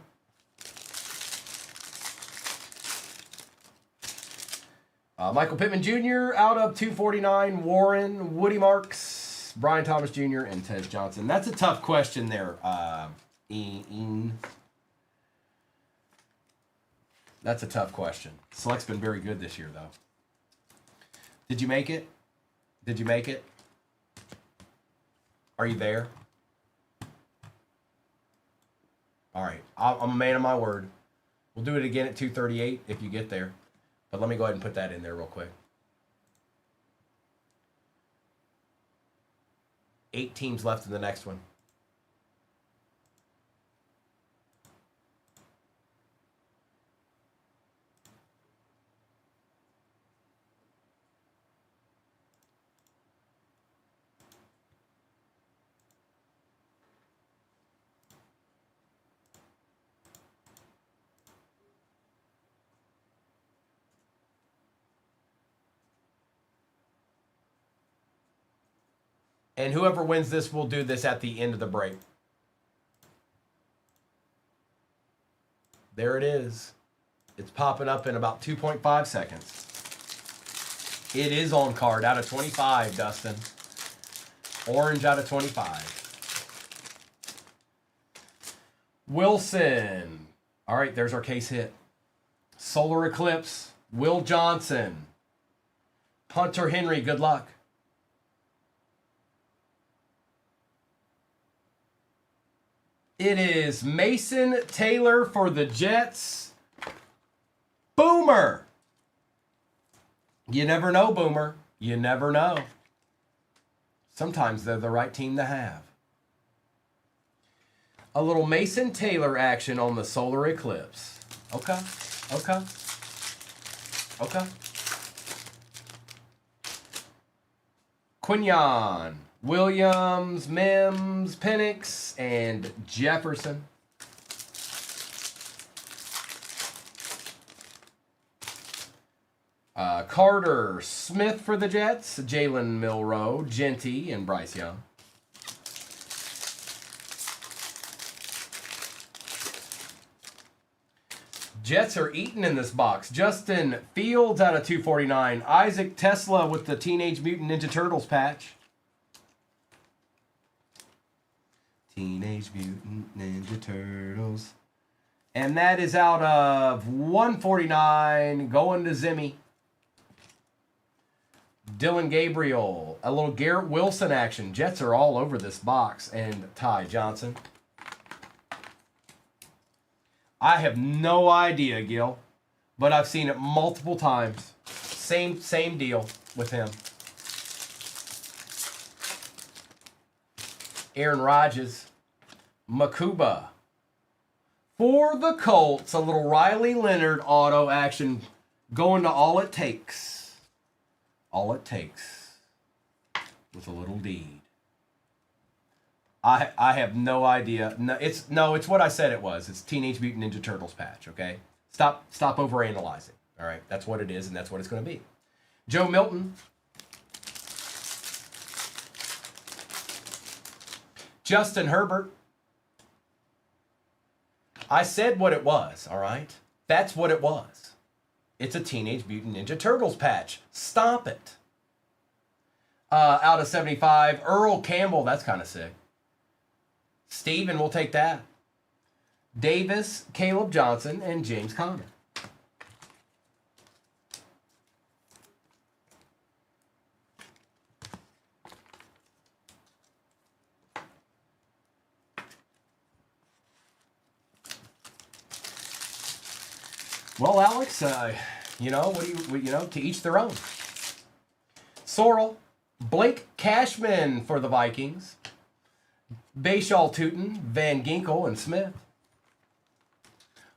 Michael Pittman Jr. out of 249. Warren, Woody Marks, Brian Thomas Jr., and Ted Johnson. That's a tough question there, Ian. That's a tough question. Select's been very good this year, though. Did you make it? Did you make it? Are you there? All right. I'm a man of my word. We'll do it again at 2:38 if you get there. But let me go ahead and put that in there real quick. 8 teams left in the next one. And whoever wins this will do this at the end of the break. There it is. It's popping up in about 2.5 seconds. It is on card out of 25, Dustin. Orange out of 25. Wilson. All right, there's our case hit. Solar Eclipse. Will Johnson. Hunter Henry, good luck. It is Mason Taylor for the Jets. Boomer. You never know, Boomer. You never know. Sometimes they're the right team to have. A little Mason Taylor action on the Solar Eclipse. Okay. Okay. Okay. Quinyon. Williams, Mims, Penix, and Jefferson. Carter Smith for the Jets, Jalen Milroe, Genty, and Bryce Young. Jets are eating in this box. Justin Fields out of 249. Isaac Tesla with the Teenage Mutant Ninja Turtles patch. Teenage Mutant Ninja Turtles. And that is out of 149, going to Zimmy. Dylan Gabriel. A little Garrett Wilson action. Jets are all over this box. And Ty Johnson. I have no idea, Gil. But I've seen it multiple times. Same deal with him. Aaron Rodgers, Makuba. For the Colts, a little Riley Leonard auto action going to All It Takes. All It Takes with a little deed. I have no idea. No, it's what I said it was. It's Teenage Mutant Ninja Turtles patch, okay? Stop overanalyzing. All right, that's what it is, and that's what it's going to be. Joe Milton. Justin Herbert. I said what it was, all right? That's what it was. It's a Teenage Mutant Ninja Turtles patch. Stop it. Out of 75, Earl Campbell. That's kind of sick. Steven will take that. Davis, Caleb Johnson, and James Conner. Well, Alex, to each their own. Sorrell, Blake Cashman for the Vikings. Bayshall Tootin, Van Ginkel, and Smith.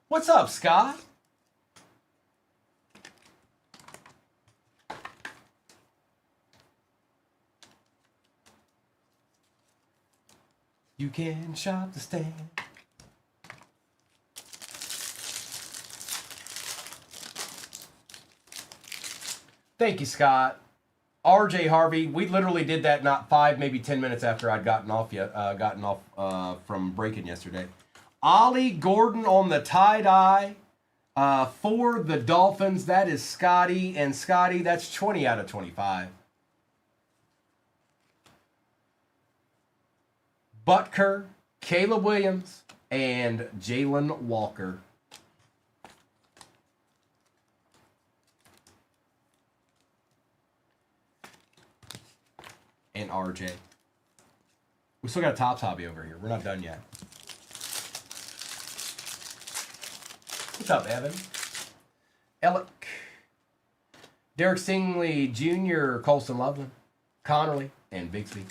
What's up, Scott? You can shop the stand. Thank you, Scott. RJ Harvey, we literally did that not 5, maybe 10 minutes after I'd gotten off from breaking yesterday. Ollie Gordon on the tie-dye for the Dolphins. That is Scotty. And Scotty, that's 20 out of 25. Butker, Caleb Williams, and Jalen Walker. And RJ. We still got a Topps hobby over here. We're not done yet. What's up, Evan? Ellick. Derek Stingley Jr., Colston Loveland, Connerly, and Bigsby.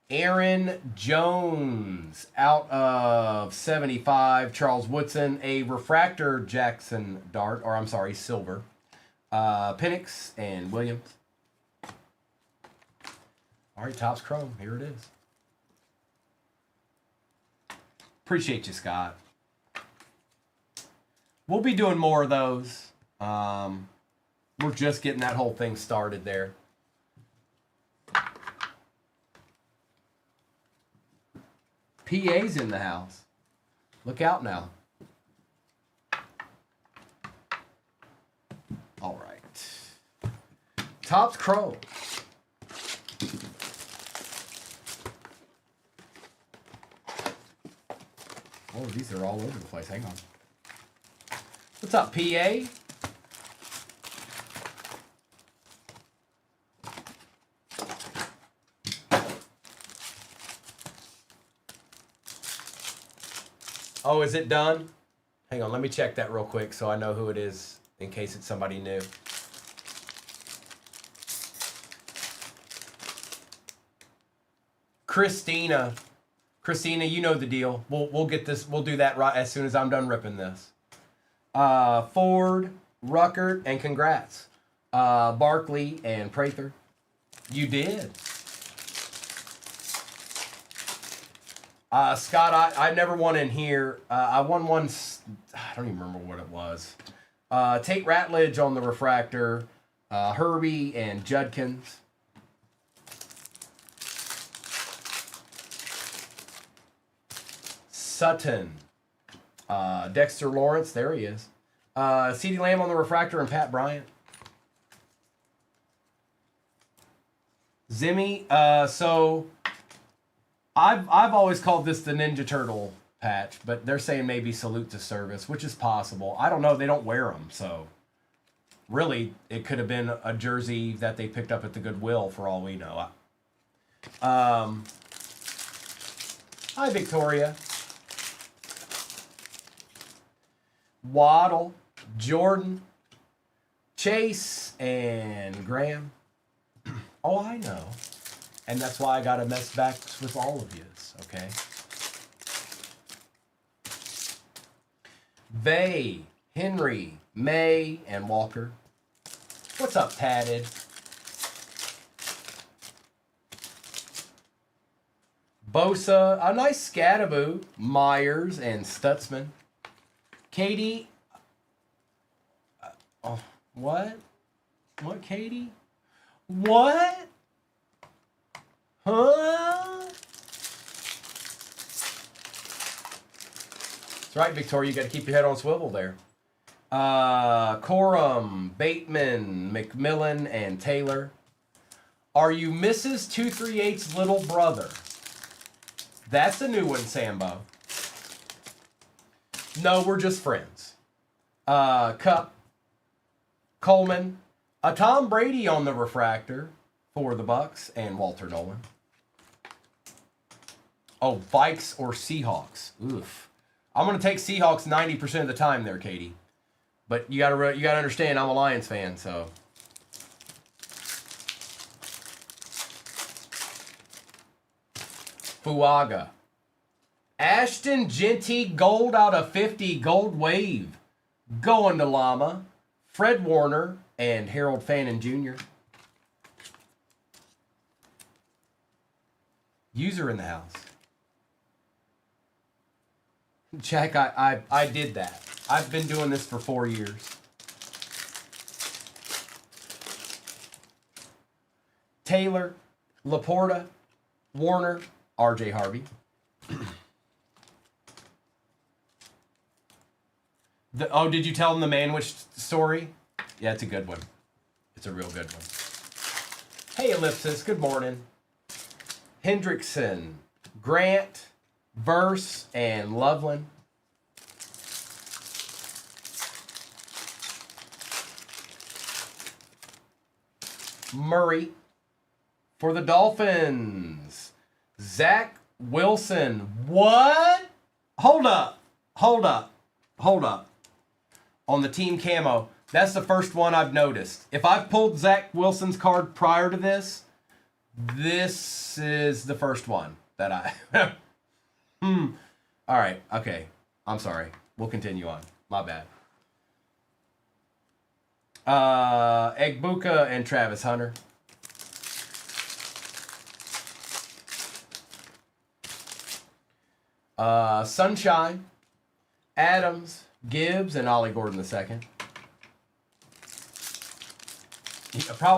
Aaron Jones out of 75. Charles Woodson, a refractor Jackson Dart, or I'm sorry, silver. Penix and Williams. All right, Topps Chrome. Here it is. Appreciate you, Scott. We'll be doing more of those. We're just getting that whole thing started there. PA's in the house. Look out now. All right. Topps Chrome. Oh, these are all over the place. Hang on. What's up, PA? Oh, is it done? Hang on, let me check that real quick so I know who it is in case it's somebody new. Christina. Christina, you know the deal. We'll get this. We'll do that right as soon as I'm done ripping this. Ford, Ruckert, and congrats. Barkley and Prather. You did. Scott, I never won in here. I won one. I don't even remember what it was. Tate Ratledge on the refractor. Herbie and Judkins. Sutton. Dexter Lawrence. There he is. CeeDee Lamb on the refractor and Pat Bryant. Zimmy. So I've always called this the Ninja Turtle patch, but they're saying maybe salute to service, which is possible. I don't know. They don't wear them, so really it could have been a jersey that they picked up at the Goodwill for all we know. Hi, Victoria. Waddle, Jordan, Chase, and Graham. Oh, I know. And that's why I got to mess back with all of yous, okay? Vay, Henry, May, and Walker. What's up, Padded? Bosa, a nice Scattaboo, Myers, and Stutzman. Katie. Oh, what? What, Katie? What? Huh? That's right, Victoria. You got to keep your head on swivel there. Corum, Bateman, McMillan, and Taylor. Are you Mrs. 238's little brother? That's a new one, Sambo. No, we're just friends. Cup, Coleman, a Tom Brady on the refractor for the Bucks, and Walter Nolan. Oh, Vikes or Seahawks. Oof. I'm gonna take Seahawks 90% of the time there, Katie. But you gotta understand, I'm a Lions fan, so. Fuaga. Ashton Genty, gold out of 50, gold wave. Going to Llama. Fred Warner and Harold Fannin Jr. User in the house. Jack, I did that. I've been doing this for 4 years. Taylor, Laporta, Warner, R.J. Harvey. Did you tell them the Manwich story? Yeah, it's a good one. It's a real good one. Hey, Ellipsis, good morning. Hendrickson, Grant, Verse, and Loveland. Murray. For the Dolphins, Zach Wilson. What? Hold up. On the team camo, that's the first one I've noticed. If I've pulled Zach Wilson's card prior to this, this is the first one that I... All right, okay. I'm sorry. We'll continue on. My bad. Egbuka and Travis Hunter. Sunshine, Adams, Gibbs, and Ollie Gordon II.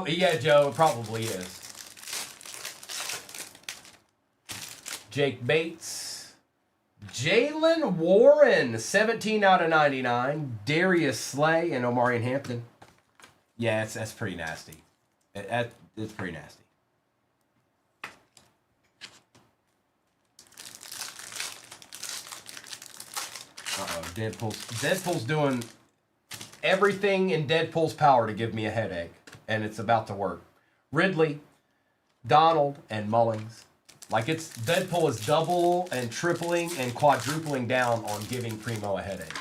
Yeah, Joe, it probably is. Jake Bates, Jalen Warren, 17 out of 99. Darius Slay and Omarion Hampton. Yeah, that's pretty nasty. It's pretty nasty. Uh-oh, Deadpool's doing everything in Deadpool's power to give me a headache, and it's about to work. Ridley, Donald, and Mullings. Like Deadpool is double and tripling and quadrupling down on giving Primo a headache.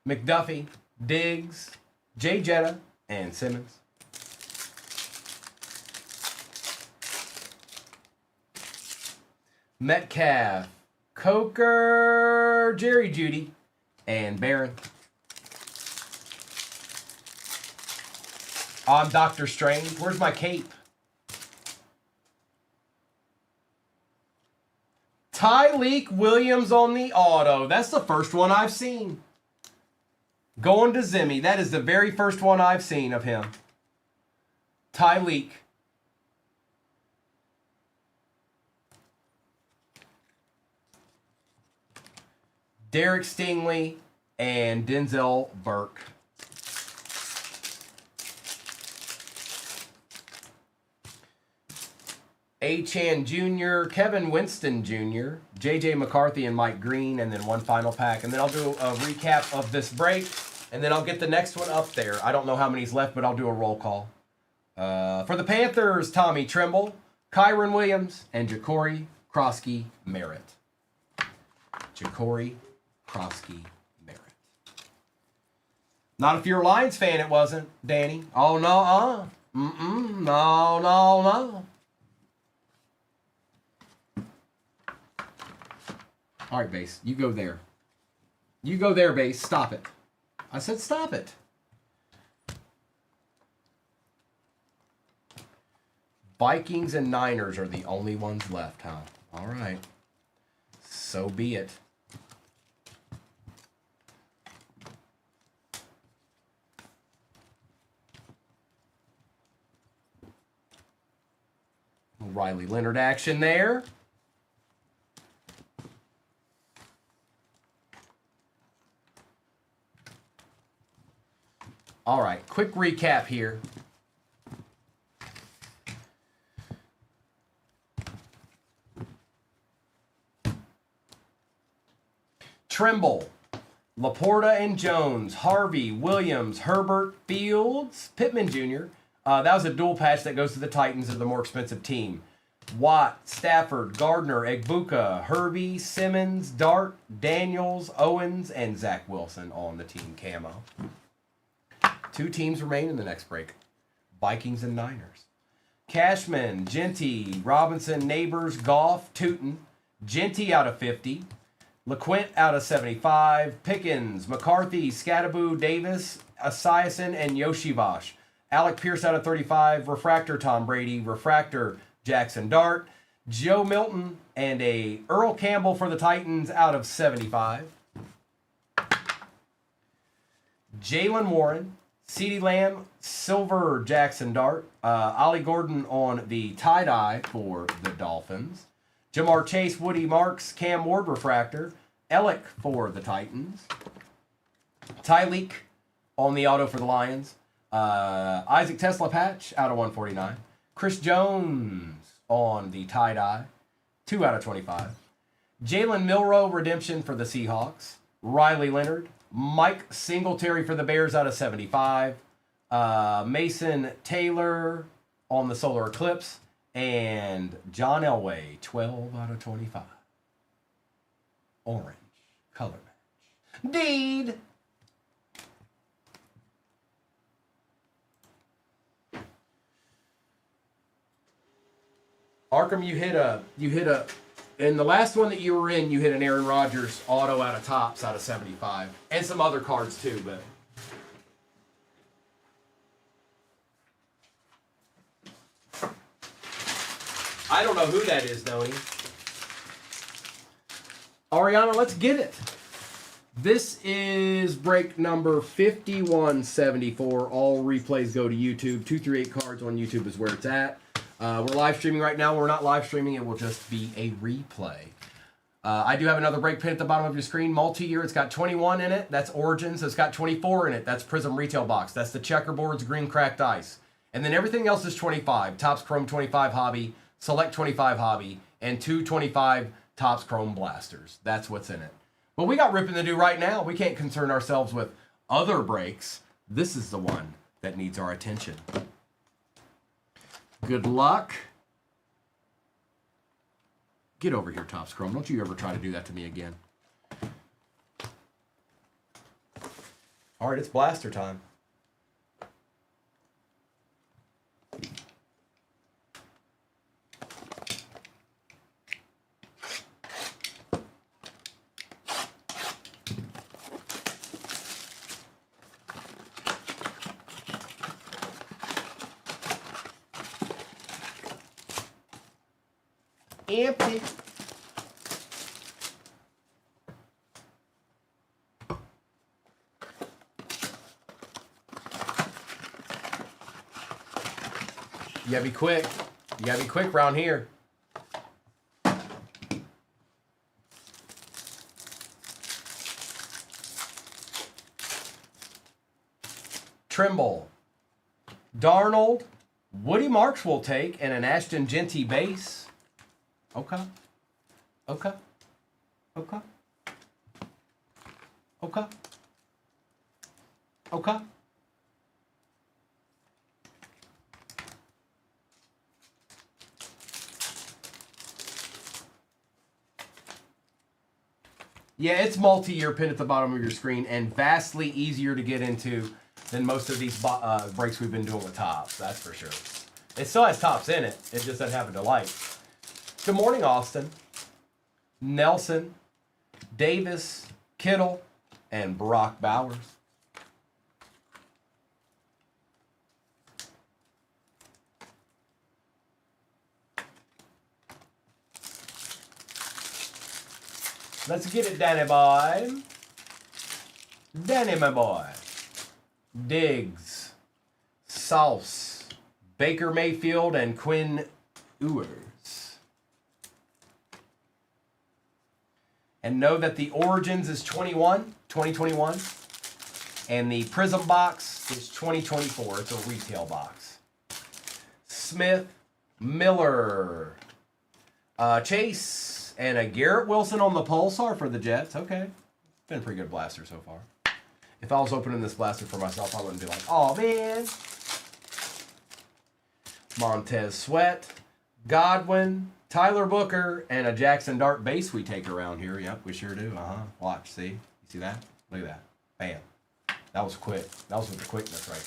McDuffie, Diggs, Jay Jetta, and Simmons. Metcalf, Coker, Jerry Jeudy, and Barron. I'm Dr. Strange. Where's my cape? Tyleek Williams on the auto. That's the first one I've seen. Going to Zimmy. That is the very first one I've seen of him. Tyleek. Derek Stingley and Denzel Burke. Achan Jr., Kevin Winston Jr., J.J. McCarthy, and Mike Green, and then one final pack. And then I'll do a recap of this break, and then I'll get the next one up there. I don't know how many's left, but I'll do a roll call. For the Panthers, Tommy Tremble, Kyron Williams, and Ja'Cory Krosky Merritt. Ja'Cory Krosky Merritt. Not if you're a Lions fan, it wasn't, Danny. Oh, no, no. All right, Base, you go there. You go there, Base. Stop it. I said stop it. Vikings and Niners are the only ones left, huh? All right. So be it. Riley Leonard action there. All right, quick recap here. Trimble, Laporta and Jones, Harvey, Williams, Herbert, Fields, Pittman Jr. That was a dual patch that goes to the Titans of the more expensive team. Watt, Stafford, Gardner, Egbuka, Herbie, Simmons, Dart, Daniels, Owens, and Zach Wilson on the team camo. 2 teams remain in the next break. Vikings and Niners. Cashman, Genty, Robinson, Neighbors, Goff, Tootin, Genty out of 50. LeQuint out of 75. Pickens, McCarthy, Scattaboo, Davis, Esiason, and Yoshivash. Alec Pierce out of 35. Refractor, Tom Brady. Refractor, Jackson Dart. Joe Milton and a Earl Campbell for the Titans out of 75. Jalen Warren, CeeDee Lamb, Silver Jackson Dart, Ollie Gordon on the tie-dye for the Dolphins, Jamar Chase, Woody Marks, Cam Ward refractor, Ellick for the Titans, Tyleek on the auto for the Lions, Isaac Tesla patch out of 149, Chris Jones on the tie-dye, 2 out of 25, Jalen Milroe redemption for the Seahawks, Riley Leonard, Mike Singletary for the Bears out of 75, Mason Taylor on the Solar Eclipse, and John Elway, 12 out of 25. Orange color match. Deed. Arkham, you hit a in the last one that you were in, you hit an Aaron Rodgers auto out of Topps out of 75. And some other cards too, but I don't know who that is, Noni. Ariana, let's get it. This is break number 5174. All replays go to YouTube. 238 cards on YouTube is where it's at. We're live streaming right now. We're not live streaming. It will just be a replay. I do have another break pin at the bottom of your screen. Multi-year. It's got 21 in it. That's Origins. It's got 24 in it. That's Prism Retail Box. That's the Checkerboards Green Cracked Ice. And then everything else is 25. Topps Chrome 25 Hobby, Select 25 Hobby, and 225 Topps Chrome Blasters. That's what's in it. But we got ripping to do right now. We can't concern ourselves with other breaks. This is the one that needs our attention. Good luck. Get over here, Topps Chrome. Don't you ever try to do that to me again. All right, it's blaster time. Empty. You gotta be quick. You gotta be quick around here. Trimble. Darnold. Woody Marks will take, and an Ashton Genty base. Okay. Okay. Okay. Okay. Okay. Yeah, it's multi-year pin at the bottom of your screen and vastly easier to get into than most of these breaks we've been doing with Topps. That's for sure. It still has Topps in it. It just doesn't have a delight. Good morning, Austin. Nelson, Davis, Kittle, and Brock Bowers. Let's get it, Danny boy. Danny, my boy. Diggs, Sauce, Baker Mayfield, and Quinn Ewers. And know that the Origins is 2021, and the Prism box is 2024. It's a retail box. Smith, Miller, Chase, and a Garrett Wilson on the Pulsar for the Jets. Okay. Been a pretty good blaster so far. If I was opening this blaster for myself, I wouldn't be like, oh, man. Montez Sweat, Godwin, Tyler Booker, and a Jackson Dart base we take around here. Yep, we sure do. Watch, see? You see that? Look at that. Bam. That was quick. That was with the quickness right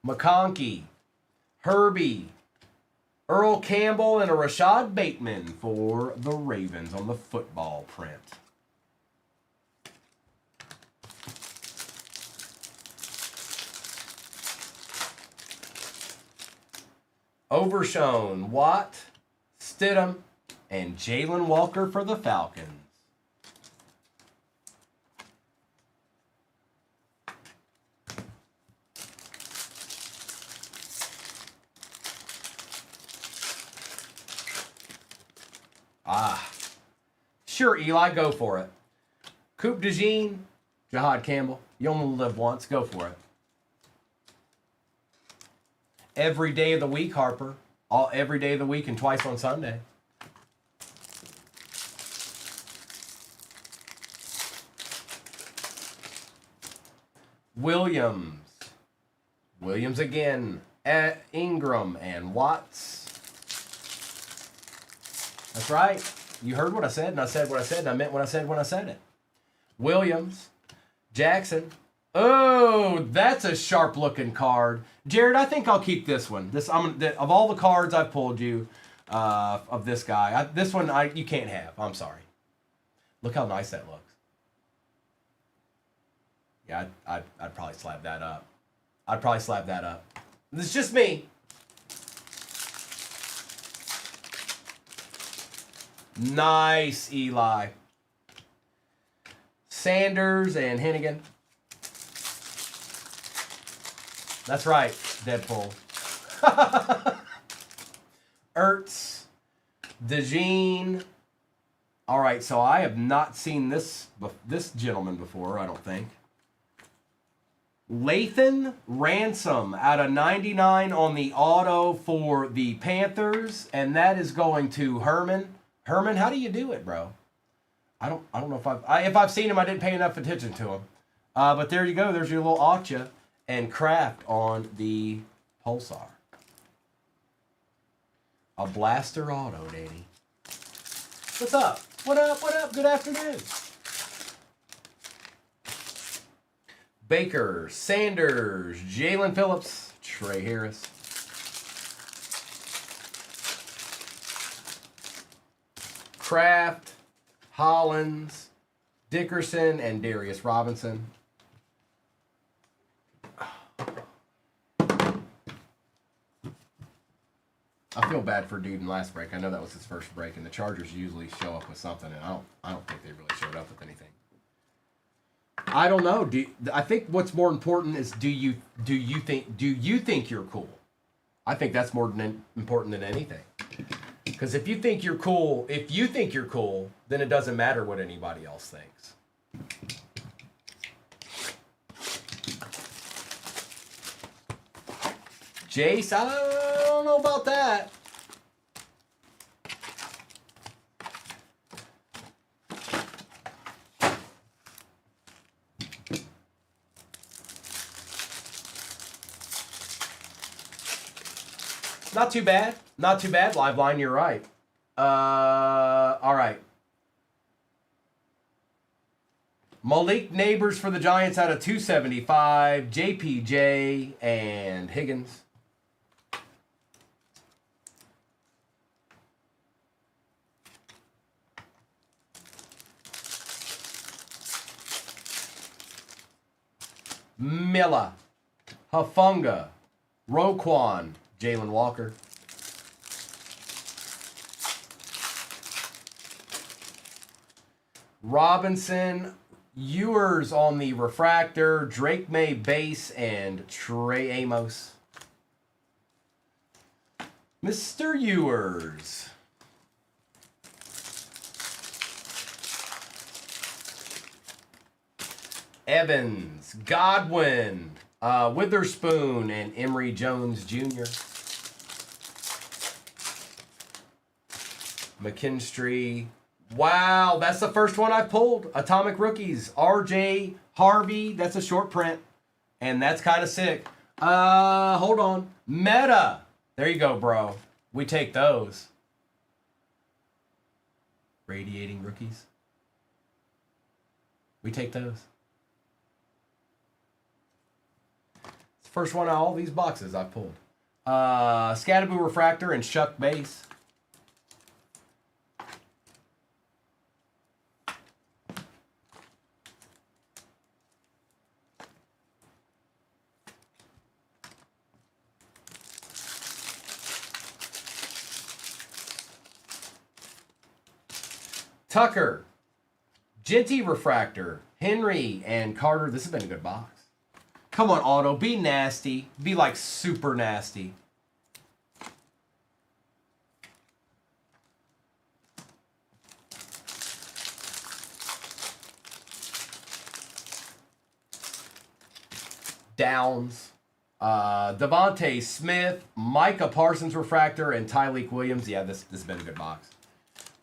there. McConkey, Herbie, Earl Campbell, and a Rashad Bateman for the Ravens on the football print. Overshown, Watt, Stidham, and Jalen Walker for the Falcons. Sure, Eli, go for it. Coupe de Jean, Jahad Campbell. You only live once. Go for it. Every day of the week, Harper. Every day of the week and twice on Sunday. Williams. Williams again. Ingram and Watts. That's right. You heard what I said, and I said what I said, and I meant what I said when I said it. Williams. Jackson. Oh, that's a sharp-looking card. Jared, I think I'll keep this one. Of all the cards I've pulled you, of this guy, this one you can't have. I'm sorry. Look how nice that looks. Yeah, I'd probably slap that up. I'd probably slap that up. It's just me. Nice, Eli. Sanders and Hennigan. That's right, Deadpool. Ertz. DeJean. All right, so I have not seen this gentleman before, I don't think. Lathan Ransom out of 99 on the auto for the Panthers, and that is going to Herman. Herman, how do you do it, bro? I don't know if I've seen him. I didn't pay enough attention to him. But there you go. There's your little Acha and Kraft on the Pulsar. A blaster auto, Danny. What's up? What up? What up? Good afternoon. Baker, Sanders, Jalen Phillips, Trey Harris. Kraft, Hollins, Dickerson, and Darius Robinson. I feel bad for dude in last break. I know that was his first break, and the Chargers usually show up with something, and I don't think they really showed up with anything. I don't know. I think what's more important is do you think you're cool? I think that's more important than anything. Because if you think you're cool, then it doesn't matter what anybody else thinks. Jace, I don't know about that. Not too bad. Not too bad. Live line, you're right. All right. Malik Neighbors for the Giants out of 275. JPJ and Higgins. Milla. Hafunga. Roquan. Jalen Walker. Robinson, Ewers on the refractor, Drake May base, and Trey Amos. Mr. Ewers. Evans, Godwin, Witherspoon, and Emory Jones Jr. McKinstry. Wow, that's the first one I pulled. Atomic Rookies. RJ Harvey. That's a short print. And that's kind of sick. Hold on. Meta. There you go, bro. We take those. Radiating Rookies. We take those. It's the first one out of all these boxes I pulled. Scatterboo Refractor and Shuck Base. Tucker, Genty Refractor, Henry, and Carter. This has been a good box. Come on, Auto. Be nasty. Be like super nasty. Downs, Devontae Smith, Micah Parsons refractor, and Tyleek Williams. Yeah, this has been a good box.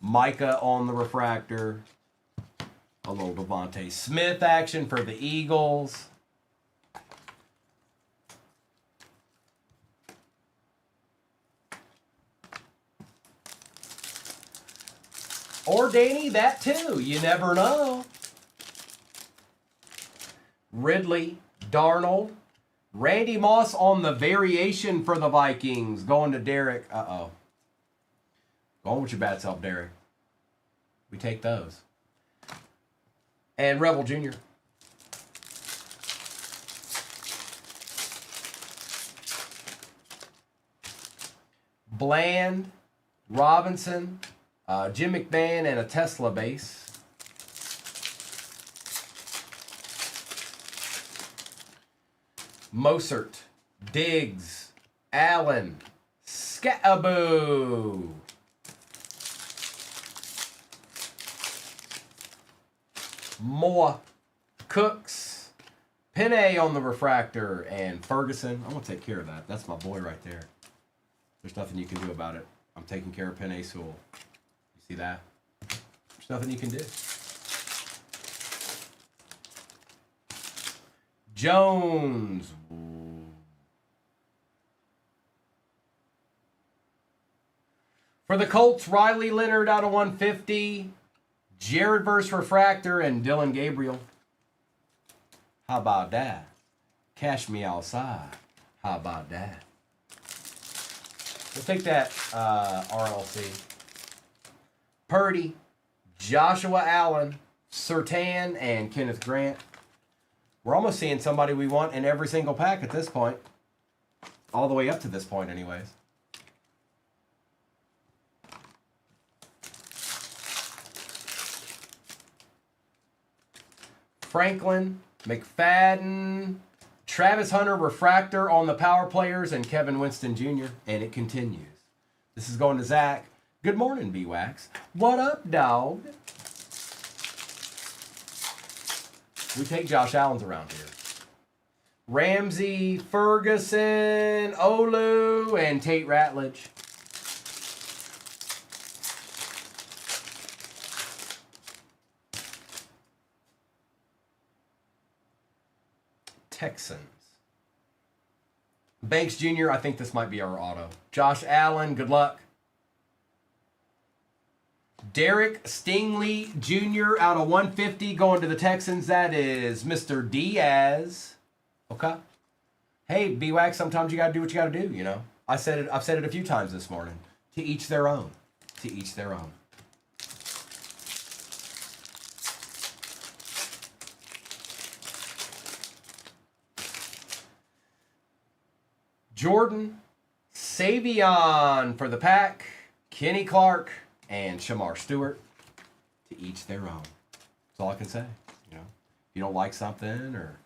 Micah on the refractor. A little Devontae Smith action for the Eagles. Or Danny, that too. You never know. Ridley, Darnold, Randy Moss on the variation for the Vikings. Going to Derek. Uh-oh. Going with your bad self, Derek. We take those. And Rebel Jr. Bland, Robinson, Jim McMahon, and a Tesla base. Mosert, Diggs, Allen, Scattaboo. Moore, Cooks, Penne on the refractor, and Ferguson. I'm going to take care of that. That's my boy right there. There's nothing you can do about it. I'm taking care of Penne Sewell. You see that? There's nothing you can do. Jones. For the Colts, Riley Leonard out of 150. Jared Verse refractor and Dylan Gabriel. How about that? Cash me outside. How about that? We'll take that RLC. Purdy, Joshua Allen, Surtain, and Kenneth Grant. We're almost seeing somebody we want in every single pack at this point. All the way up to this point anyways. Franklin, McFadden, Travis Hunter refractor on the power players, and Kevin Winston Jr. And it continues. This is going to Zach. Good morning, B-Wax. What up, dog? We take Josh Allen's around here. Ramsey, Ferguson, Olu, and Tate Ratledge. Texans. Banks Jr., I think this might be our auto. Josh Allen, good luck. Derek Stingley Jr. out of 150 going to the Texans. That is Mr. Diaz. Okay. Hey, B-Wax, sometimes you got to do what you got to do, you know. I've said it a few times this morning. To each their own. To each their own. Jordan, Savion for the pack, Kenny Clark, and Shamar Stewart. To each their own. That's all I can say. You know, if you don't like something, or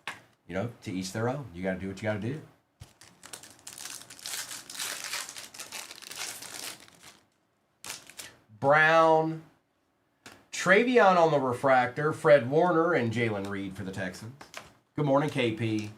you know, to each their own. You got to do what you got to do. Brown, Travion on the refractor, Fred Warner, and Jalen Reed for the Texans. Good morning, KP.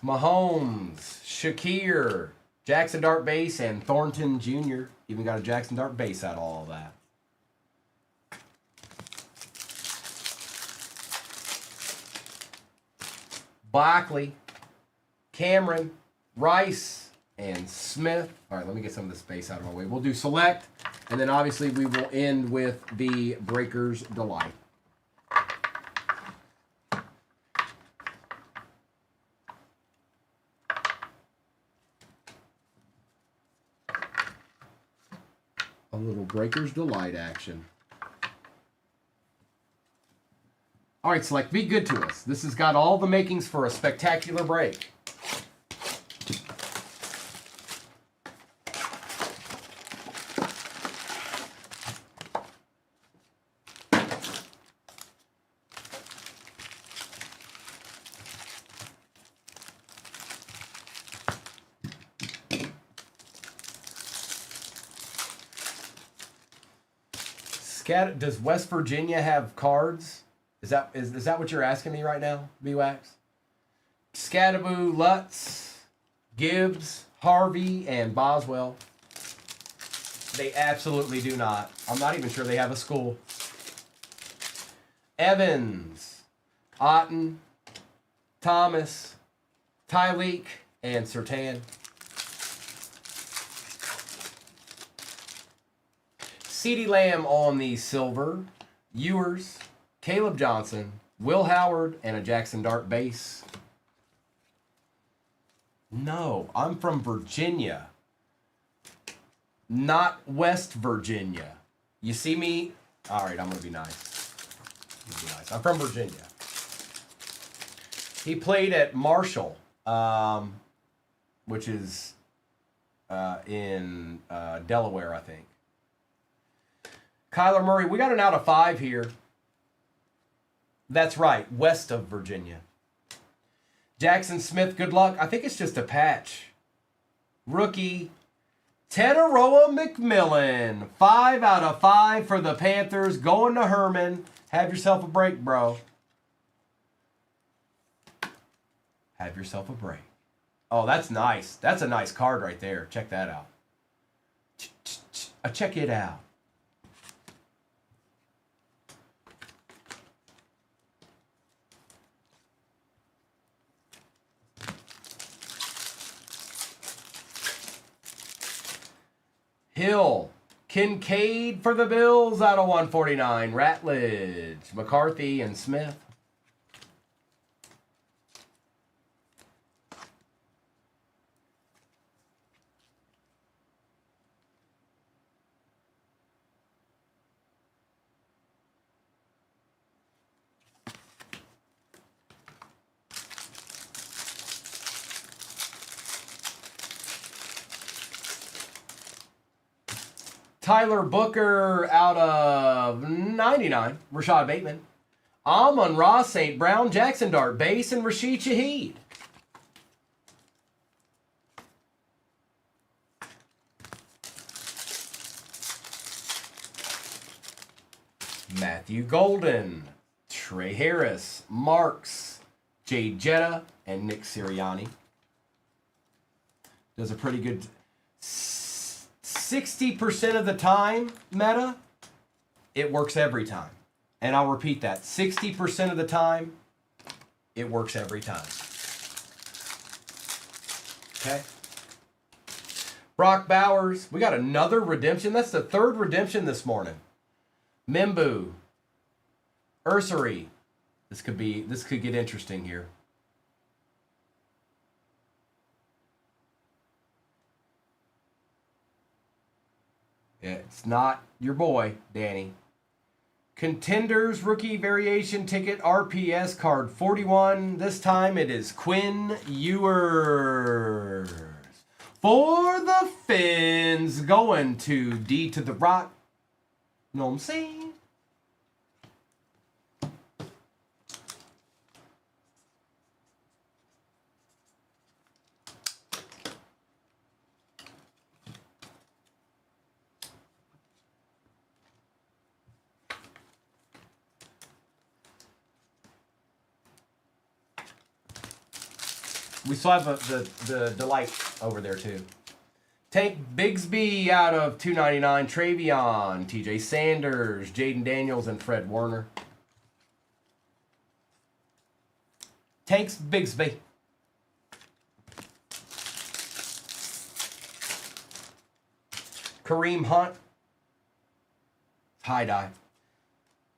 Mahomes, Shakir, Jackson Dart base, and Thornton Jr. Even got a Jackson Dart base out of all of that. Blackley, Cameron, Rice, and Smith. All right, let me get some of this space out of my way. We'll do select, and then obviously we will end with the Breaker's Delight. A little Breaker's Delight action. All right, Select, be good to us. This has got all the makings for a spectacular break. Does West Virginia have cards? Is that what you're asking me right now, B-Wax? Scattaboo, Lutz, Gibbs, Harvey, and Boswell. They absolutely do not. I'm not even sure they have a school. Evans, Otten, Thomas, Tyleek, and Sertan. CeeDee Lamb on the silver. Ewers, Caleb Johnson, Will Howard, and a Jackson Dart base. No, I'm from Virginia. Not West Virginia. You see me? All right, I'm going to be nice. I'm from Virginia. He played at Marshall, which is in Delaware, I think. Kyler Murray, we got an out of 5 here. That's right, west of Virginia. Jackson Smith, good luck. I think it's just a patch. Rookie, Tenaroa McMillan. 5 out of 5 for the Panthers. Going to Herman. Have yourself a break, bro. Have yourself a break. Oh, that's nice. That's a nice card right there. Check that out. Check it out. Hill, Kincaid for the Bills out of 149. Ratledge, McCarthy, and Smith. Tyler Booker out of 99. Rashad Bateman. Amon-Ra St. Brown, Jackson Dart base, and Rashid Shaheed. Matthew Golden, Trey Harris, Marks, Jade Jetta, and Nick Sirianni. Does a pretty good 60% of the time, Meta, it works every time. And I'll repeat that. 60% of the time, it works every time. Okay? Brock Bowers. We got another redemption. That's the 3rd redemption this morning. Mimbu. Ursary. This could get interesting here. It's not your boy, Danny. Contenders rookie variation ticket RPS card 41. This time it is Quinn Ewers. For the Fins, going to D to the Rock. Know what I'm saying? We still have the Delight over there, too. Tank Bigsby out of 299. Travion, TJ Sanders, Jaden Daniels, and Fred Warner. Tanks Bigsby. Kareem Hunt. Tie-dye.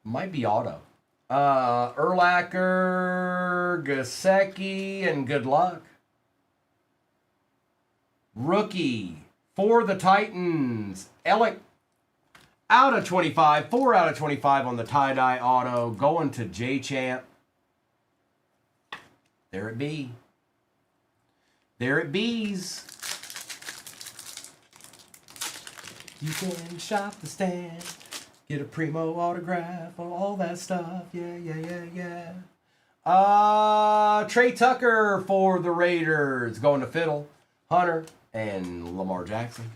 Might be auto. Urlacher, Gasecki, and good luck. Rookie for the Titans, Alec out of 25, 4 out of 25 on the tie-dye auto, going to J-Champ. There it be. There it bees. You can shop the stand. Get a Primo autograph, all that stuff. Yeah. Trey Tucker for the Raiders. Going to Fiddle, Hunter, and Lamar Jackson.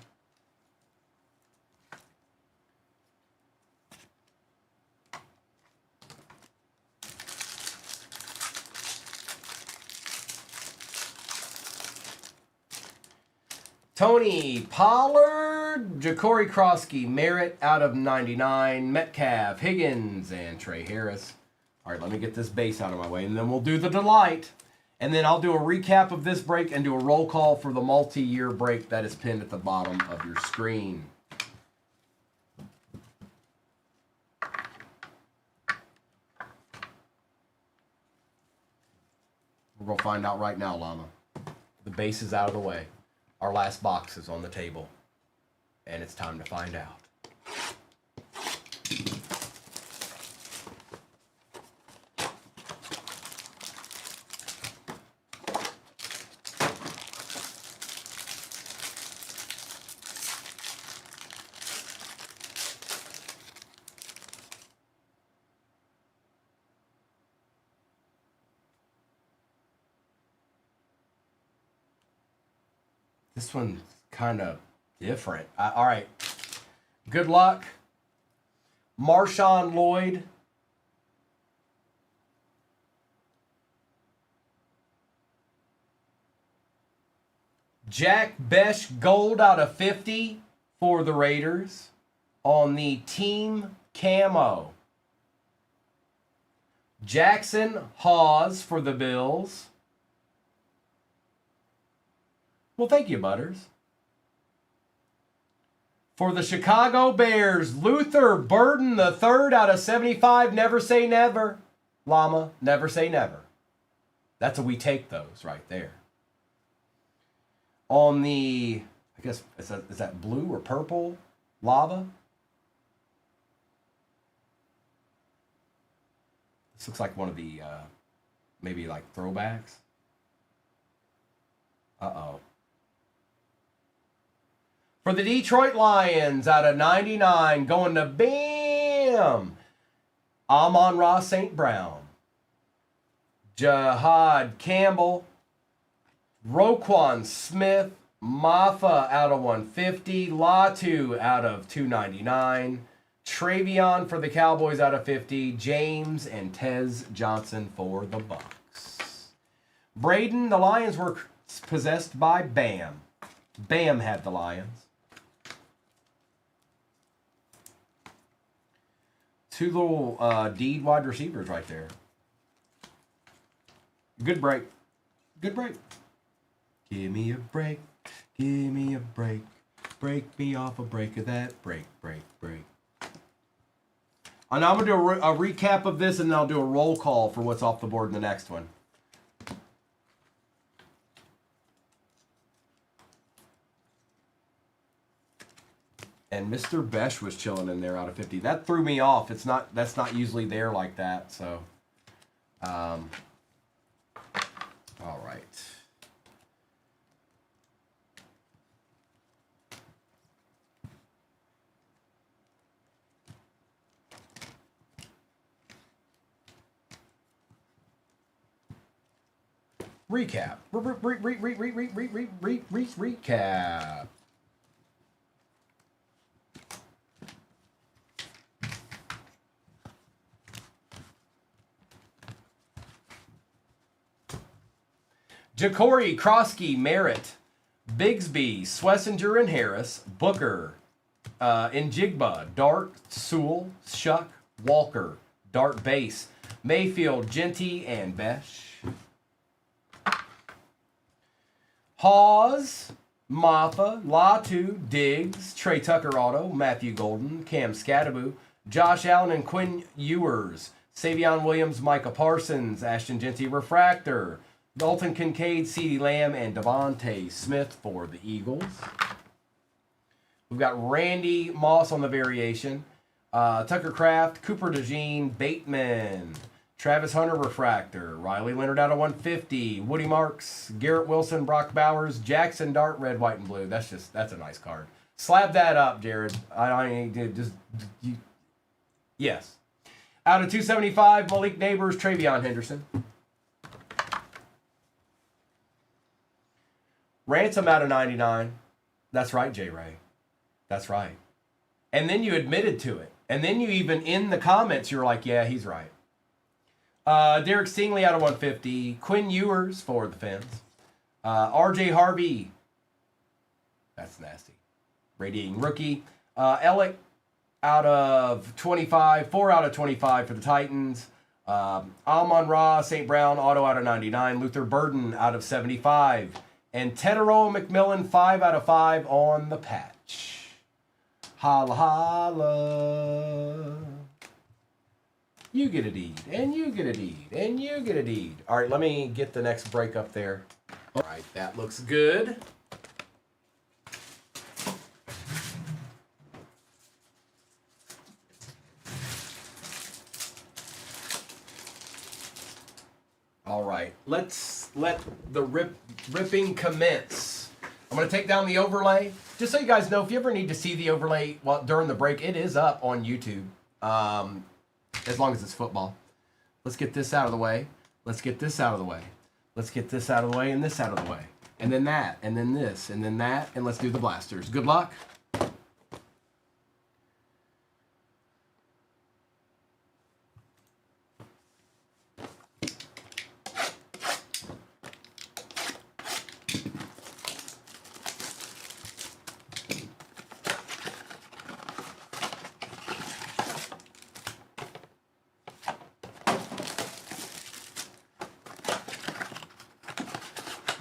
Tony Pollard, Ja'Cory Kroski, Merritt out of 99, Metcalf, Higgins, and Trey Harris. All right, let me get this base out of my way, and then we'll do the delight. And then I'll do a recap of this break and do a roll call for the multi-year break that is pinned at the bottom of your screen. We're going to find out right now, Llama. The base is out of the way. Our last box is on the table. And it's time to find out. This one's kind of different. All right. Good luck. Marshawn Lloyd. Jack Besh gold out of 50 for the Raiders on the team camo. Jackson Hawes for the Bills. Well, thank you, Butters. For the Chicago Bears, Luther Burden III out of 75. Never say never. Llama, never say never. That's a we take those right there. On the, I guess, is that blue or purple lava? This looks like one of the, maybe like throwbacks. Uh-oh. For the Detroit Lions, out of 99, going to Bam! Amon-Ra St. Brown. Jahad Campbell. Roquan Smith. Maffa out of 150. Latu out of 299. Travion for the Cowboys out of 50. James and Tez Johnson for the Bucks. Braden, the Lions were possessed by Bam. Bam had the Lions. Two little deed wide receivers right there. Good break. Good break. Give me a break. Give me a break. Break me off a break of that. Break, break, break. And I'm going to do a recap of this, and then I'll do a roll call for what's off the board in the next one. And Mr. Besh was chilling in there out of 50. That threw me off. That's not usually there like that. So, all right. Recap. Recap. Ja'Cory, Kroski, Merritt, Bigsby, Swessinger and Harris, Booker, Njigba, Dart, Sewell, Shuck, Walker, Dart Base, Mayfield, Genty, and Besh. Hawes, Maffa, Latu, Diggs, Trey Tucker Auto, Matthew Golden, Cam Scadaboo, Josh Allen and Quinn Ewers, Savion Williams, Micah Parsons, Ashton Genty Refractor, Dalton Kincaid, CeeDee Lamb, and Devontae Smith for the Eagles. We've got Randy Moss on the variation. Tucker Kraft, Cooper DeJean, Bateman, Travis Hunter Refractor, Riley Leonard out of 150, Woody Marks, Garrett Wilson, Brock Bowers, Jackson Dart, red, white, and blue. That's a nice card. Slab that up, Jared. Yes. Out of 275, Malik Neighbors, Travion Henderson. Ransom out of 99. That's right, J. Ray. That's right. And then you admitted to it. And then you even, in the comments, you're like, yeah, he's right. Derek Stingley out of 150. Quinn Ewers for the Fins. RJ Harvey. That's nasty. Radiating rookie. Ellick out of 25. 4 out of 25 for the Titans. Amon-Ra, St. Brown, auto out of 99. Luther Burden out of 75. And Tedero McMillan, 5 out of 5 on the patch. Holla, holla. You get a deed, and you get a deed, and you get a deed. All right, let me get the next break up there. All right, that looks good. All right, let's let the ripping commence. I'm going to take down the overlay. Just so you guys know, if you ever need to see the overlay during the break, it is up on YouTube, as long as it's football. Let's get this out of the way. Let's get this out of the way. Let's get this out of the way and this out of the way. And then that, and then this, and then that, and let's do the blasters. Good luck.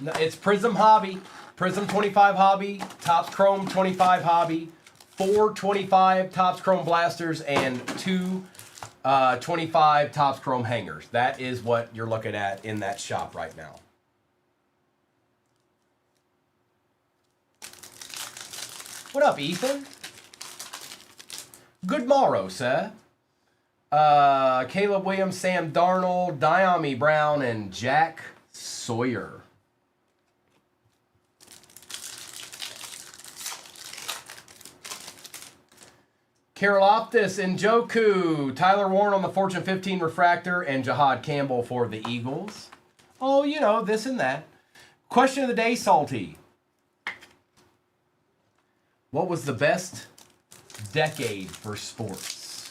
No, it's Prism Hobby, Prism 25 Hobby, Topps Chrome 25 Hobby, 4 25 Topps Chrome Blasters, and 2 25 Topps Chrome Hangers. That is what you're looking at in that shop right now. What up, Ethan? Good morrow, sir. Caleb Williams, Sam Darnold, Diami Brown, and Jack Sawyer. Karoloptis, Njoku, Tyler Warren on the Fortune 15 refractor, and Jahad Campbell for the Eagles. Oh, you know, this and that. Question of the day, Salty. What was the best decade for sports?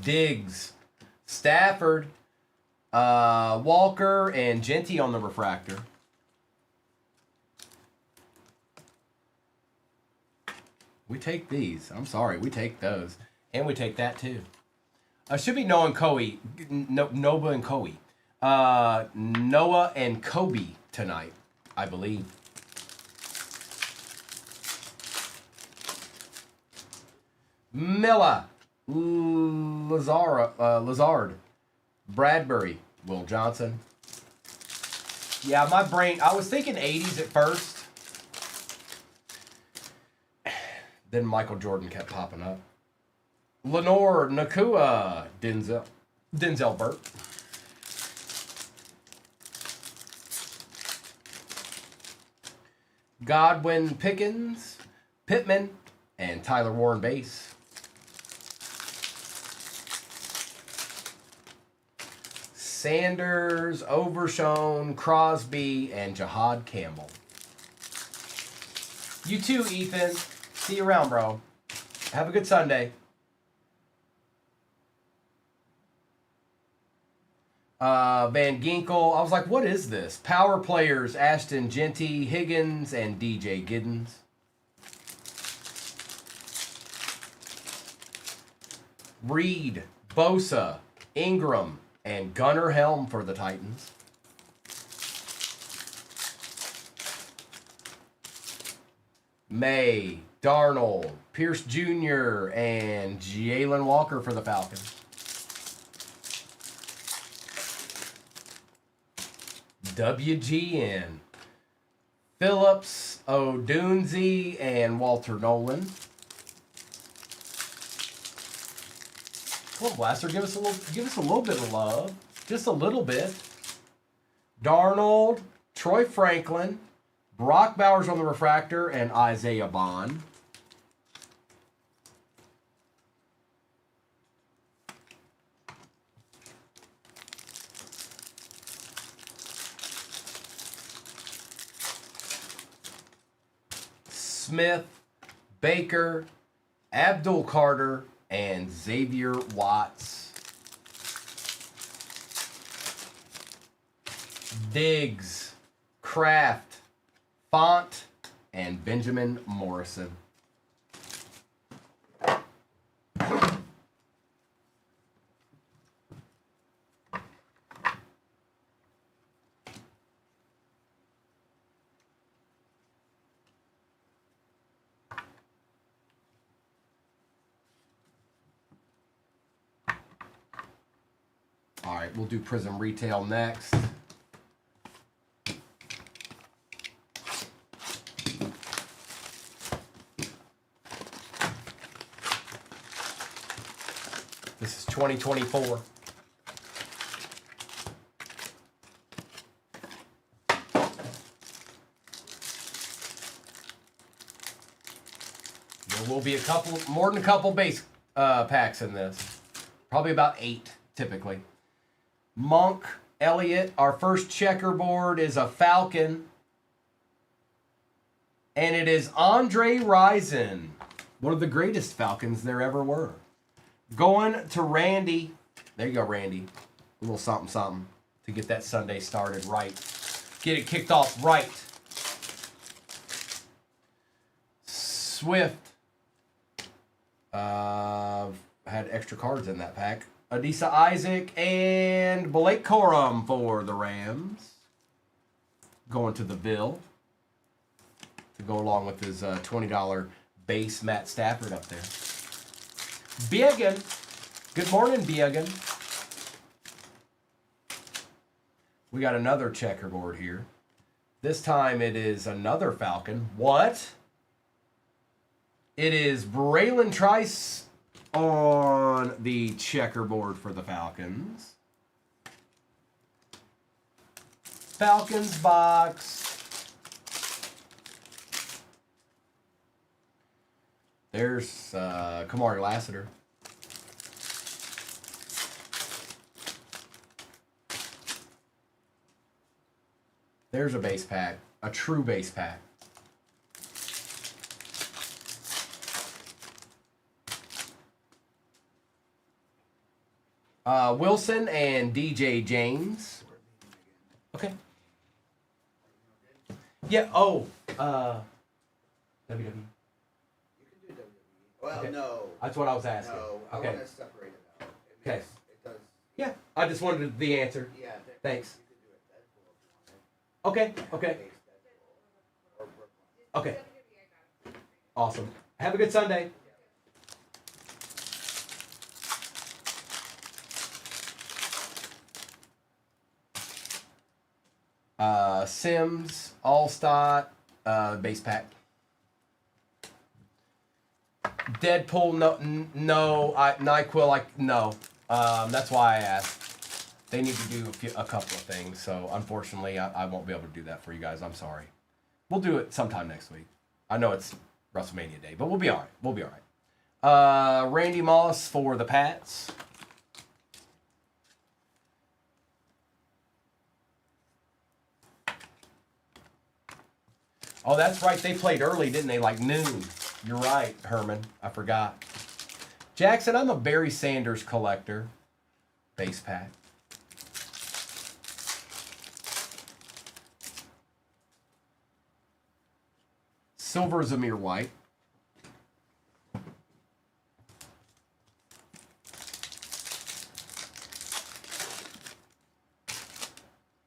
Diggs, Stafford, Walker, and Genty on the refractor. We take these. I'm sorry, we take those. And we take that too. Should be Noah and Kobe. Nova and Kobe. Noah and Kobe tonight, I believe. Milla, Lazard, Bradbury, Will Johnson. Yeah, my brain, I was thinking 80s at first. Then Michael Jordan kept popping up. Lenore, Nakua, Denzel Burt. Godwin, Pickens, Pittman, and Tyler Warren base. Sanders, Overshone, Crosby, and Jahad Campbell. You too, Ethan. See you around, bro. Have a good Sunday. Van Ginkel. I was like, what is this? Power players, Ashton Genty, Higgins, and DJ Giddens. Reed, Bosa, Ingram, and Gunnar Helm for the Titans. May, Darnold, Pierce Jr., and Jalen Walker for the Falcons. WGN, Phillips, Odunze, and Walter Nolan. Come on, Blaster, give us a little bit of love, just a little bit. Darnold, Troy Franklin, Brock Bowers on the refractor, and Isaiah Bond. Smith, Baker, Abdul Carter, and Xavier Watts. Diggs, Kraft, Font, and Benjamin Morrison. All right, we'll do Prism Retail next. This is 2024. There will be more than a couple base packs in this. Probably about 8, typically. Monk, Elliott. Our first checkerboard is a Falcon. And it is Andre Rison. One of the greatest Falcons there ever were. Going to Randy. There you go, Randy. A little something, something to get that Sunday started right. Get it kicked off right. Swift. Had extra cards in that pack. Adisa Isaac and Blake Corum for the Rams. Going to the Bill. To go along with his $20 base Matt Stafford up there. Biegan. Good morning, Biegan. We got another checkerboard here. This time it is another Falcon. What? It is Braylon Trice on the checkerboard for the Falcons. Falcons box. There's Kamari Lassiter. There's a base pack. A true base pack. Wilson and DJ James. Okay. Yeah, WWE. You can do WWE. Well, okay. No. That's what I was asking. No, I okay. want to separate it out. Okay. It does. Yeah, I just wanted the answer. Yeah. Thanks. You can do it Deadpool if you want it. Okay, okay. Or Brooklyn. Okay. Awesome. Have a good Sunday. Sims, Allstott, base pack. Deadpool, no. NyQuil, no. That's why I asked. They need to do a couple of things, so unfortunately, I won't be able to do that for you guys. I'm sorry. We'll do it sometime next week. I know it's WrestleMania Day, but we'll be all right. We'll be all right. Randy Moss for the Pats. Oh, that's right. They played early, didn't they? Like noon. You're right, Herman. I forgot. Jackson, I'm a Barry Sanders collector. Base pack. Silver Zamir White.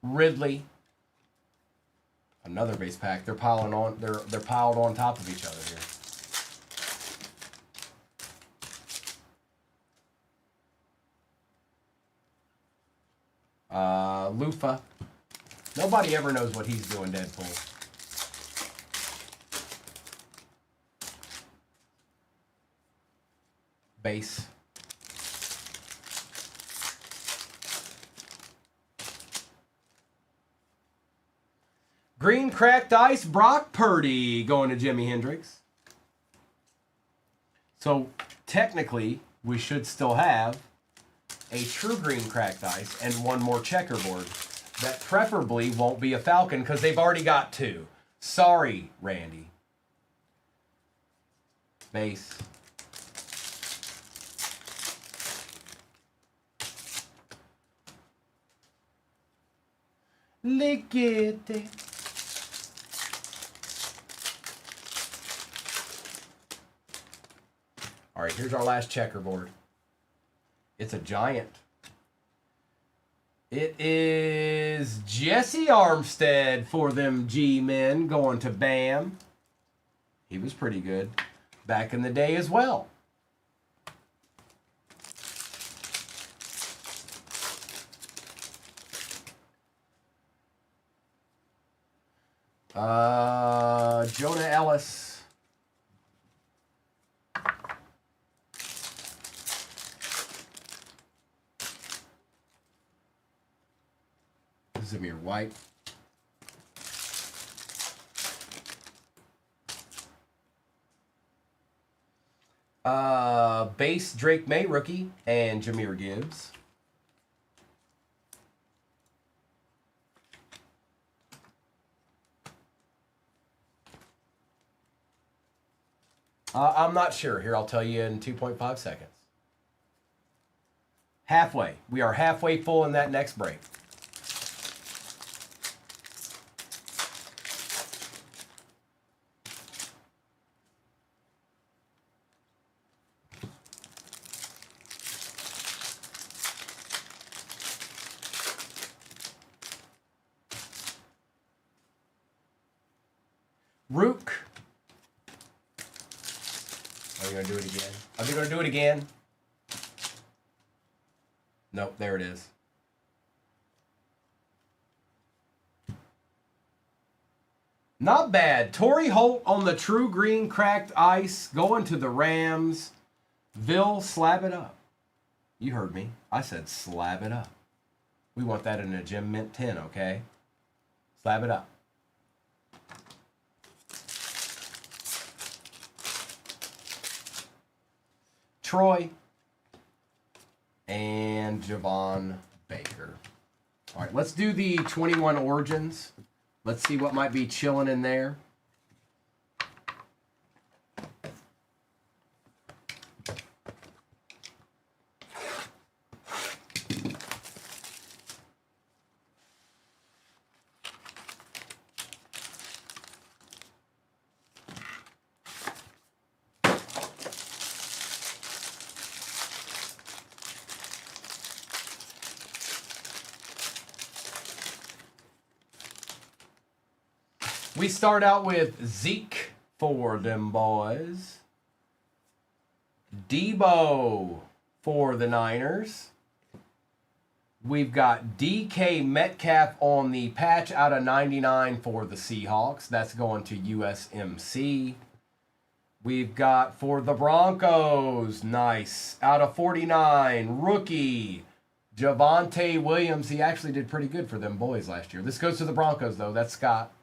Ridley. Another base pack. They're piling on. They're piled on top of each other here. Lufa. Nobody ever knows what he's doing, Deadpool. Base. Green cracked ice, Brock Purdy going to Jimi Hendrix. So technically, we should still have a true green cracked ice and one more checkerboard. That preferably won't be a Falcon because they've already got 2. Sorry, Randy. Base. Liquid. right, here's our last checkerboard. It's a giant. It is Jesse Armstead for them G-men going to BAM. He was pretty good back in the day as well. Jonah Ellis. Zamir White. Base Drake May rookie and Jahmyr Gibbs. I'm not sure. Here, I'll tell you in 2.5 seconds. Halfway. We are halfway full in that next break. Rook. Are you going to do it again? Are they going to do it again? Nope, there it is. Not bad. Torrey Holt on the True Green cracked ice going to the Rams. Vil, slab it up. You heard me. I said slab it up. We want that in a Gem Mint 10, okay? Slab it up. Troy and Javon Baker. All right, let's do the 21 Origins. Let's see what might be chilling in there. We start out with Zeke for them boys. Debo for the Niners. We've got DK Metcalf on the patch out of 99 for the Seahawks. That's going to USMC. We've got for the Broncos, nice, out of 49, rookie, Javonte Williams. He actually did pretty good for them boys last year. This goes to the Broncos, though. That's Scott.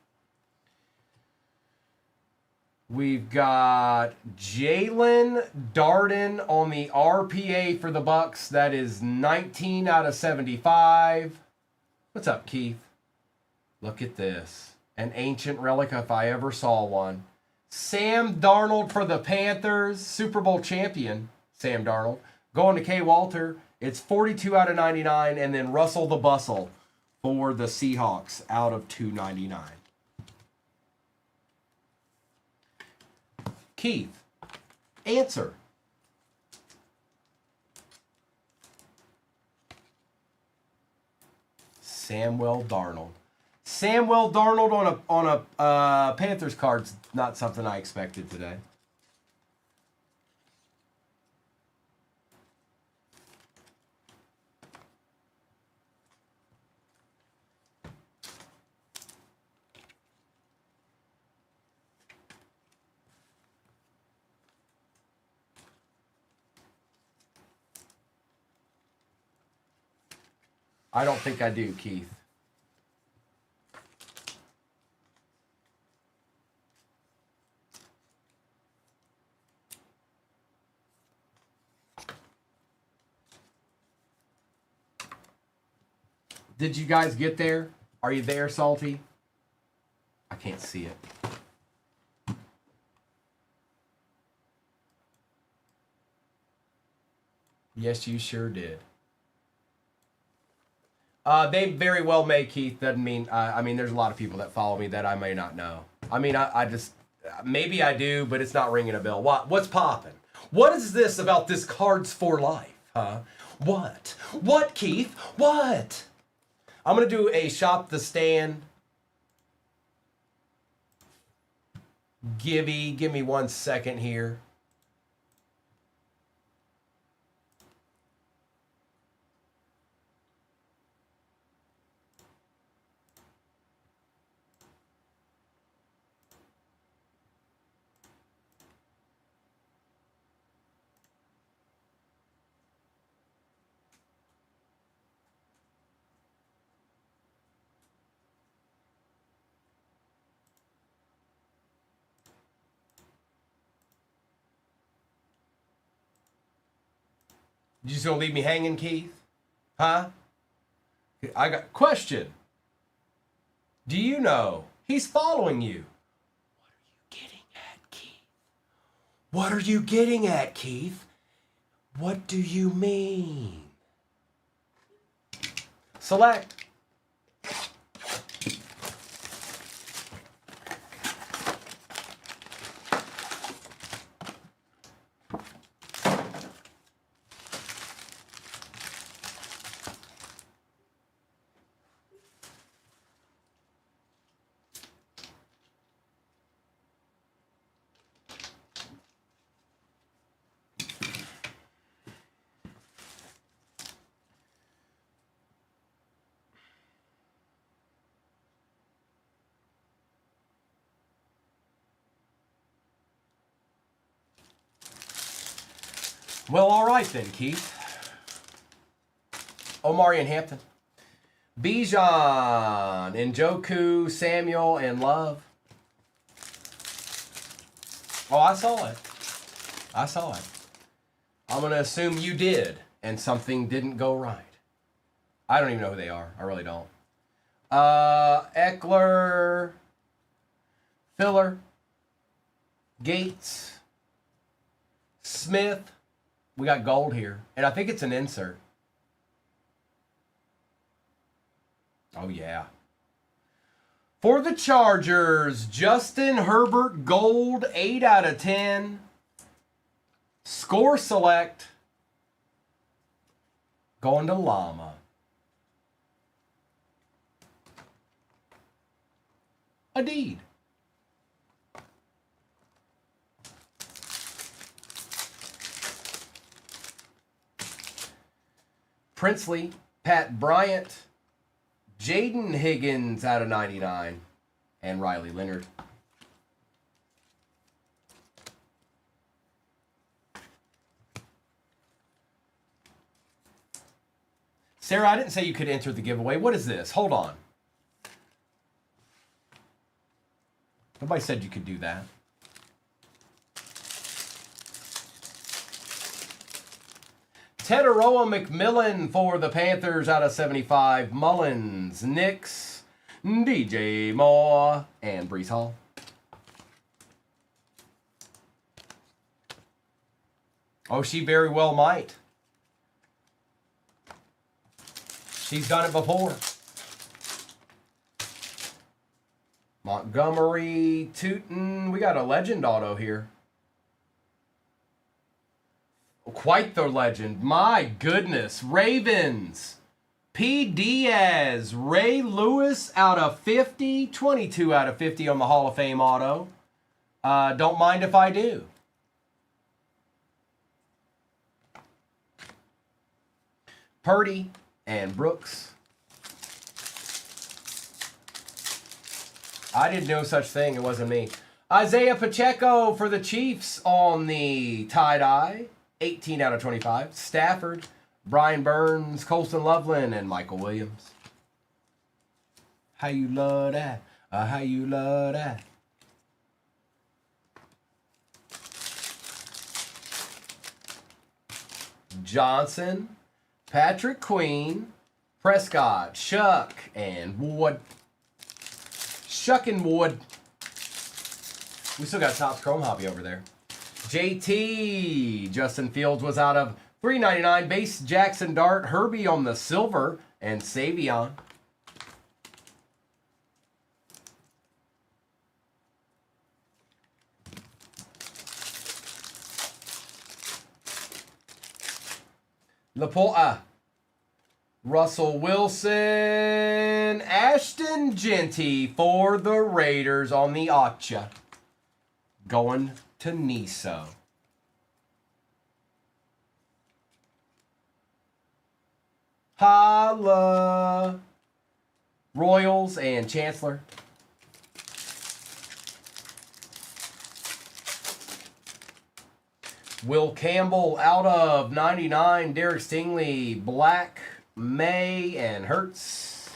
We've got Jalen Darden on the RPA for the Bucks. That is 19 out of 75. What's up, Keith? Look at this. An ancient relic if I ever saw one. Sam Darnold for the Panthers. Super Bowl champion, Sam Darnold. Going to K. Walter. It's 42 out of 99. And then Russell the Bustle for the Seahawks out of 299. Keith, answer. Samwell Darnold. Samwell Darnold on a Panthers card's not something I expected today. I don't think I do, Keith. Did you guys get there? Are you there, Salty? I can't see it. Yes, you sure did. They very well may, Keith. Doesn't mean, I mean, there's a lot of people that follow me that I may not know. I mean, I just, maybe I do, but it's not ringing a bell. What's popping? What is this about this Cards for Life, huh? What? What, Keith? What? I'm going to do a shop the stand. Give me 1 second here. You just gonna leave me hanging, Keith? Huh? I got question. Do you know he's following you? What are you getting at, Keith? What do you mean? Select. Well, all right then, Keith. Omari and Hampton. Bijan, Njoku, Samuel, and Love. Oh, I saw it. I saw it. I'm going to assume you did, and something didn't go right. I don't even know who they are. I really don't. Eckler, Filler, Gates, Smith. We got gold here, and I think it's an insert. Oh, yeah. For the Chargers, Justin Herbert, gold, 8 out of 10. Score select. Going to Llama. A deed. Princely, Pat Bryant, Jaden Higgins out of 99, and Riley Leonard. Sarah, I didn't say you could enter the giveaway. What is this? Hold on. Nobody said you could do that. Teteroa McMillan for the Panthers out of 75. Mullins, Nix, DJ Moore, and Brees Hall. Oh, she very well might. She's done it before. Montgomery, Tootin. We got a legend auto here. Quite the legend. My goodness. Ravens. P. Diaz. Ray Lewis out of 50. 22 out of 50 on the Hall of Fame auto. Don't mind if I do. Purdy and Brooks. I did no such thing. It wasn't me. Isaiah Pacheco for the Chiefs on the tie-dye. 18 out of 25. Stafford, Brian Burns, Colston Loveland, and Michael Williams. How you love that? How you love that? Johnson, Patrick Queen, Prescott, Shuck, and Wood. Shuck and Wood. We still got Topps Chrome Hobby over there. JT, Justin Fields was out of $3.99. Base Jackson Dart, Herbie on the silver, and Savion. Laporta. Russell Wilson. Ashton Genty for the Raiders on the Acha. Going to Niso. Holla. Royals and Chancellor. Will Campbell out of 99. Derek Stingley, Black, May, and Hertz.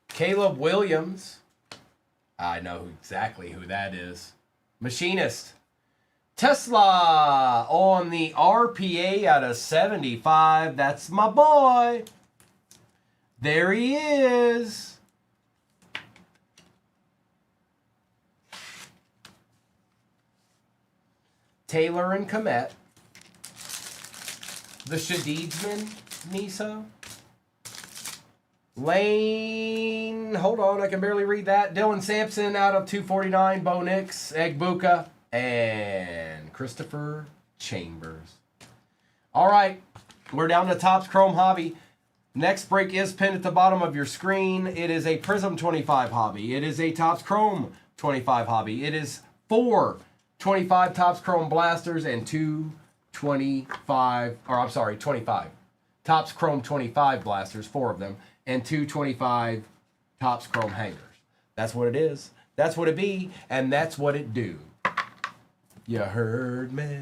Caleb Williams. I know exactly who that is. Machinist. Tesla on the RPA out of 75. That's my boy. There he is. Taylor and Komet. The Shadidman, Niso. Lane, hold on, I can barely read that. Dylan Sampson out of 249. Bo Nix, Egbuka, and Christopher Chambers. All right, we're down to Topps Chrome Hobby. Next break is pinned at the bottom of your screen. It is a Prism 25 hobby. It is a Topps Chrome 25 hobby. It is 4 25 Topps Chrome blasters and 2 25, or I'm sorry, 25. Topps Chrome 25 blasters, 4 of them, and 2 25 Topps Chrome hangers. That's what it is. That's what it be, and that's what it do. You heard me.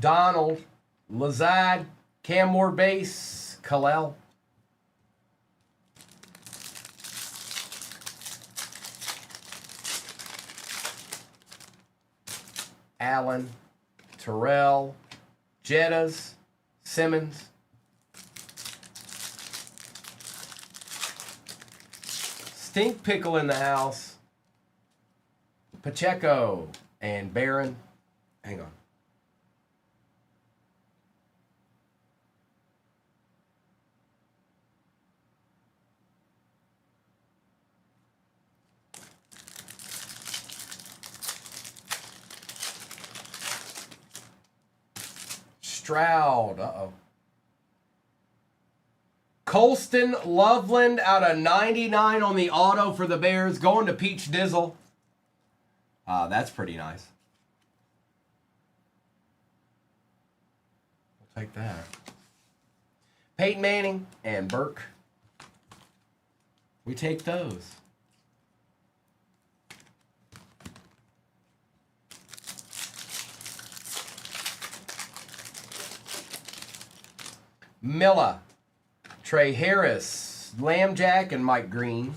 Donald, Lazad, Cam Ward base, Kalel. Allen, Terrell, Jettas, Simmons. Stink Pickle in the house. Pacheco and Barron. Hang on. Stroud. Uh-oh. Colston Loveland out of 99 on the auto for the Bears. Going to Peach Dizzle. That's pretty nice. We'll take that. Peyton Manning and Burke. We take those. Milla, Trey Harris, Lambjack, and Mike Green.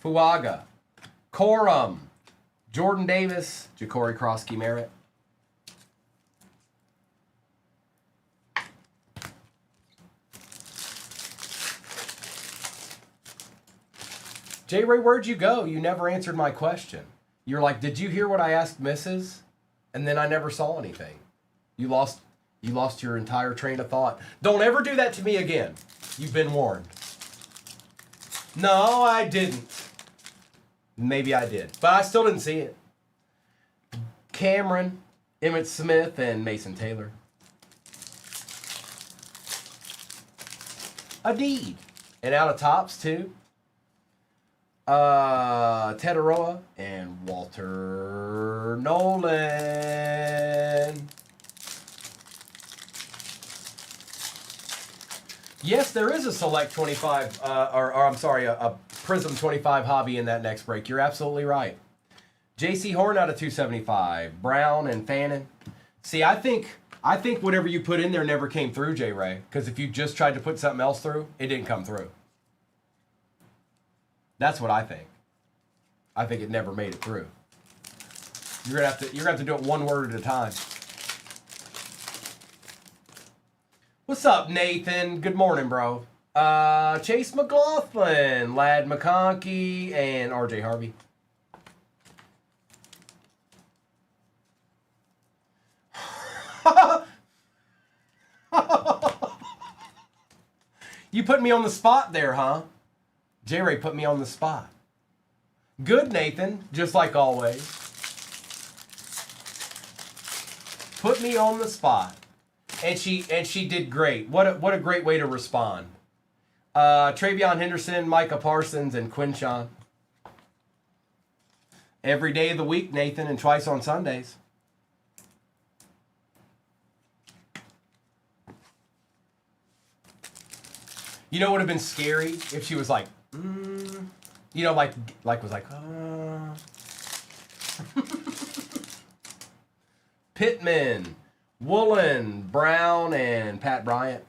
Fuaga, Corum, Jordan Davis, Ja'Cory Krosky Merritt. J. Ray, where'd you go? You never answered my question. You're like, did you hear what I asked Mrs.? And then I never saw anything. You lost your entire train of thought. Don't ever do that to me again. You've been warned. No, I didn't. Maybe I did, but I still didn't see it. Cameron, Emmitt Smith, and Mason Taylor. A deed. And out of Topps, too. Tetaroa and Walter Nolan. Yes, there is a Select 25, or I'm sorry, a Prism 25 hobby in that next break. You're absolutely right. J.C. Horn out of 275. Brown and Fannin. See, I think I think whatever you put in there never came through, J. Ray. Because if you just tried to put something else through, it didn't come through. That's what I think. I think it never made it through. You're gonna have to do it one word at a time. What's up, Nathan? Good morning, bro. Chase McLaughlin, Lad McConkey, and RJ Harvey. You put me on the spot there, huh? J-Ray put me on the spot. Good, Nathan, just like always. Put me on the spot. And she did great. What a great way to respond. Travion Henderson, Micah Parsons, and Quinshawn. Every day of the week, Nathan, and twice on Sundays. You know what would have been scary if she was like, you know, like was like, Pittman, Woolen, Brown, and Pat Bryant.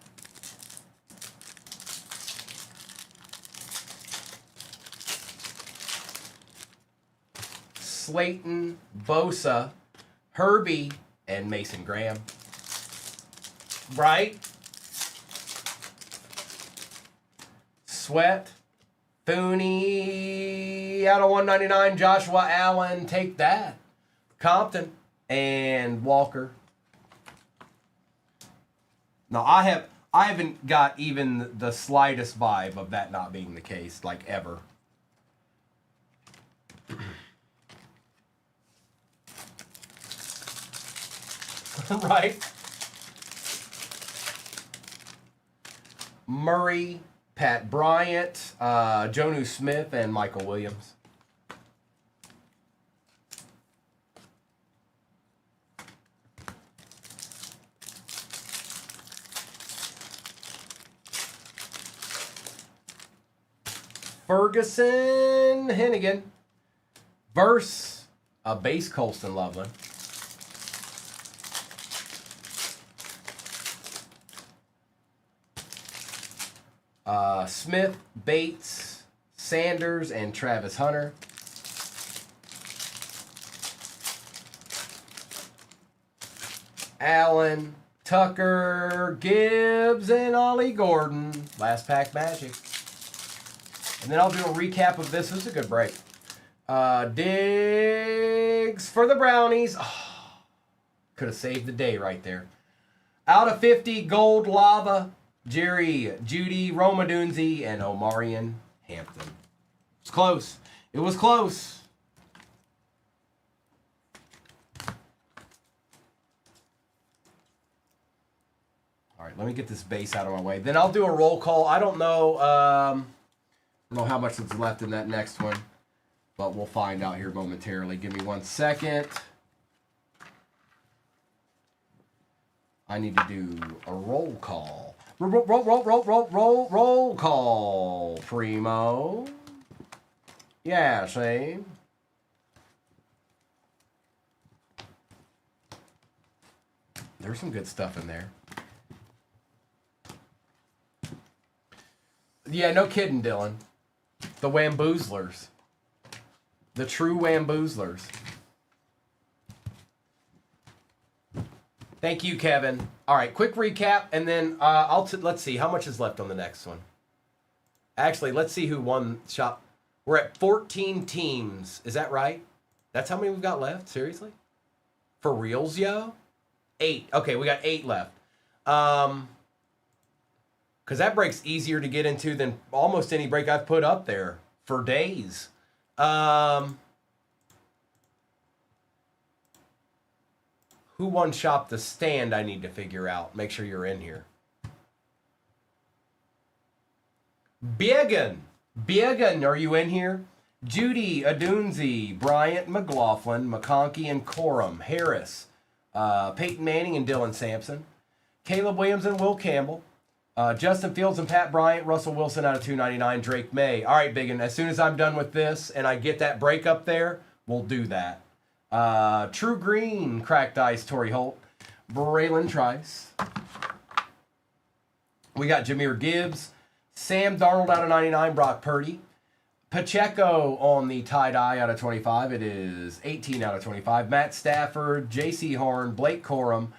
Slayton, Bosa, Herbie, and Mason Graham. Right? Sweat, Fooney, out of 199, Joshua Allen, take that. Compton, and Walker. Now, I haven't got even the slightest vibe of that not being the case, like ever. Right? Murray, Pat Bryant, Jonu Smith, and Michael Williams. Ferguson, Hennigan, verse a base Colston Loveland. Smith, Bates, Sanders, and Travis Hunter. Allen, Tucker, Gibbs, and Ollie Gordon. Last pack magic. And then I'll do a recap of this. This is a good break. Diggs for the Brownies. Oh, could have saved the day right there. Out of 50, Gold Lava, Jerry, Judy, Roma Dunzi, and Omarion Hampton. It's close. It was close. All right, let me get this base out of my way. Then I'll do a roll call. I don't know how much is left in that next one, but we'll find out here momentarily. Give me 1 second. I need to do a roll call. Roll call, Primo. Yeah, same. There's some good stuff in there. Yeah, no kidding, Dylan. The Wamboozlers. The true Wamboozlers. Thank you, Kevin. All right, quick recap, and then let's see how much is left on the next one. Actually, let's see who won shop. We're at 14 teams. Is that right? That's how many we've got left? Seriously? For reals, yo? 8. Okay, we got 8 left. Because that break's easier to get into than almost any break I've put up there for days. Who won Shop the Stand, I need to figure out. Make sure you're in here. Biegan, are you in here? Judy Adunzi, Bryant McLaughlin, McConkey and Corum, Harris, Peyton Manning and Dylan Sampson, Caleb Williams and Will Campbell, Justin Fields and Pat Bryant, Russell Wilson out of 299, Drake May. All right, Biggin, as soon as I'm done with this and I get that break up there, we'll do that. True Green, Cracked Ice, Torrey Holt. Braylon Trice. We got Jahmyr Gibbs. Sam Darnold out of 99. Brock Purdy. Pacheco on the tie-dye out of 25. It is 18 out of 25. Matt Stafford, J.C. Horn, Blake Corum,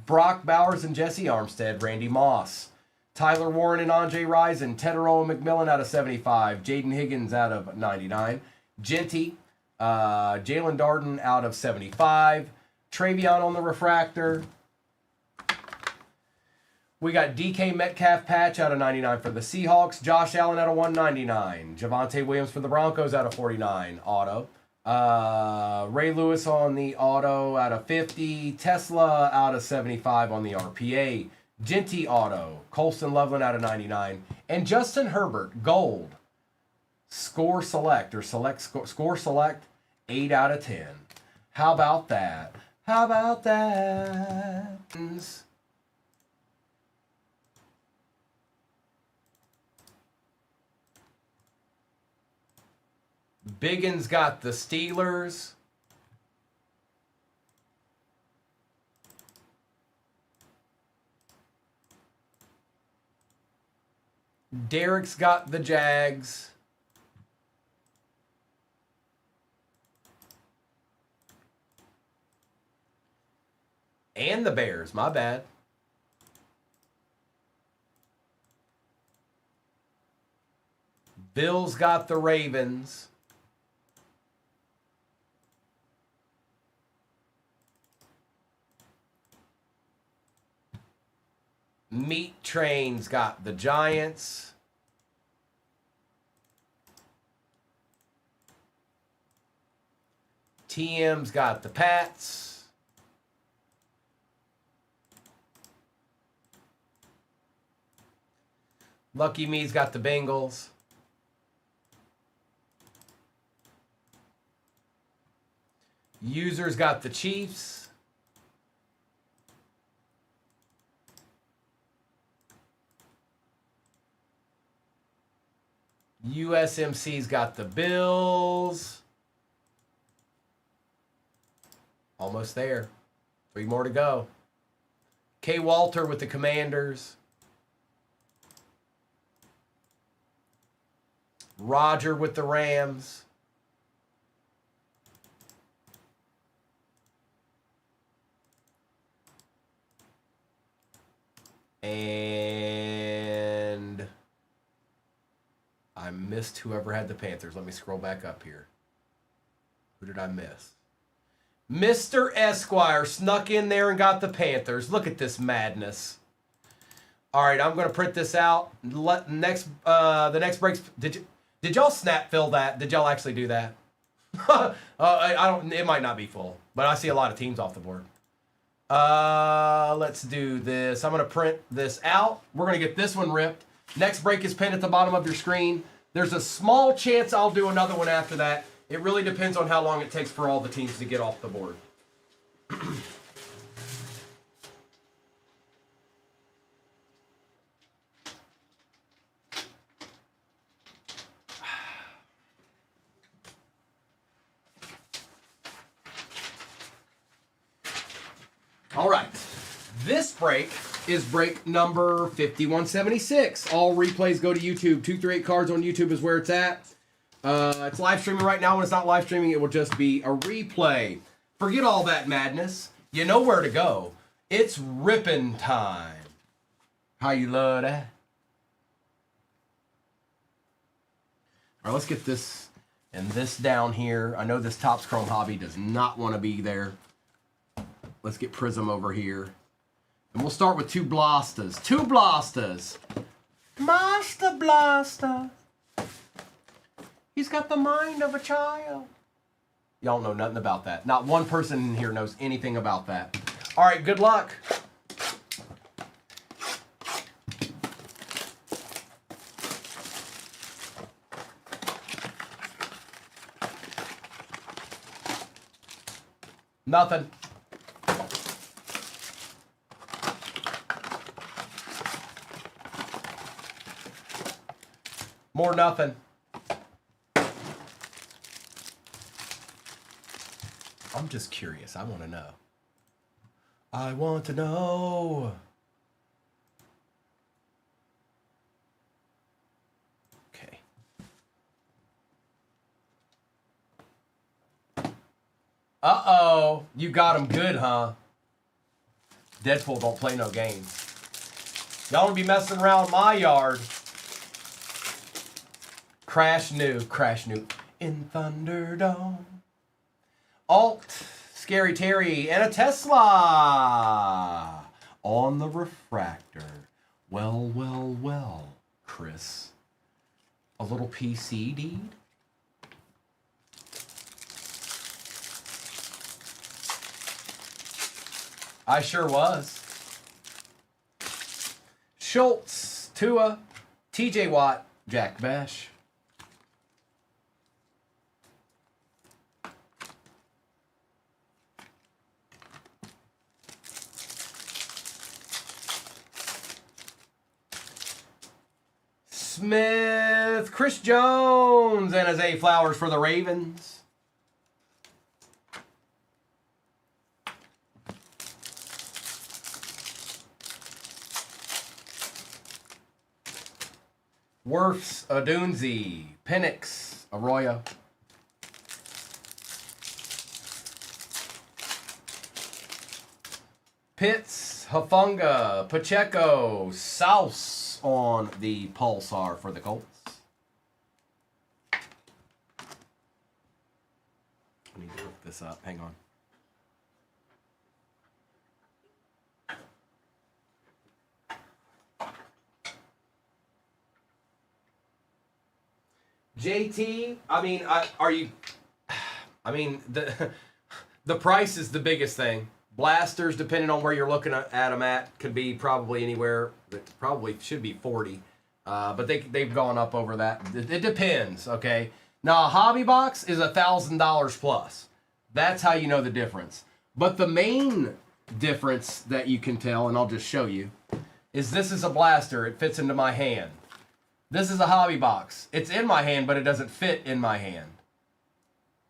Brock Bowers and Jesse Armstead, Randy Moss. Tyler Warren and Andre Rison. Tedero McMillan out of 75. Jaden Higgins out of 99. Genty. Jalen Darden out of 75. Travion on the refractor. We got DK Metcalf patch out of 99 for the Seahawks. Josh Allen out of 199. Javonte Williams for the Broncos out of 49 auto. Ray Lewis on the auto out of 50. Tesla out of 75 on the RPA. Genty auto. Colston Loveland out of 99. And Justin Herbert, gold. Score select or score select 8 out of 10. How about that? How about that? Biggins got the Steelers. Derek's got the Jags. And the Bears, my bad. Bill's got the Ravens. Meat Train's got the Giants. TM's got the Pats. Lucky Me's got the Bengals. User's got the Chiefs. USMC's got the Bills. Almost there. 3 more to go. K. Walter with the Commanders. Roger with the Rams. And I missed whoever had the Panthers. Let me scroll back up here. Who did I miss? Mr. Esquire snuck in there and got the Panthers. Look at this madness. All right, I'm going to print this out. The next breaks. Did y'all snap fill that? Did y'all actually do that? I don't. It might not be full, but I see a lot of teams off the board. Let's do this. I'm going to print this out. We're going to get this one ripped. Next break is pinned at the bottom of your screen. There's a small chance I'll do another one after that. It really depends on how long it takes for all the teams to get off the board. All right. This break is break number 5176. All replays go to YouTube. 238 Cards on YouTube is where it's at. It's live streaming right now. When it's not live streaming, it will just be a replay. Forget all that madness. You know where to go. It's ripping time. How you love that? All right, let's get this and this down here. I know this Topps Chrome Hobby does not want to be there. Let's get Prism over here. And we'll start with 2 blasters. 2 blasters. Master Blaster. He's got the mind of a child. Y'all know nothing about that. Not one person in here knows anything about that. All right, good luck. Nothing. More nothing. I'm just curious. I want to know. I want to know. Okay. Uh-oh. You got him good, huh? Deadpool don't play no games. Y'all don't be messing around my yard. Crash new. In Thunderdome. Alt, Scary Terry, and a Tesla. On the refractor. Well, Chris. A little PC deed? I sure was. Schultz, Tua, TJ Watt, Jack Bash. Smith, Chris Jones, and Isaiah Flowers for the Ravens. Worfs, Adunzi, Penix, Arroyo. Pitts, Hafunga, Pacheco, Souse on the Pulsar for the Colts. I need to hook this up. Hang on. JT, the price is the biggest thing. Blasters, depending on where you're looking at them at, could be probably anywhere. It probably should be 40, but they've gone up over that. It depends. Okay. Now a hobby box is $1,000 plus. That's how you know the difference. But the main difference that you can tell, and I'll just show you, is this is a blaster. It fits into my hand. This is a hobby box. It's in my hand, but it doesn't fit in my hand.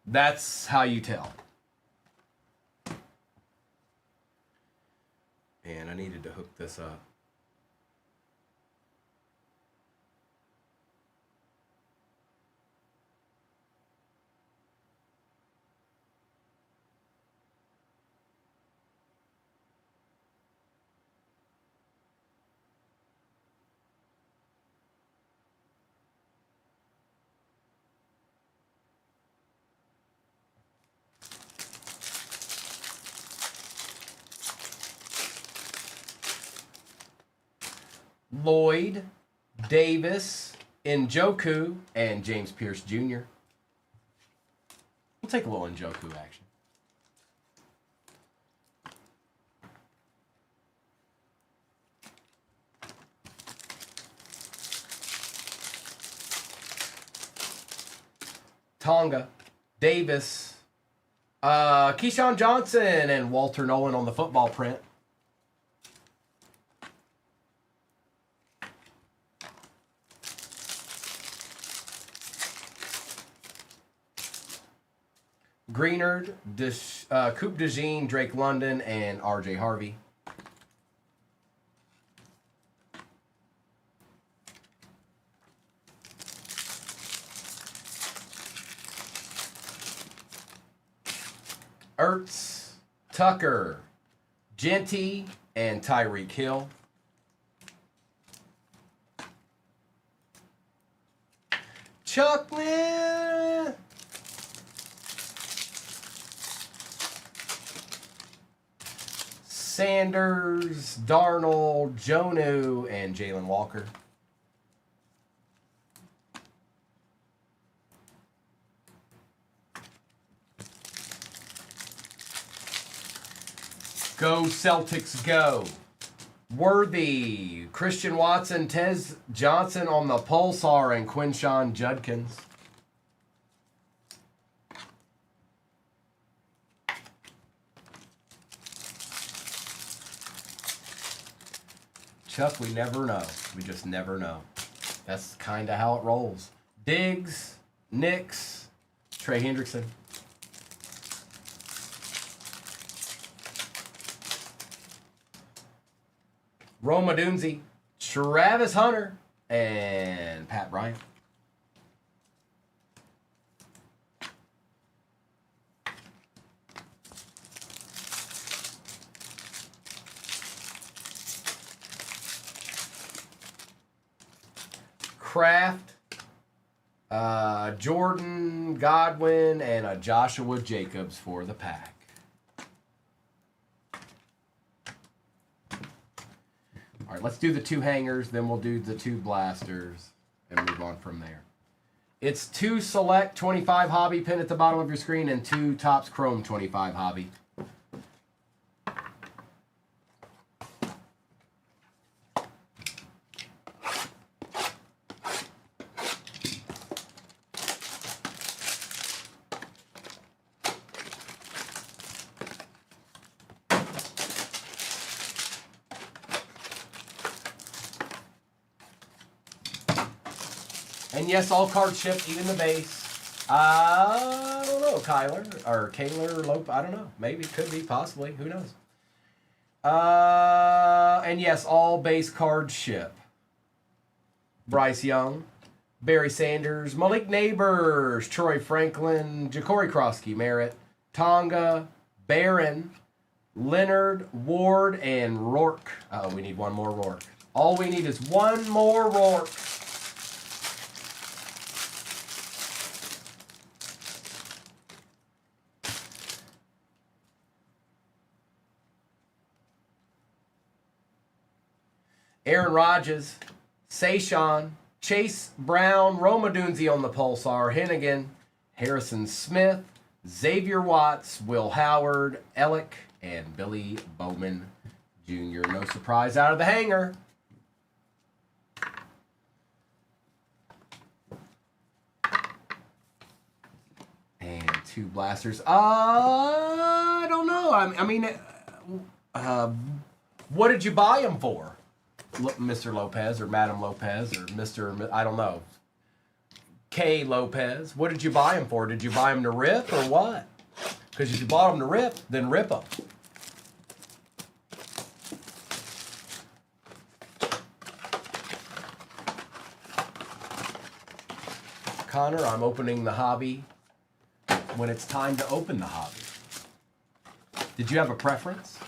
That's how you tell. And I needed to hook this up. Lloyd, Davis, Njoku, and James Pierce Jr. We'll take a little Njoku action. Tonga, Davis, Keyshawn Johnson, and Walter Nolan on the football print. Greenard, Coupe de Jean, Drake London, and RJ Harvey. Ertz, Tucker, Genty, and Tyreek Hill. Chocolate. Sanders, Darnold, Jonu, and Jalen Walker. Go Celtics, go. Worthy, Christian Watson, Tez Johnson on the Pulsar, and Quinshon Judkins. Chuck, we never know. We just never know. That's kind of how it rolls. Diggs, Knicks, Trey Hendrickson. Roma Dunzi, Travis Hunter, and Pat Bryant. Kraft, Jordan, Godwin, and a Joshua Jacobs for the pack. All right, let's do the 2 hangers, then we'll do the 2 blasters and move on from there. It's 2 select 25 hobby pin at the bottom of your screen and 2 Topps Chrome 25 hobby. And yes, all cards shipped, even the base. I don't know, Kaler, Lope, I don't know. Maybe, could be, possibly, who knows. And yes, all base cards ship. Bryce Young, Barry Sanders, Malik Neighbors, Troy Franklin, Ja'Cory Krosky, Merritt, Tonga, Barron, Leonard, Ward, and Rourke. Oh, we need one more Rourke. All we need is one more Rourke. Aaron Rodgers, Sayshawn, Chase Brown, Roma Dunzi on the Pulsar, Hennigan, Harrison Smith, Xavier Watts, Will Howard, Ellick, and Billy Bowman Jr. No surprise out of the hanger. And 2 blasters. I don't know. I mean, what did you buy them for? Mr. Lopez or Madam Lopez or Mr. I don't know. K. Lopez. What did you buy them for? Did you buy them to rip or what? Because if you bought them to rip, then rip them. Connor, I'm opening the hobby when it's time to open the hobby. Did you have a preference?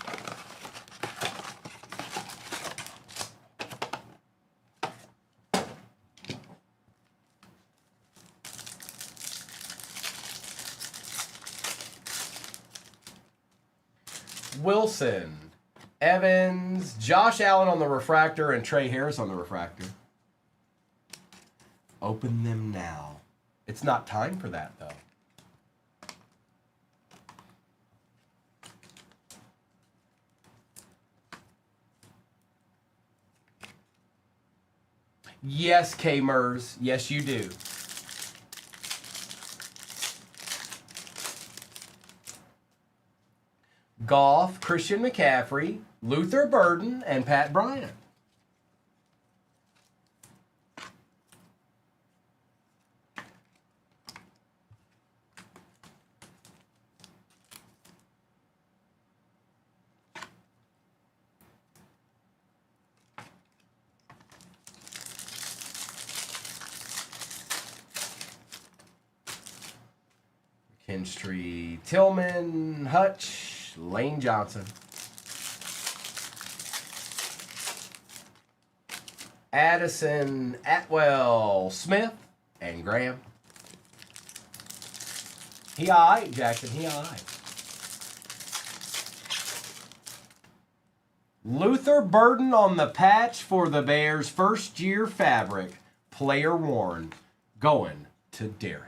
Wilson, Evans, Josh Allen on the refractor, and Trey Harris on the refractor. Open them now. It's not time for that, though. Yes, K. Mers. Yes, you do. Goff, Christian McCaffrey, Luther Burden, and Pat Bryant. Kinstry, Tillman, Hutch, Lane Johnson. Addison, Atwell, Smith, and Graham. He aight, Jackson, he aight. Luther Burden on the patch for the Bears' first-year fabric. Player worn. Going to Derek.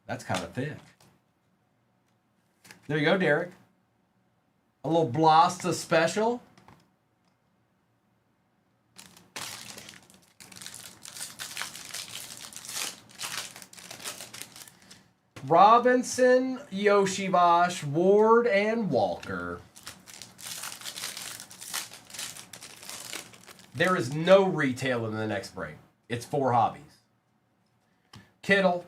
That's kind of thick. There you go, Derek. A little Blasta special. Robinson, Yoshivash, Ward, and Walker. There is no retail in the next break. It's 4 hobbies. Kittle,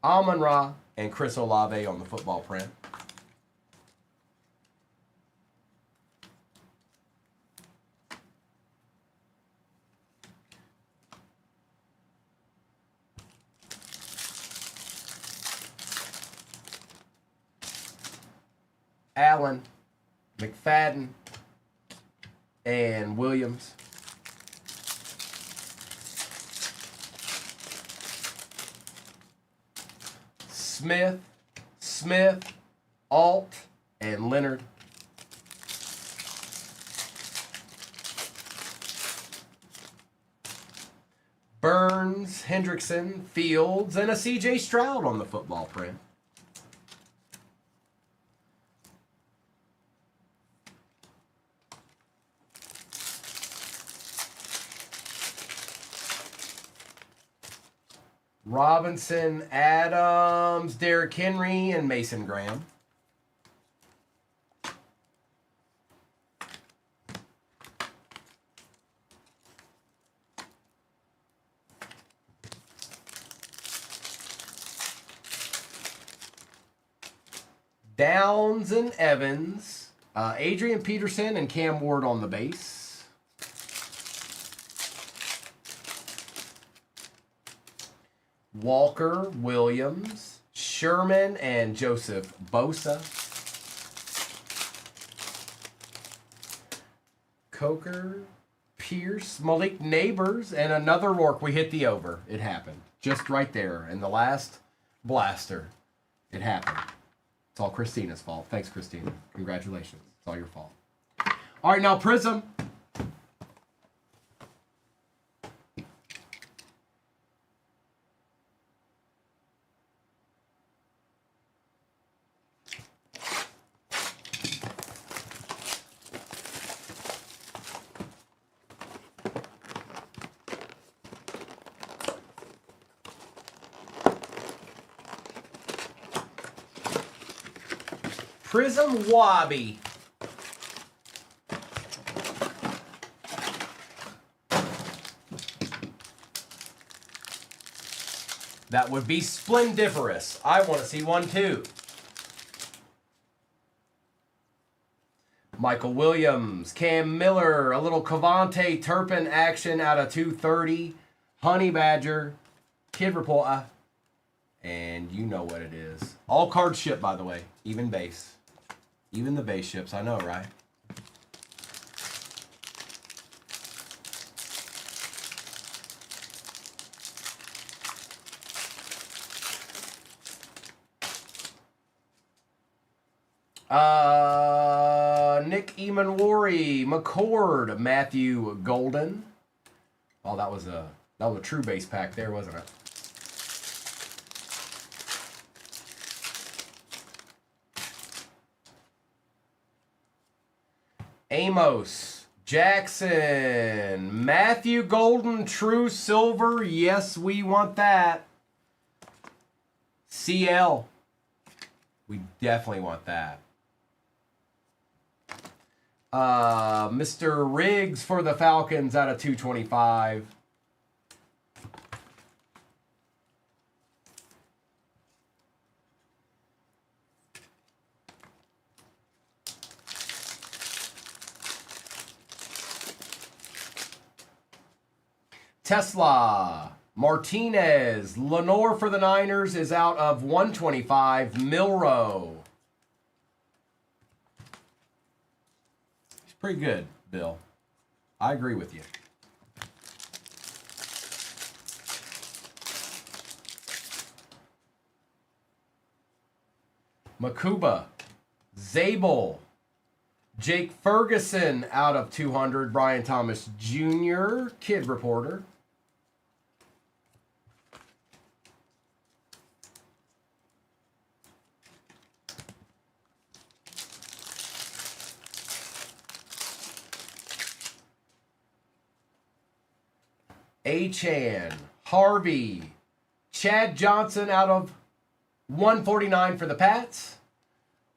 Amon-Ra, and Chris Olave on the football print. Allen, McFadden, and Williams. Smith, Alt, and Leonard. Burns, Hendrickson, Fields, and a C.J. Stroud on the football print. Robinson, Adams, Derrick Henry, and Mason Graham. Downs and Evans, Adrian Peterson and Cam Ward on the base. Walker, Williams, Sherman, and Joseph Bosa. Coker, Pierce, Malik Neighbors, and another Rourke. We hit the over. It happened. Just right there. In the last blaster, it happened. It's all Christina's fault. Thanks, Christina. Congratulations. It's all your fault. All right, now Prism. Prism Wobby. That would be splendiferous. I want to see one too. Michael Williams, Cam Miller, a little Cavante Turpin action out of 230. Honey Badger, Kid Reporter, and you know what it is. All cards ship, by the way, even base. Even the base ships, I know, right? Nick Emanwari, McCord, Matthew Golden. Oh, that was a true base pack there, wasn't it? Amos, Jackson, Matthew Golden, true silver. Yes, we want that. CL. We definitely want that. Mr. Riggs for the Falcons out of 225. Tesla, Martinez, Lenore for the Niners is out of 125. Milrow. He's pretty good, Bill. I agree with you. Makuba, Zabel, Jake Ferguson out of 200. Brian Thomas Jr., Kid Reporter. Achan, Harvey, Chad Johnson out of 149 for the Pats.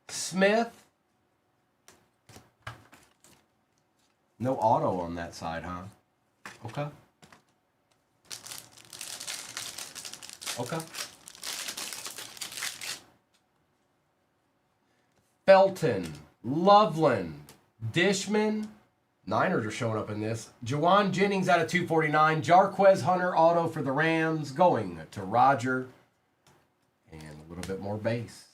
Smith. No auto on that side, huh? Okay. Okay. Felton, Loveland, Dishman. Niners are showing up in this. Jawan Jennings out of 249. Jarquez Hunter auto for the Rams. Going to Roger. And a little bit more base.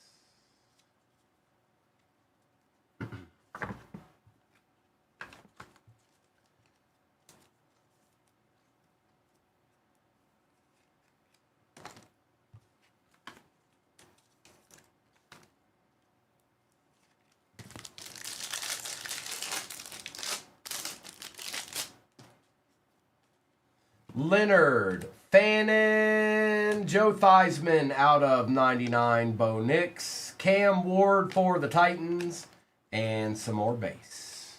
Leonard, Fannin, Joe Theismann out of 99, Bo Nix, Cam Ward for the Titans, and some more base.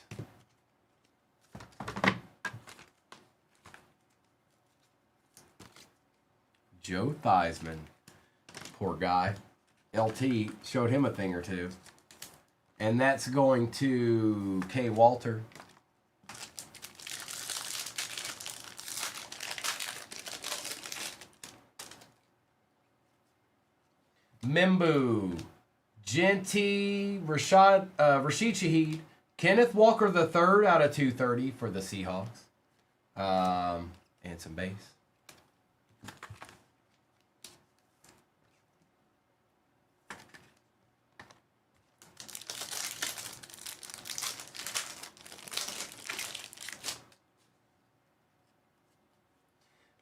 Joe Theismann, poor guy. LT showed him a thing or two. And that's going to K. Walter. Mimbu, Genty, Rashid Shaheed, Kenneth Walker III out of 230 for the Seahawks. And some base.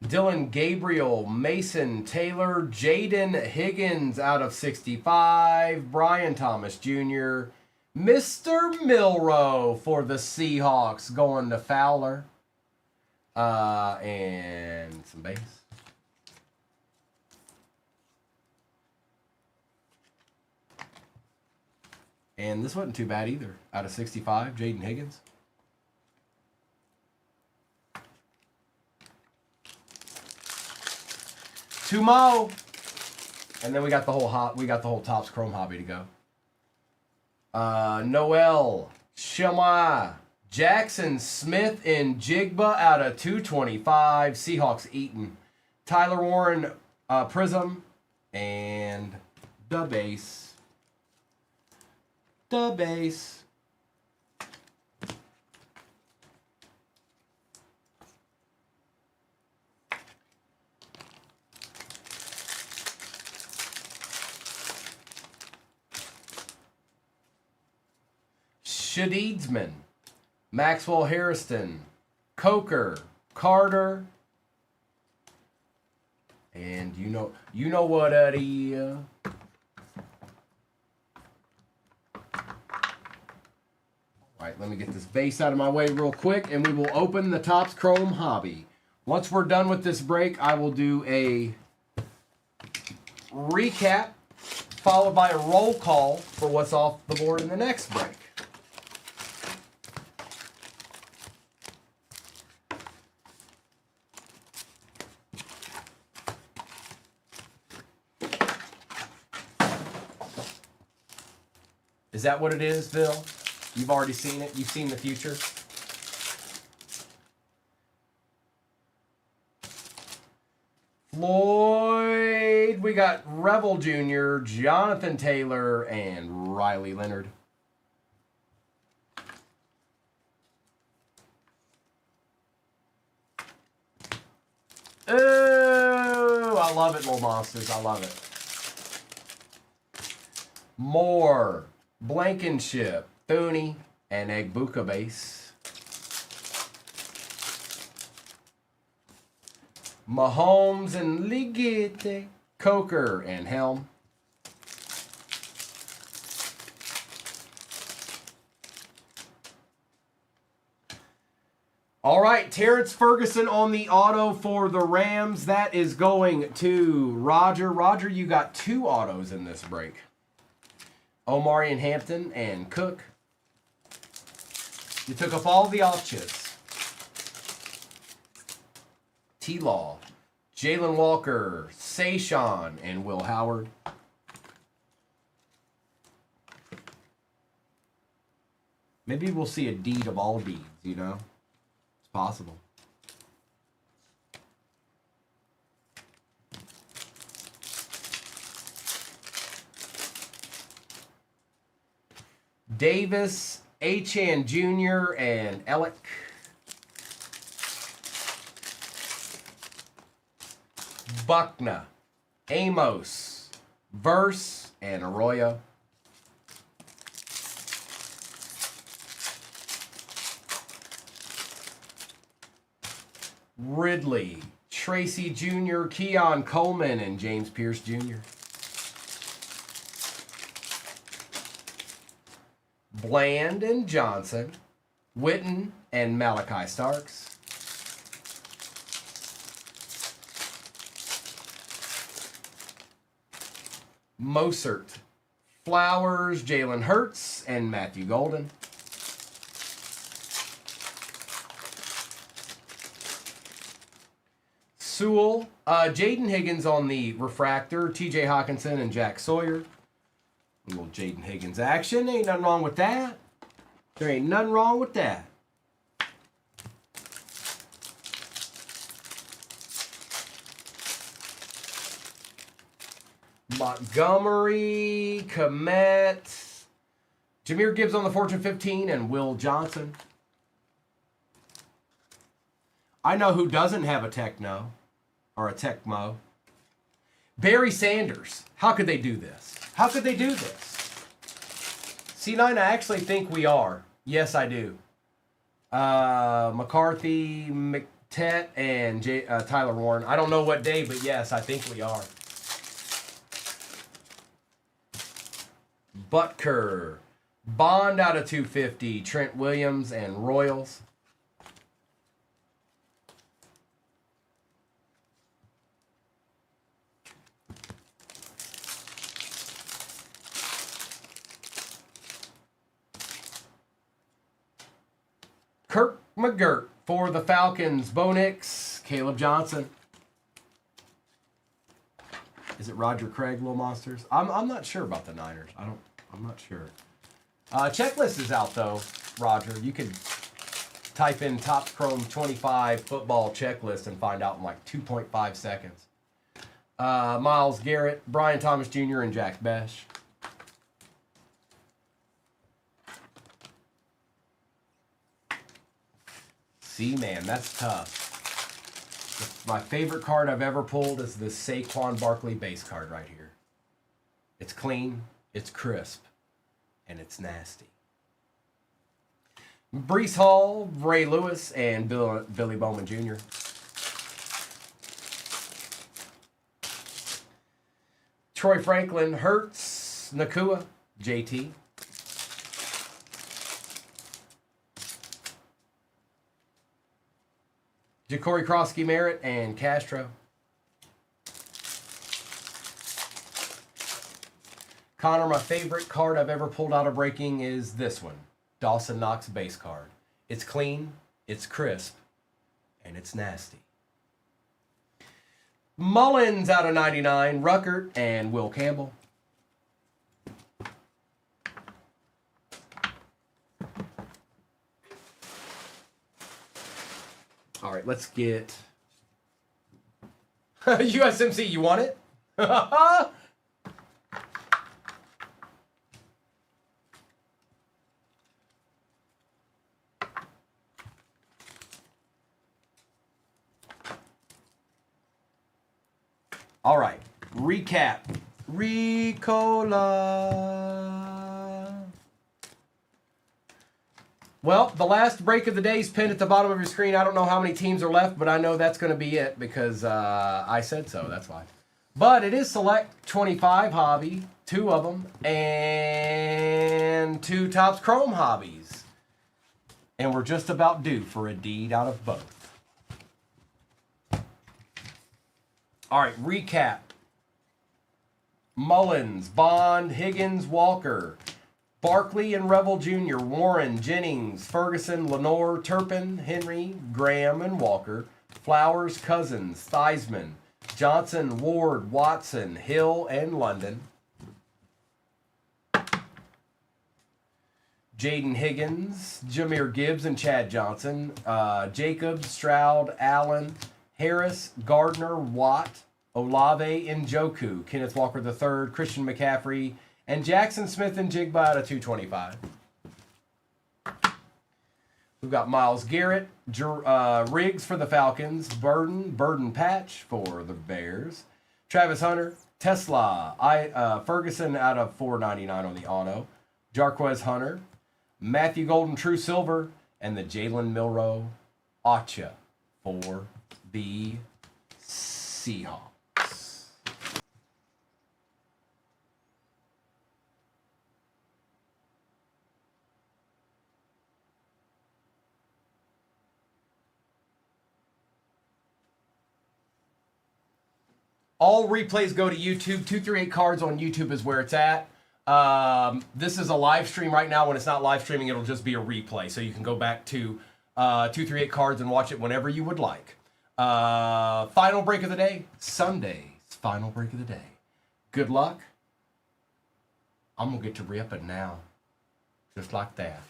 Dylan Gabriel, Mason Taylor, Jaden Higgins out of 65, Brian Thomas Jr., Mr. Milrow for the Seahawks going to Fowler, and some base. And this wasn't too bad either. Out of 65, Jaden Higgins. Two more, and then we got the whole Topps Chrome hobby to go. Noel, Shema, Jackson Smith and Jigba out of 225. Seahawks Eaton, Tyler Warren, Prism, and the base. The base. Shadeedsman, Maxwell Harrison, Coker, Carter, and you know what that is. Alright, let me get this base out of my way real quick, and we will open the Topps Chrome hobby. Once we're done with this break, I will do a recap, followed by a roll call for what's off the board in the next break. Is that what it is, Bill? You've already seen it? You've seen the future? Floyd, we got Revel Jr., Jonathan Taylor, and Riley Leonard. Oh, I love it, little monsters. I love it. More. Blankenship, Thuney, and Egbuka base. Mahomes and Ligete, Coker, and Helm. All right, Terrence Ferguson on the auto for the Rams. That is going to Roger. Roger, you got two autos in this break. Omari and Hampton and Cook. You took up all the off-chips. T-Law, Jalen Walker, Sayshawn, and Will Howard. Maybe we'll see a deed of all deeds, you know? It's possible. Davis, Achan Jr., and Ellick. Buckner, Amos, Verse, and Arroyo. Ridley, Tracy Jr., Keon Coleman, and James Pierce Jr. Bland and Johnson, Witten and Malachi Starks. Mosert, Flowers, Jalen Hurts, and Matthew Golden. Sewell, Jaden Higgins on the refractor, TJ Hawkinson and Jack Sawyer. A little Jaden Higgins action. Ain't nothing wrong with that. There ain't nothing wrong with that. Montgomery, Komet, Jahmyr Gibbs on the Fortune 15, and Will Johnson. I know who doesn't have a Techno, or a Tecmo. Barry Sanders. How could they do this? How could they do this? C9, I actually think we are. Yes, I do. McCarthy, McTet, and Tyler Warren. I don't know what day, but yes, I think we are. Butker, Bond out of 250, Trent Williams, and Royals. Kirk McGirt for the Falcons, Bo Nix, Caleb Johnson. Is it Roger Craig, Little Monsters? I'm not sure about the Niners. I'm not sure. Checklist is out though, Roger. You could type in Top Chrome 25 football checklist and find out in like 2.5 seconds. Myles Garrett, Brian Thomas Jr., and Jack Besh. See, man, that's tough. My favorite card I've ever pulled is this Saquon Barkley base card right here. It's clean, it's crisp, and it's nasty. Breece Hall, Ray Lewis, and Billy Bowman Jr. Troy Franklin, Hurts, Nakua, JT. Ja'Cory Krosky, Merritt, and Castro. Connor, my favorite card I've ever pulled out of breaking is this one. Dawson Knox base card. It's clean, it's crisp, and it's nasty. Mullins out of 99, Ruckert, and Will Campbell. All right, let's get USMC. You want it? All right, recap. Ricola. Well, the last break of the day is pinned at the bottom of your screen. I don't know how many teams are left, but I know that's going to be it because I said so. That's why. But it is Select 25 Hobby, 2 of them, and 2 Topps Chrome Hobbies. And we're just about due for a deed out of both. All right, recap. Mullins, Bond, Higgins, Walker, Barkley and Revel Jr., Warren, Jennings, Ferguson, Lenore, Turpin, Henry, Graham, and Walker, Flowers, Cousins, Theismann, Johnson, Ward, Watson, Hill, and London. Jaden Higgins, Jahmyr Gibbs, and Chad Johnson, Jacobs, Stroud, Allen, Harris, Gardner, Watt, Olave, and Njoku, Kenneth Walker III, Christian McCaffrey, and Jackson Smith and Jigba out of 225. We've got Myles Garrett, Riggs for the Falcons, Burden Patch for the Bears, Travis Hunter, Tesla, Ferguson out of 499 on the auto, Jarquez Hunter, Matthew Golden True Silver, and the Jalen Milroe Acha for the Seahawks. All replays go to YouTube. 238 Cards on YouTube is where it's at. This is a live stream right now. When it's not live streaming, it'll just be a replay. So you can go back to 238 Cards and watch it whenever you would like. Final break of the day. Sunday's final break of the day. Good luck. I'm going to get to ripping now. Just like that.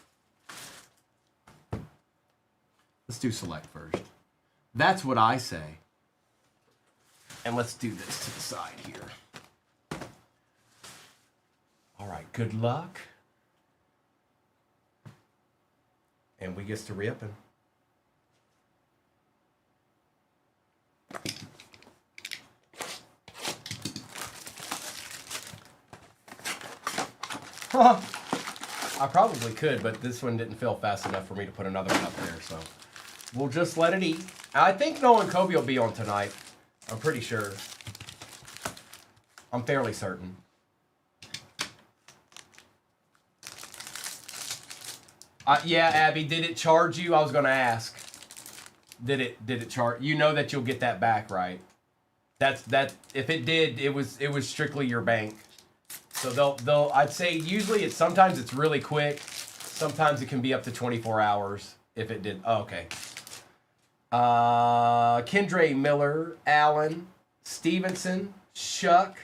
Let's do select first. That's what I say. And let's do this to the side here. All right, good luck. And we get to ripping. I probably could, but this one didn't fill fast enough for me to put another one up there, so we'll just let it eat. I think Noah and Kobe will be on tonight. I'm pretty sure. I'm fairly certain. Yeah, Abby, did it charge you? I was going to ask. Did it charge? You know that you'll get that back, right? That if it did, it was strictly your bank. So they'll I'd say usually sometimes it's really quick. Sometimes it can be up to 24 hours if it did. Oh, okay. Kendra Miller, Allen, Stevenson, Shuck,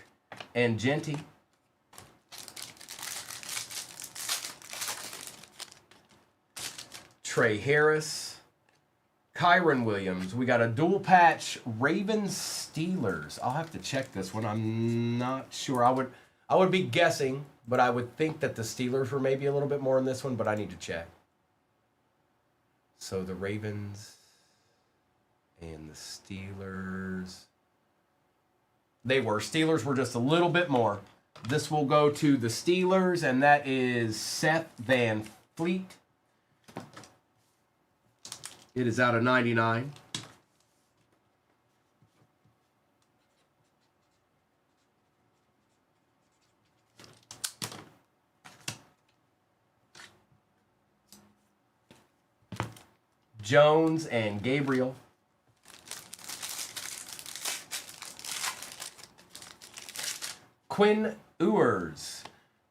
and Genty. Trey Harris, Kyron Williams. We got a dual patch Ravens Steelers. I'll have to check this one. I'm not sure. I would be guessing, but I would think that the Steelers were maybe a little bit more in this one, but I need to check. So the Ravens and the Steelers. Steelers were just a little bit more. This will go to the Steelers, and that is Seth Van Fleet. It is out of 99. Jones and Gabriel. Quinn Ewers.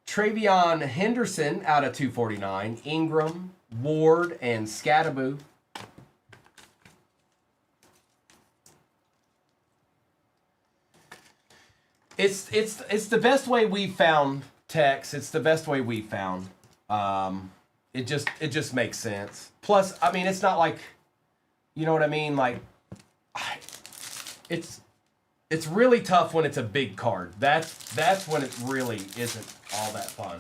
Travion Henderson out of 249. Ingram, Ward, and Scattaboo. It's the best way we've found, Tex. It's the best way we've found. It just makes sense. Plus, I mean, it's not like, you know what I mean? Like, it's really tough when it's a big card. That's when it really isn't all that fun.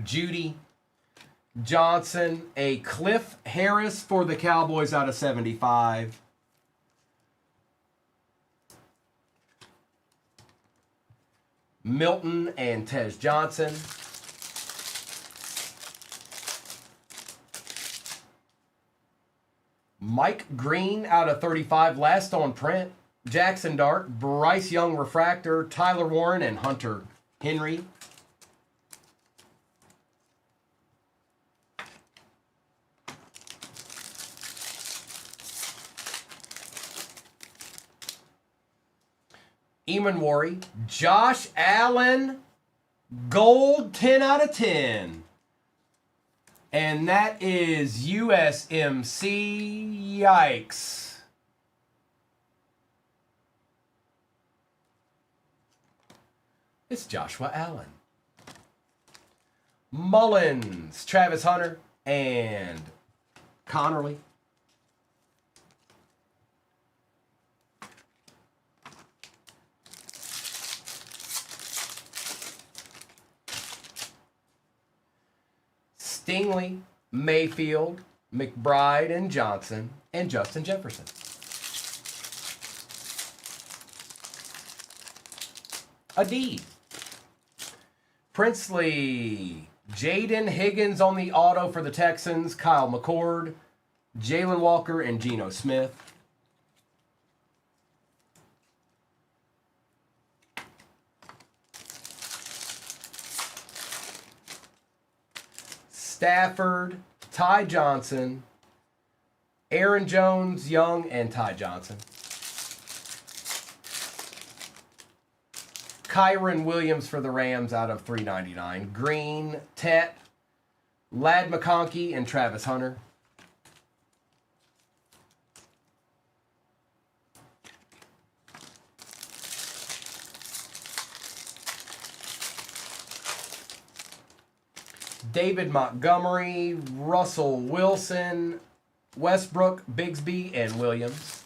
Judy Johnson, a Cliff Harris for the Cowboys out of 75. Milton and Tej Johnson. Mike Green out of 35, last on print. Jackson Dart, Bryce Young Refractor, Tyler Warren, and Hunter Henry. Eamon Worry, Josh Allen, gold 10 out of 10. And that is USMC. Yikes. It's Joshua Allen. Mullins, Travis Hunter, and Connerly. Stingley, Mayfield, McBride and Johnson, and Justin Jefferson. A D. Princely, Jaden Higgins on the auto for the Texans, Kyle McCord, Jalen Walker, and Geno Smith. Stafford, Ty Johnson, Aaron Jones, Young, and Ty Johnson. Kyron Williams for the Rams out of 399. Green, Tet, Ladd McConkey, and Travis Hunter. David Montgomery, Russell Wilson, Westbrook, Bigsby, and Williams.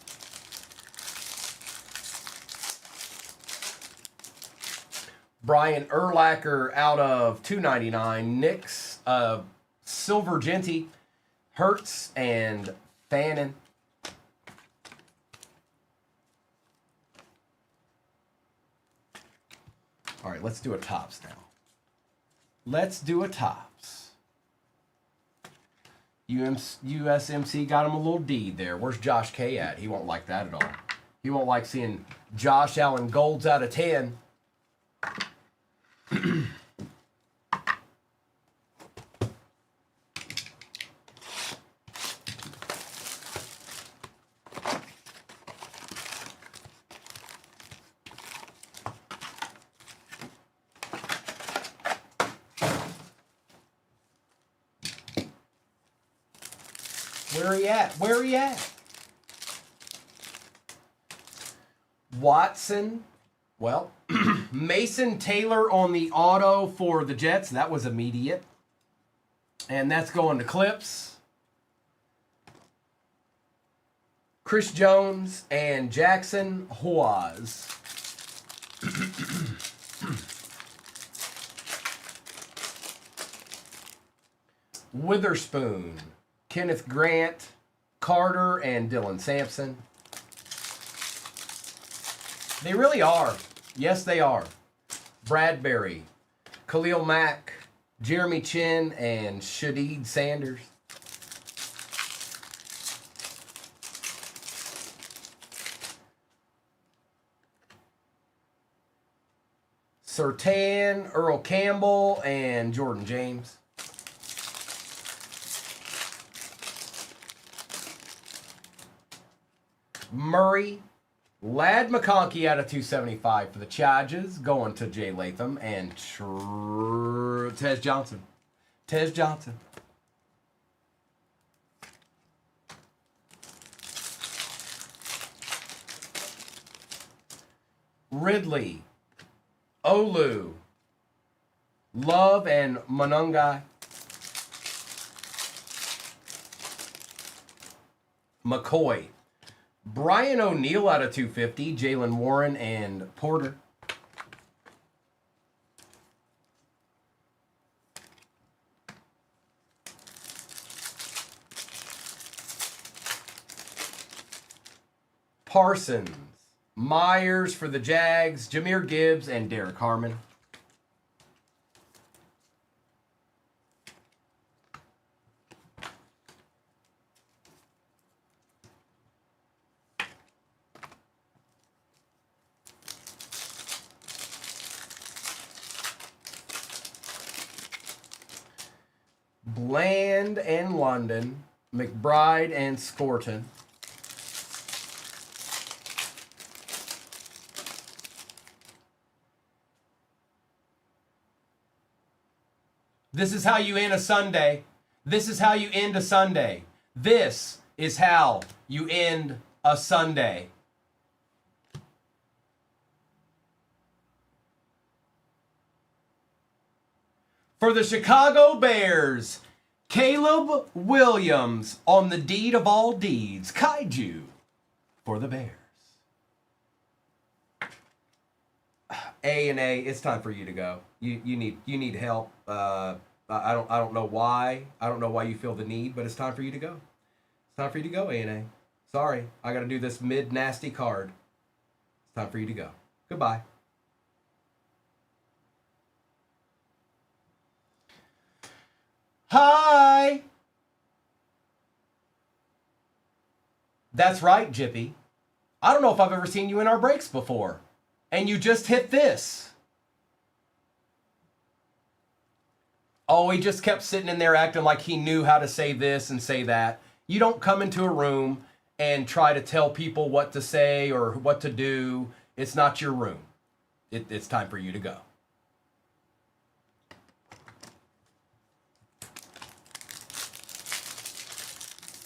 Brian Urlacher out of 299. Knicks, Silver Genty, Hertz, and Fannin. All right, let's do a tops now. Let's do a tops. USMC got him a little deed there. Where's Josh K at? He won't like that at all. He won't like seeing Josh Allen golds out of 10. Where he at? Where he at? Watson. Well, Mason Taylor on the auto for the Jets. That was immediate. And that's going to Clips. Chris Jones and Jackson Hoaz. Witherspoon, Kenneth Grant, Carter, and Dylan Sampson. They really are. Yes, they are. Bradbury, Khalil Mack, Jeremy Chin, and Shadeed Sanders. Surtain, Earl Campbell, and Jordan James. Murray, Ladd McConkey out of 275 for the Chargers, going to Jay Latham, and Tez Johnson. Tez Johnson. Ridley, Olu, Love, and Monungai. McCoy. Brian O'Neill out of 250, Jalen Warren, and Porter. Parsons, Myers for the Jags, Jahmyr Gibbs, and Derek Harmon. Bland and London, McBride and Scorton. This is how you end a Sunday. This is how you end a Sunday. This is how you end a Sunday. For the Chicago Bears, Caleb Williams on the deed of all deeds, Kaiju for the Bears. A and A, it's time for you to go. You need help. I don't know why. I don't know why you feel the need, but it's time for you to go. It's time for you to go, A and A. Sorry, I got to do this mid nasty card. It's time for you to go. Goodbye. Hi! That's right, Jippy. I don't know if I've ever seen you in our breaks before. And you just hit this. Oh, he just kept sitting in there acting like he knew how to say this and say that. You don't come into a room and try to tell people what to say or what to do. It's not your room. it's time for you to go.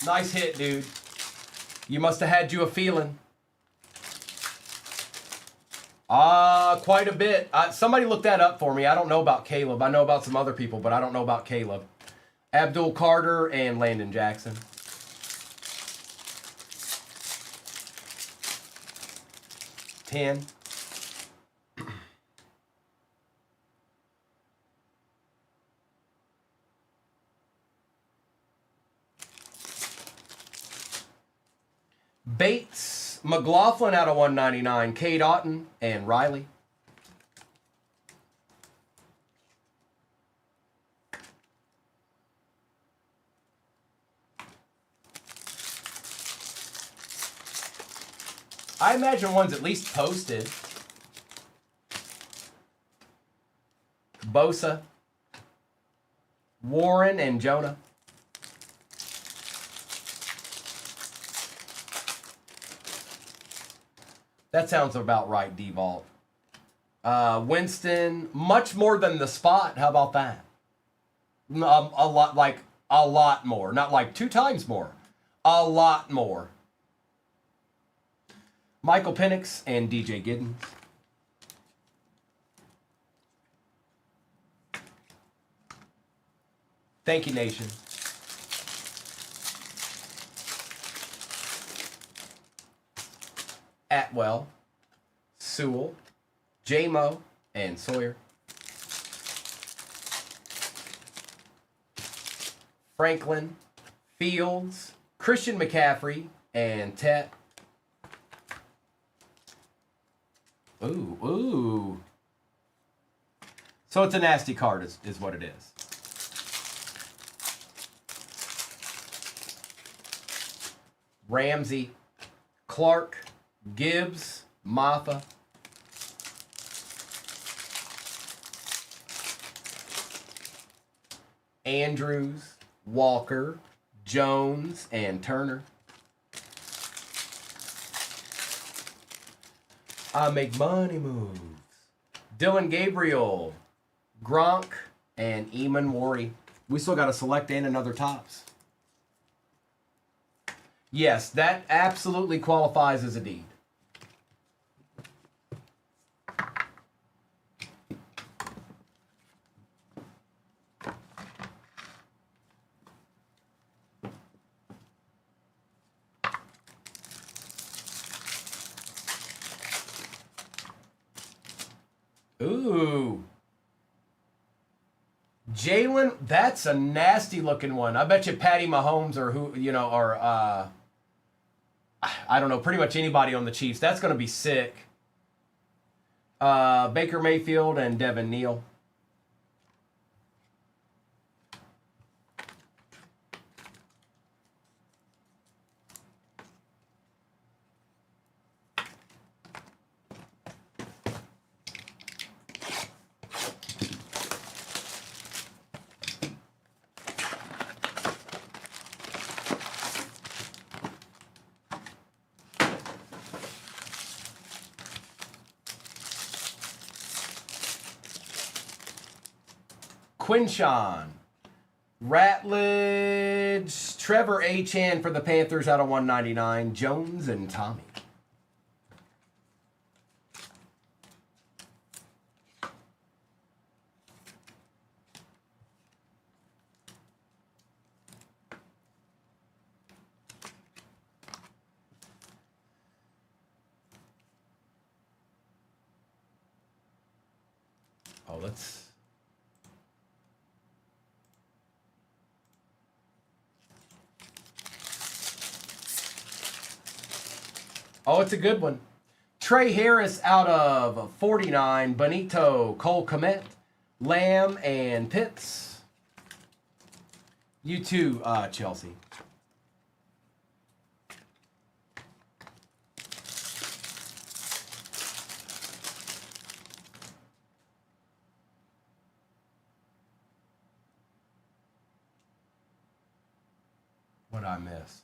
Nice hit, dude. You must have had you a feeling. Quite a bit. Somebody look that up for me. I don't know about Caleb. I know about some other people, but I don't know about Caleb. Abdul Carter and Landon Jackson. $10. Bates, McLaughlin out of 199, Cade Otton, and Riley. I imagine one's at least posted. Bosa, Warren, and Jonah. That sounds about right, D-Vault. Winston, much more than the spot. How about that? A lot, like a lot more. Not like 2 times more. A lot more. Michael Penix and DJ Giddens. Thank you, Nation. Atwell, Sewell, J-Mo, and Sawyer. Franklin, Fields, Christian McCaffrey, and Tet. Ooh. So it's a nasty card is what it is. Ramsey, Clark, Gibbs, Maffa. Andrews, Walker, Jones, and Turner. I make money moves. Dylan Gabriel, Gronk, and Eamon Worry. We still got to select and another tops. Yes, that absolutely qualifies as a deed. Ooh. Jalen, that's a nasty looking one. I bet you Patty Mahomes or who, you know, or I don't know, pretty much anybody on the Chiefs. That's going to be sick. Baker Mayfield and Devin Neal. Quinshawn, Ratledge, Trevor Achan for the Panthers out of 199, Jones and Tommy. Oh, let's... Oh, it's a good one. Trey Harris out of 49. Benito, Cole Kmet, Lamb, and Pitts. You too, Chelsea. What'd I miss?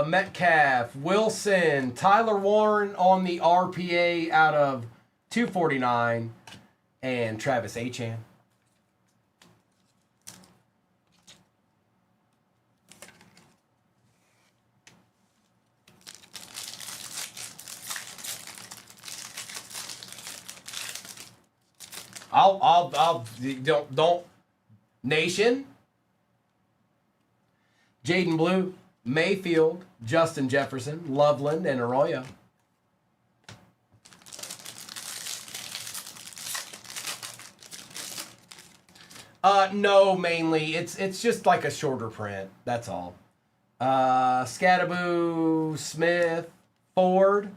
Metcalf, Wilson, Tyler Warren on the RPA out of 249, and Travis Achan. I'll don't Nation, Jaden Blue, Mayfield, Justin Jefferson, Loveland, and Arroyo. No, mainly it's just like a shorter print. That's all. Scattaboo, Smith, Ford,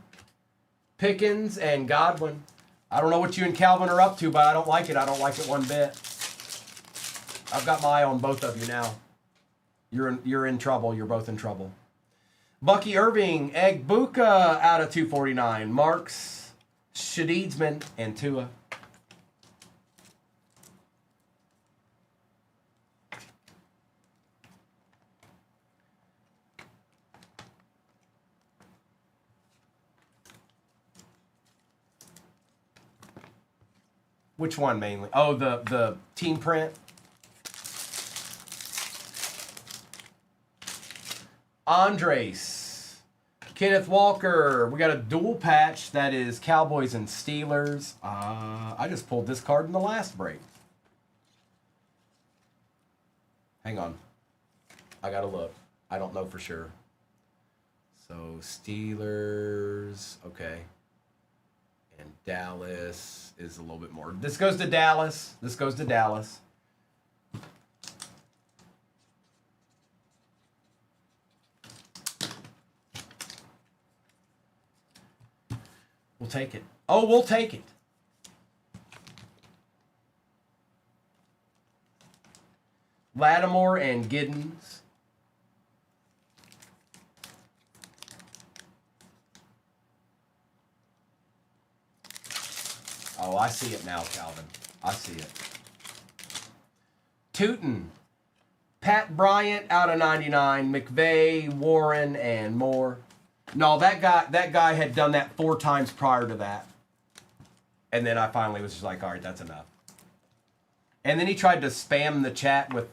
Pickens, and Godwin. I don't know what you and Calvin are up to, but I don't like it. I don't like it one bit. I've got my eye on both of you now. You're in trouble. You're both in trouble. Bucky Irving, Egbuka out of 249. Marks, Shadeedsman, and Tua. Which one mainly? Oh, the team print. Andres, Kenneth Walker. We got a dual patch that is Cowboys and Steelers. I just pulled this card in the last break. Hang on. I gotta look. I don't know for sure. So Steelers, okay. And Dallas is a little bit more. This goes to Dallas. This goes to Dallas. We'll take it. Oh, we'll take it. Lattimore and Giddens. Oh, I see it now, Calvin. I see it. Tootin. Pat Bryant out of 99. McVay, Warren, and Moore. No, that guy had done that 4 times prior to that. And then I finally was just like, all right, that's enough. And then he tried to spam the chat with,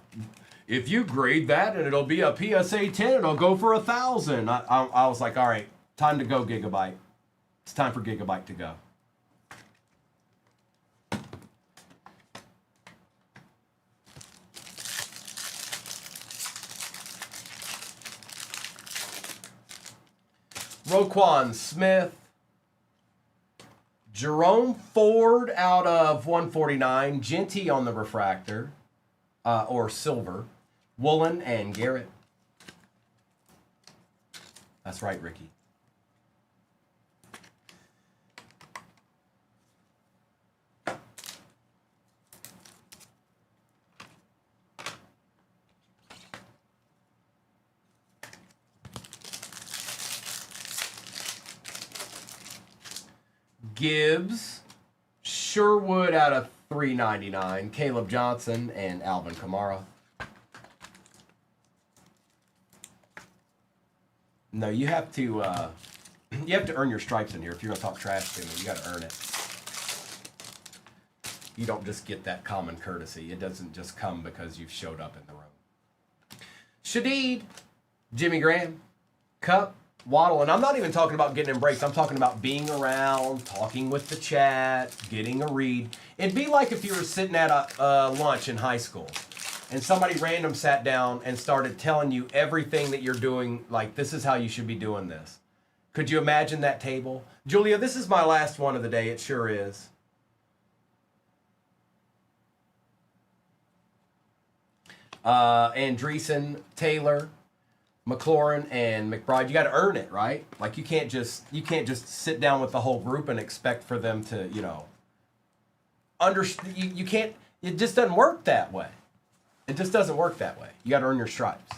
if you grade that and it'll be a PSA 10, it'll go for 1,000. I was like, all right, time to go, Gigabyte. It's time for Gigabyte to go. Roquan Smith, Jerome Ford out of 149, Genty on the refractor, or silver, Woolen and Garrett. That's right, Ricky. Gibbs, Sherwood out of 399, Caleb Johnson, and Alvin Kamara. No, you have to earn your stripes in here. If you're gonna talk trash to me, you got to earn it. You don't just get that common courtesy. It doesn't just come because you've showed up in the room. Shadeed, Jimmy Graham, Cup, Waddle, and I'm not even talking about getting in breaks. I'm talking about being around, talking with the chat, getting a read. It'd be like if you were sitting at a lunch in high school and somebody random sat down and started telling you everything that you're doing, like this is how you should be doing this. Could you imagine that table? Julia, this is my last one of the day. It sure is. Andreessen, Taylor, McLaurin, and McBride. You got to earn it, right? Like you can't just sit down with the whole group and expect for them to, understand. You can't. It just doesn't work that way. It just doesn't work that way. You got to earn your stripes.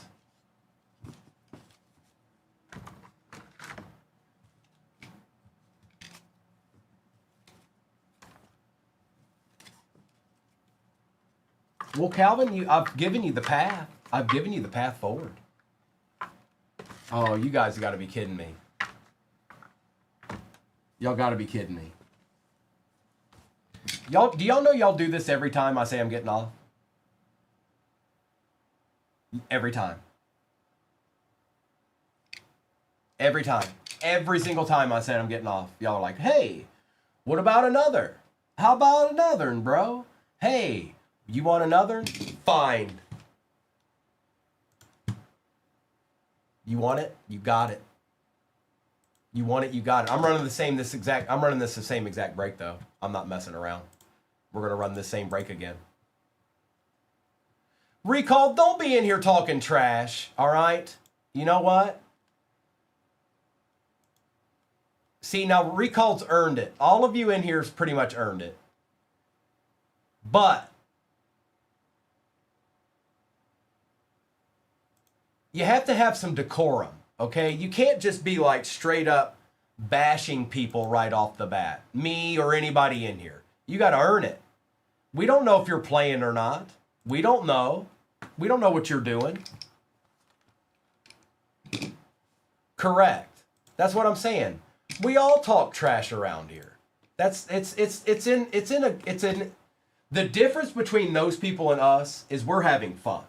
Well, Calvin, I've given you the path. I've given you the path forward. Oh, you guys got to be kidding me. Y'all got to be kidding me. Y'all, do y'all know y'all do this every time I say I'm getting off? Every time. Every time. Every single time I say I'm getting off, y'all are like, hey, what about another? How about another, bro? Hey, you want another? Fine. You want it? You got it. You want it? You got it. I'm running the same exact break though. I'm not messing around. We're gonna run the same break again. Recall, don't be in here talking trash, all right? You know what? See, now Recall's earned it. All of you in here has pretty much earned it. But you have to have some decorum, okay? You can't just be like straight up bashing people right off the bat. Me or anybody in here. You got to earn it. We don't know if you're playing or not. We don't know. We don't know what you're doing. Correct. That's what I'm saying. We all talk trash around here. It's in the difference between those people and us is we're having fun.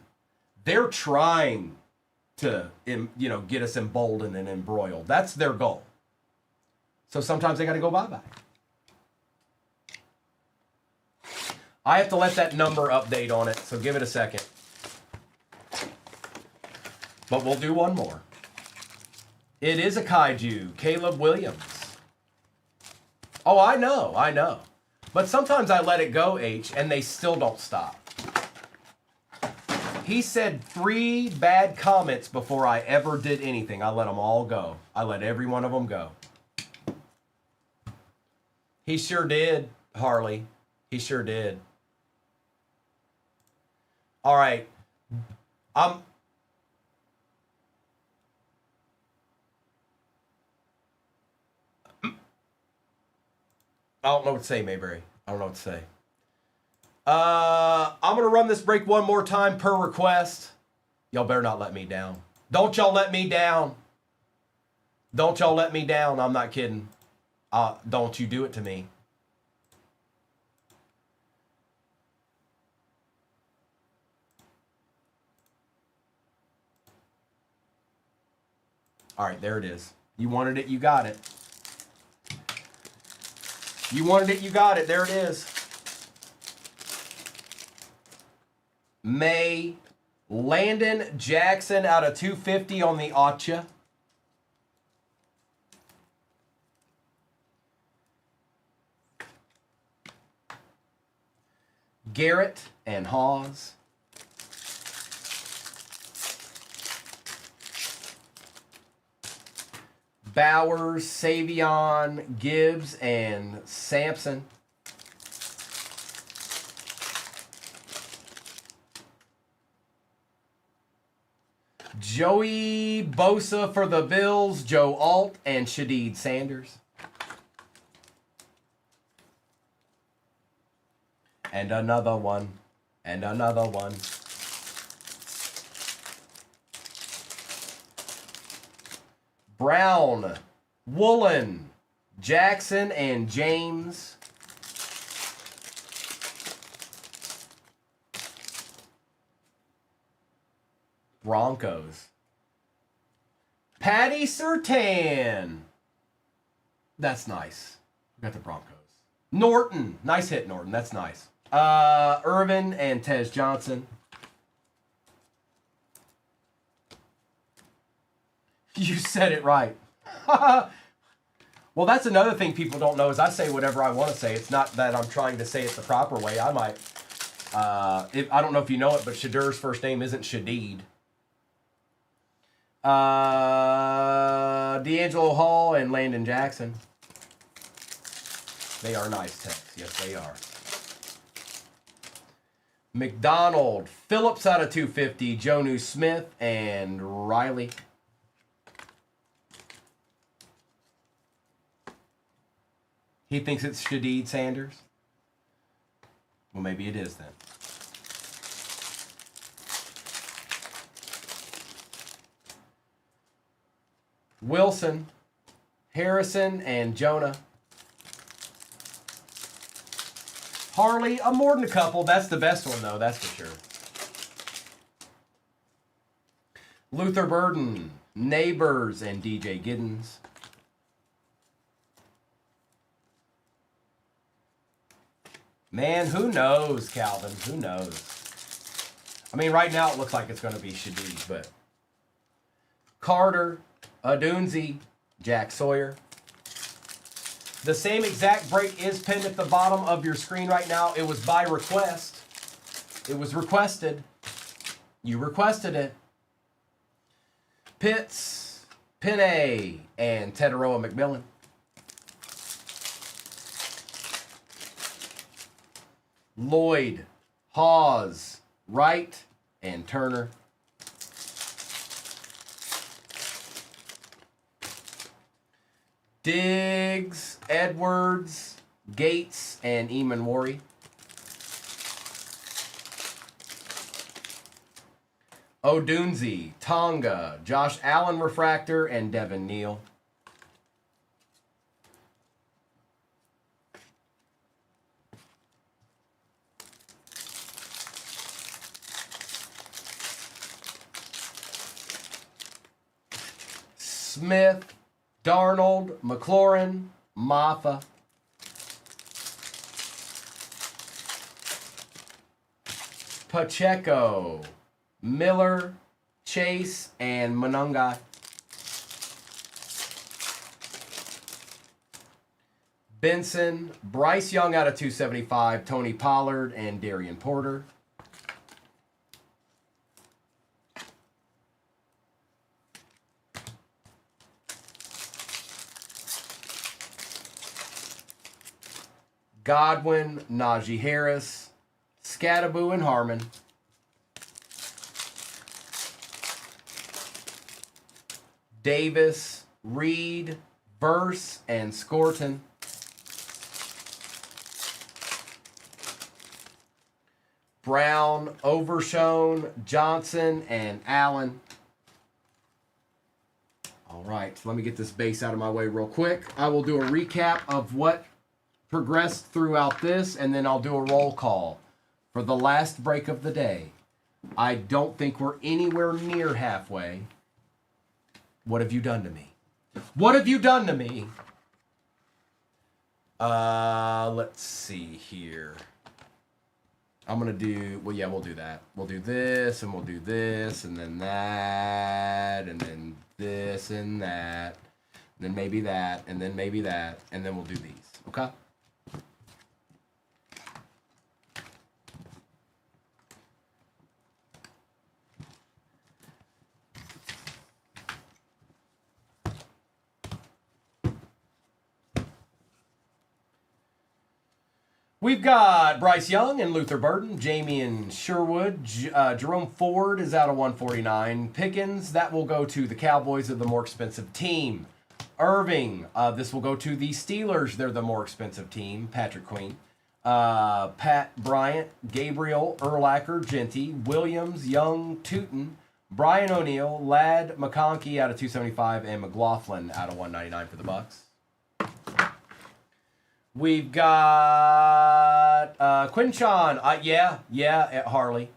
They're trying to, get us emboldened and embroiled. That's their goal. So sometimes they got to go bye-bye. I have to let that number update on it, so give it a second. But we'll do one more. It is a kaiju, Caleb Williams. Oh, I know. But sometimes I let it go, H, and they still don't stop. He said 3 bad comments before I ever did anything. I let them all go. I let every one of them go. He sure did, Harley. He sure did. All right. I don't know what to say, Mayberry. I don't know what to say. I'm going to run this break one more time per request. Y'all better not let me down. Don't y'all let me down. Don't y'all let me down. I'm not kidding. Don't you do it to me. All right, there it is. You wanted it, you got it. You wanted it, you got it. There it is. May Landon Jackson out of 250 on the Acha. Garrett and Hawes. Bowers, Savion, Gibbs, and Sampson. Joey Bosa for the Bills, Joe Alt, and Shadeed Sanders. And another one. And another one. Brown, Woolen, Jackson, and James. Broncos. Patty Surtain. That's nice. We got the Broncos. Norton. Nice hit, Norton. That's nice. Irvin and Tez Johnson. You said it right. Well, that's another thing people don't know is I say whatever I want to say. It's not that I'm trying to say it the proper way. I might. I don't know if you know it, but Shadur's first name isn't Shadeed. D'Angelo Hall and Landon Jackson. They are nice texts. Yes, they are. McDonald, Phillips out of 250, Jonu Smith, and Riley. He thinks it's Shadeed Sanders. Well, maybe it is then. Wilson, Harrison, and Jonah. Harley, more than a couple. That's the best one, though. That's for sure. Luther Burden, Neighbors, and DJ Giddens. Man, who knows, Calvin? Who knows? I mean, right now it looks like it's going to be Shadid, but Carter, Adunzi, Jack Sawyer. The same exact break is pinned at the bottom of your screen right now. It was by request. It was requested. You requested it. Pitts, Penne, and Tetaroa McMillan. Lloyd, Hawes, Wright, and Turner. Diggs, Edwards, Gates, and Eamon Worry. Odunzi, Tonga, Josh Allen Refractor, and Devin Neal. Smith, Darnold, McLaurin, Maffa. Pacheco, Miller, Chase, and Monungai. Benson, Bryce Young out of 275, Tony Pollard, and Darian Porter. Godwin, Najee Harris, Scattaboo, and Harmon. Davis, Reed, Verse, and Scorton. Brown, Overshone, Johnson, and Allen. All right, so let me get this base out of my way real quick. I will do a recap of what progressed throughout this, and then I'll do a roll call for the last break of the day. I don't think we're anywhere near halfway. What have you done to me? What have you done to me? Let's see here. I'm going to do, well, yeah, we'll do that. We'll do this, and we'll do this, and then that, and then this and that, and then maybe that, and then maybe that, and then we'll do these, okay? We've got Bryce Young and Luther Burden, Jamie and Sherwood. Jerome Ford is out of 149. Pickens, that will go to the Cowboys, are the more expensive team. Irving, this will go to the Steelers. They're the more expensive team. Patrick Queen. Pat Bryant, Gabriel, Urlacher, Genty, Williams, Young, Tootin, Brian O'Neill, Ladd, McConkey out of 275, and McLaughlin out of 199 for the Bucks. We've got Quinshawn, at Harley.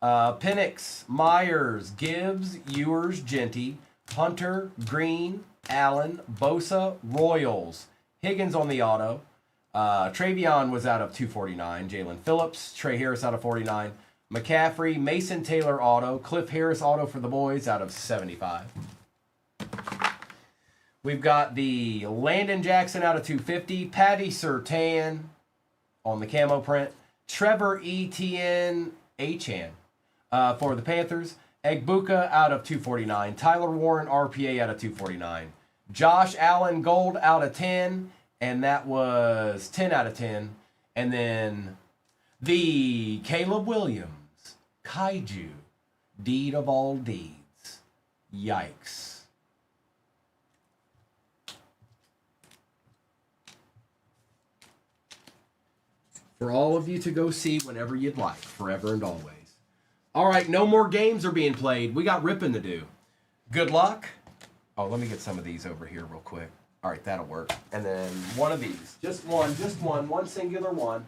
Penix, Myers, Gibbs, Ewers, Genty, Hunter, Green, Allen, Bosa, Royals. Higgins on the auto. Travion was out of 249. Jalen Phillips, Trey Harris out of 49. McCaffrey, Mason Taylor auto. Cliff Harris auto for the boys out of 75. We've got the Landon Jackson out of 250. Patty Surtain on the camo print. Trevor Etienne Achan for the Panthers. Egbuka out of 249. Tyler Warren RPA out of 249. Josh Allen gold out of 10. And that was 10 out of 10. And then the Caleb Williams Kaiju Deed of All Deeds. Yikes. For all of you to go see whenever you'd like, forever and always. All right, no more games are being played. We got ripping to do. Good luck. Oh, let me get some of these over here real quick. All right, that'll work. And then one of these. Just one singular one.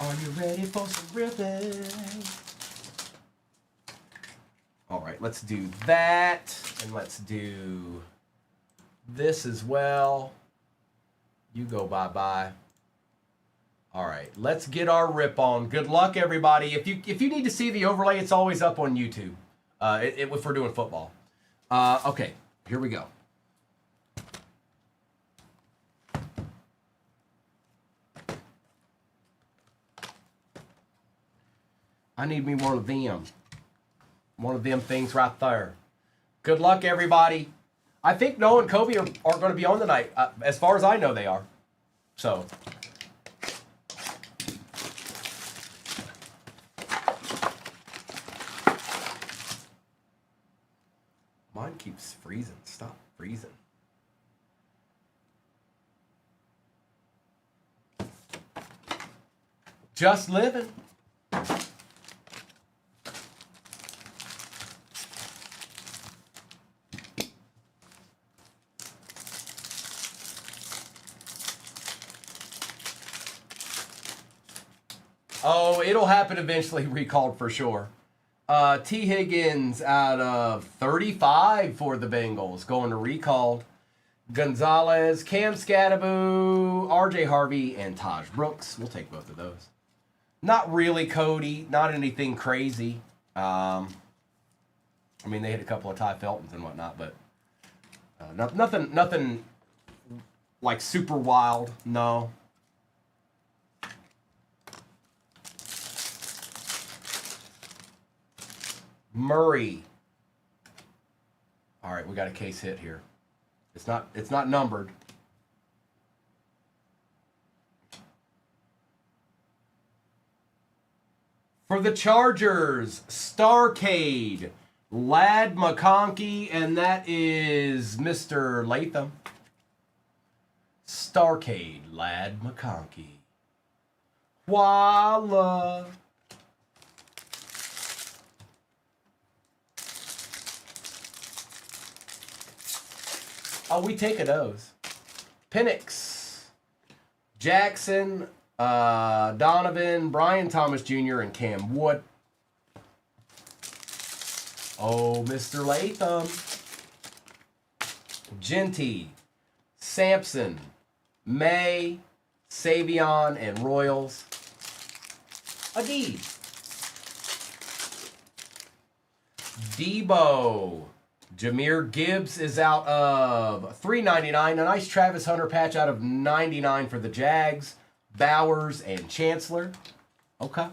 Are you ready for some ripping? All right, let's do that. And let's do this as well. You go bye-bye. All right, let's get our rip on. Good luck, everybody. If you need to see the overlay, it's always up on YouTube. If we're doing football. Okay, here we go. I need me one of them. One of them things right there. Good luck, everybody. I think Noah and Kobe are going to be on tonight. As far as I know, they are. So. Mine keeps freezing. Stop freezing. Just living. Oh, it'll happen eventually, recalled for sure. T. Higgins out of 35 for the Bengals, going to recalled. Gonzalez, Cam Scattaboo, RJ Harvey, and Taj Brooks. We'll take both of those. Not really Cody, not anything crazy. I mean, they hit a couple of Ty Feltons and whatnot, but nothing like super wild, no. Murray. All right, we got a case hit here. It's not numbered. For the Chargers, Starcade, Lad McConkey, and that is Mr. Latham. Starcade, Lad McConkey. Voila. Oh, we take those. Penix, Jackson, Donovan, Brian Thomas Jr., and Cam Wood. Oh, Mr. Latham. Genty, Sampson, May, Savion, and Royals. Adib. Debo. Jahmyr Gibbs is out of $3.99. A nice Travis Hunter patch out of $99 for the Jags. Bowers and Chancellor. Okay.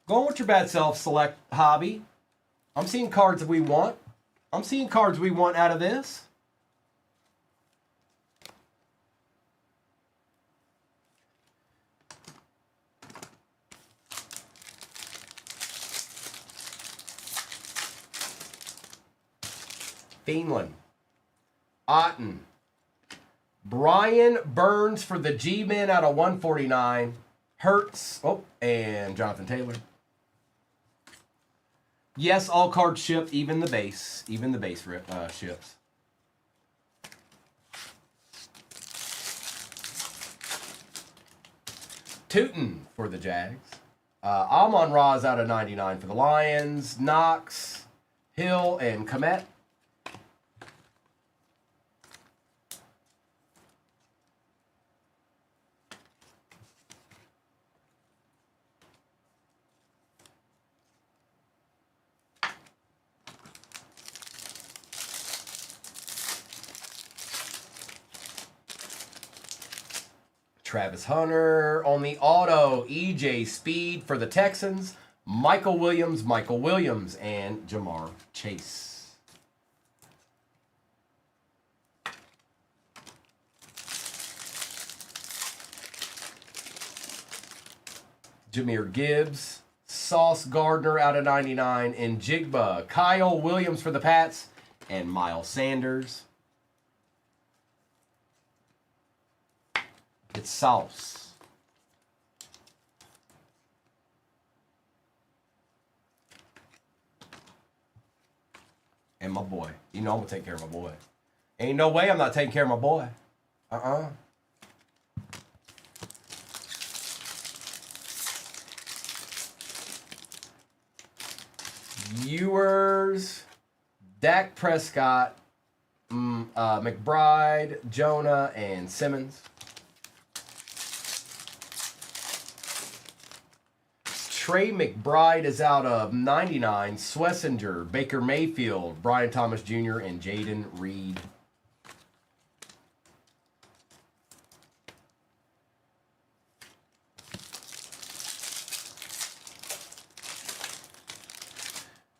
Going with your bad self, select hobby. I'm seeing cards that we want. I'm seeing cards we want out of this. Thielen, Otten, Brian Burns for the G-Men out of 149, Hurts, and Jonathan Taylor. Yes, all cards shipped, even the base ships. Tootin for the Jags. Amon-Ra is out of 99 for the Lions, Knox, Hill, and Komet. Travis Hunter on the auto. EJ Speed for the Texans. Michael Williams, and Jamar Chase. Jahmyr Gibbs, Sauce Gardner out of 99, and Jigba. Kyle Williams for the Pats, and Miles Sanders. It's Sauce. And my boy. You know I'm going to take care of my boy. Ain't no way I'm not taking care of my boy. Ewers, Dak Prescott, McBride, Jonah, and Simmons. Trey McBride is out of 99. Swessinger, Baker Mayfield, Brian Thomas Jr., and Jaden Reed.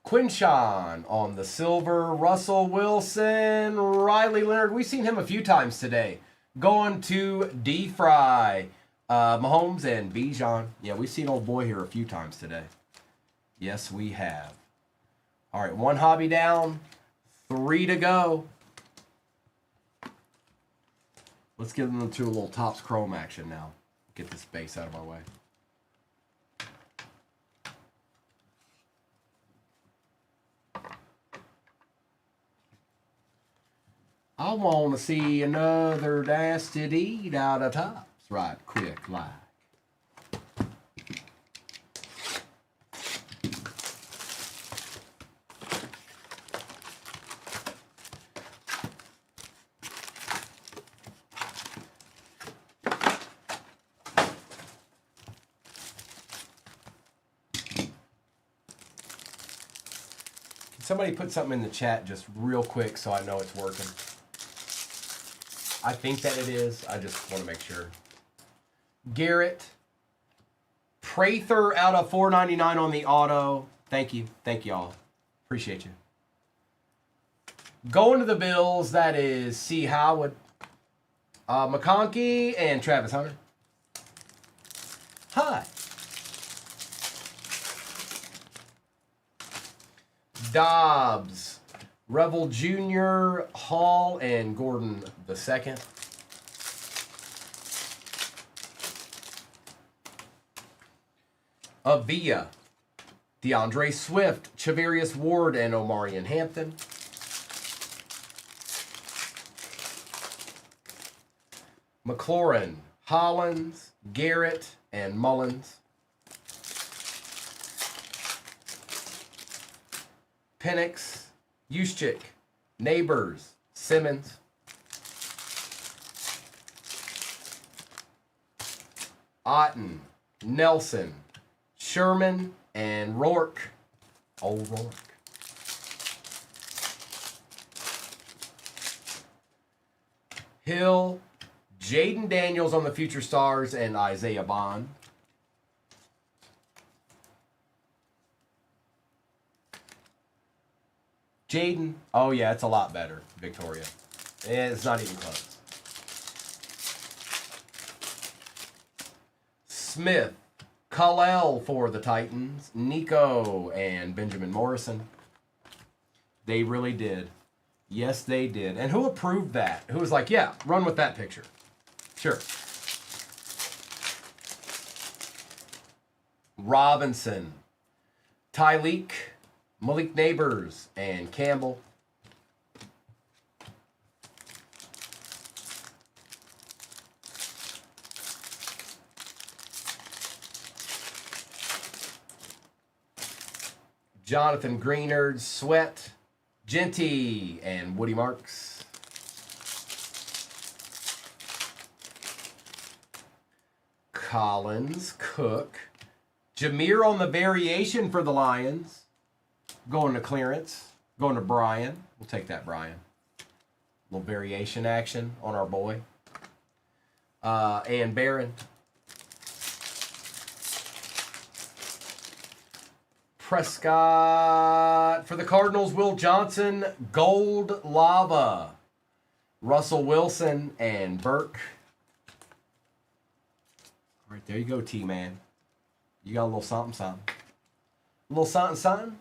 Quinshawn on the silver. Russell Wilson, Riley Leonard. We've seen him a few times today. Going to D-Fry. Mahomes and Bijan. Yeah, we've seen old boy here a few times today. Yes, we have. All right, 1 hobby down. 3 to go. Let's get into a little Topps Chrome action now. Get this base out of our way. I want to see another dastard out of Topps right quick like. Can somebody put something in the chat just real quick so I know it's working? I think that it is. I just want to make sure. Garrett. Prather out of 499 on the auto. Thank you. Thank y'all. Appreciate you. Going to the Bills, that is C. Howard. McConkey and Travis Hunter. Hi. Dobbs. Revel Jr., Hall, and Gordon II. Avia, DeAndre Swift, Chavarius Ward, and Omarion Hampton. McLaurin, Hollins, Garrett, and Mullins. Penix, Juszczyk, Neighbors, Simmons. Otten, Nelson, Sherman, and Rourke. Old Rourke. Hill, Jaden Daniels on the Future Stars, and Isaiah Bond. Jaden, oh yeah, it's a lot better, Victoria. It's not even close. Smith, Khalil for the Titans, Nico, and Benjamin Morrison. They really did. Yes, they did. And who approved that? Who was like, yeah, run with that picture. Sure. Robinson, Tyleek, Malik Neighbors, and Campbell. Jonathan Greenard, Sweat, Genty, and Woody Marks. Collins, Cook. Jameer on the variation for the Lions. Going to clearance. Going to Brian. We'll take that, Brian. Little variation action on our boy. And Barron. Prescott for the Cardinals. Will Johnson. Gold Lava. Russell Wilson and Burke. All right, there you go, T-Man. You got a little something, something. A little something, something.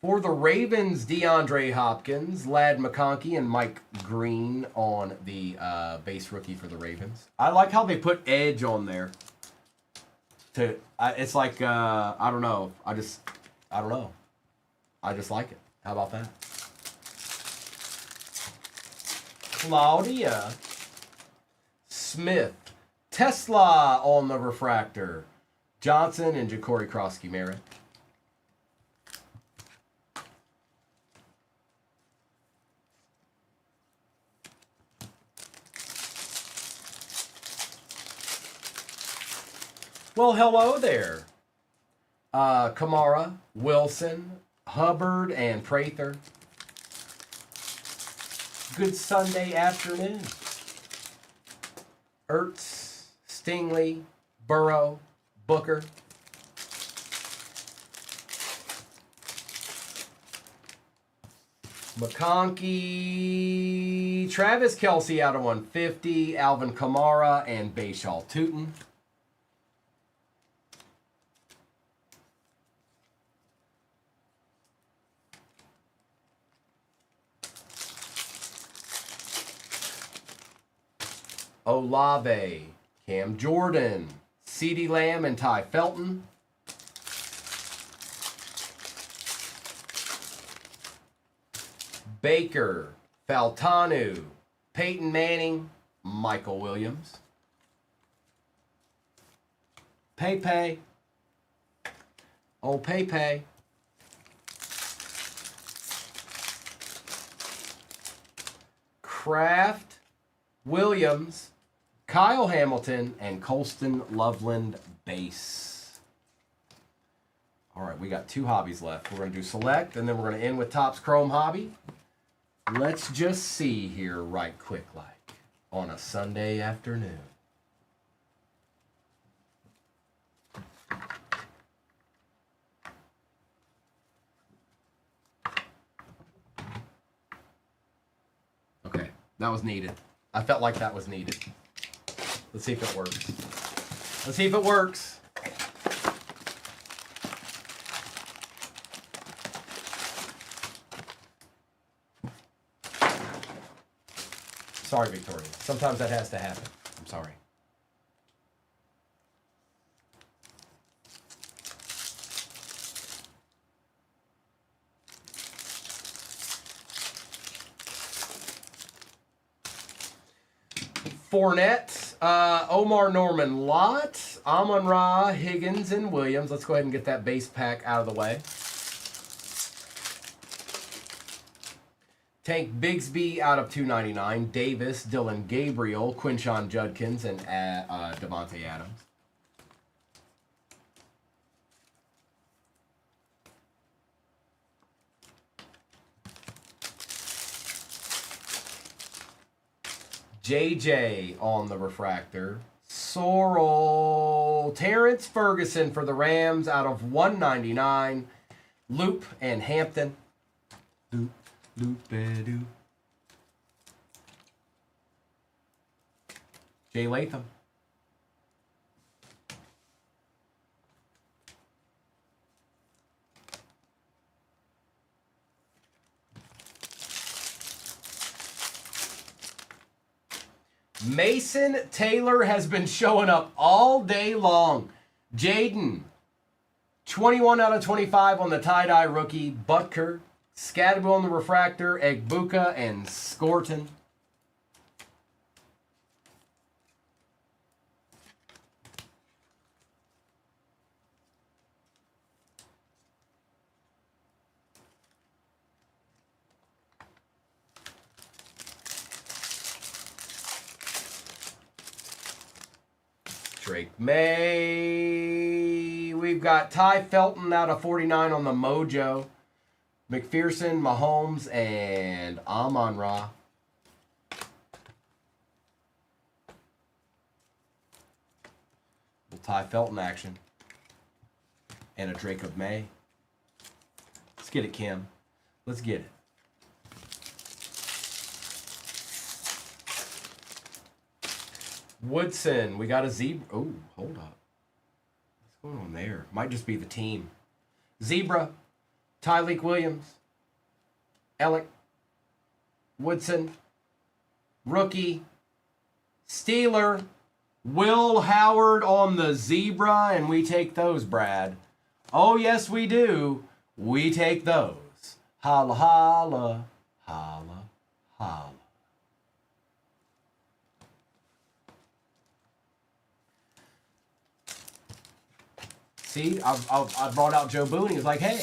For the Ravens, DeAndre Hopkins, Ladd McConkey, and Mike Green on the base rookie for the Ravens. I like how they put edge on there. It's like, I don't know. I don't know. I just like it. How about that? Claudia, Smith, Tesla on the refractor. Johnson and Ja'Cory Krosky-Merritt. Well, hello there. Kamara, Wilson, Hubbard, and Prather. Good Sunday afternoon. Ertz, Stingley, Burrow, Booker. McConkey, Travis Kelce out of 150, Alvin Kamara, and Bayshal Tootin. Olave, Cam Jordan, CeeDee Lamb, and Ty Felton. Baker, Faltanu, Peyton Manning, Michael Williams. Pepe. Oh, Pepe. Kraft, Williams, Kyle Hamilton, and Colston Loveland base. All right, we got 2 hobbies left. We're going to do select, and then we're going to end with Topps Chrome hobby. Let's just see here right quick like on a Sunday afternoon. Okay, that was needed. I felt like that was needed. Let's see if it works. Let's see if it works. Sorry, Victoria. Sometimes that has to happen. I'm sorry. Fournette, Omar Norman Lott, Amon-Ra, Higgins, and Williams. Let's go ahead and get that base pack out of the way. Tank Bigsby out of 299. Davis, Dylan Gabriel, Quinshon Judkins, and Devontae Adams. JJ on the refractor. Sorrel, Terrence Ferguson for the Rams out of 199. Loop and Hampton. Loop. Loop-a-doo. Jay Latham. Mason Taylor has been showing up all day long. Jaden, 21 out of 25 on the tie-dye rookie. Butker. Scatterbill on the refractor, Egbuka, and Scorton. Drake May. We've got Ty Felton out of 49 on the Mojo. McPherson, Mahomes, and Amon-Ra. Little Ty Felton action. And a Drake of May. Let's get it, Kim. Let's get it. Woodson, we got a Zebra. Oh, hold up. What's going on there? Might just be the team. Zebra. Tyleek Williams, Ellick, Woodson, rookie, Steeler, Will Howard on the Zebra, and we take those, Brad. Oh, yes, we do. We take those. Holla, holla, holla, holla. See, I brought out Joe Boone. He was like, hey,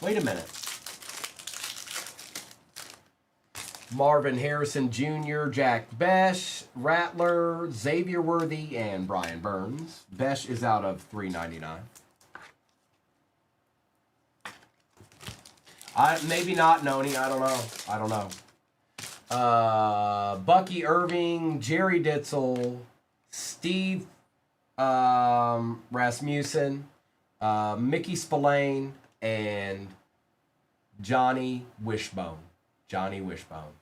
wait a minute. Marvin Harrison Jr., Jack Besh, Rattler, Xavier Worthy, and Brian Burns. Besh is out of $3.99. Maybe not, Noni. I don't know. Bucky Irving, Jerry Ditzel, Steve Rasmussen, Mickey Spillane, and Johnny Wishbone. Johnny Wishbone.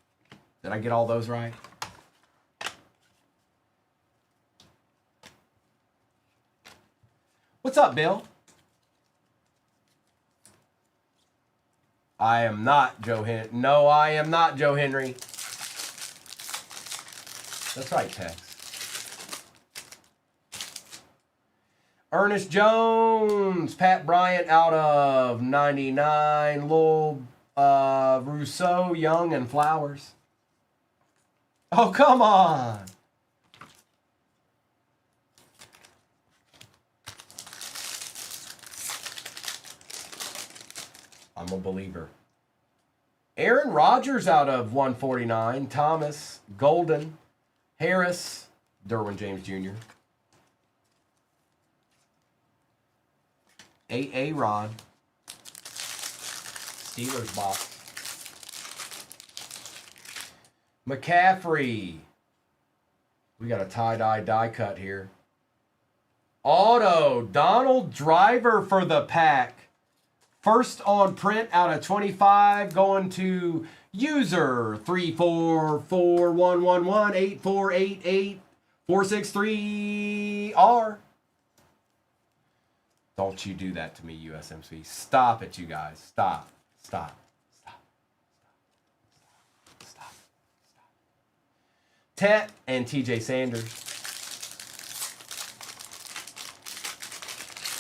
Did I get all those right? What's up, Bill? I am not Joe Henry. No, I am not Joe Henry. That's right, Tex. Ernest Jones, Pat Bryant out of 99, Lowell Rousseau, Young, and Flowers. Oh, come on. I'm a believer. Aaron Rodgers out of 149, Thomas, Golden, Harris, Derwin James Jr. A. Ron. Steelers box. McCaffrey. We got a tie-dye die cut here. Auto. Donald Driver for the pack. First on print out of 25 going to user 344118488463463R. Don't you do that to me, USMC. Stop it, you guys. Stop. Tet and TJ Sanders.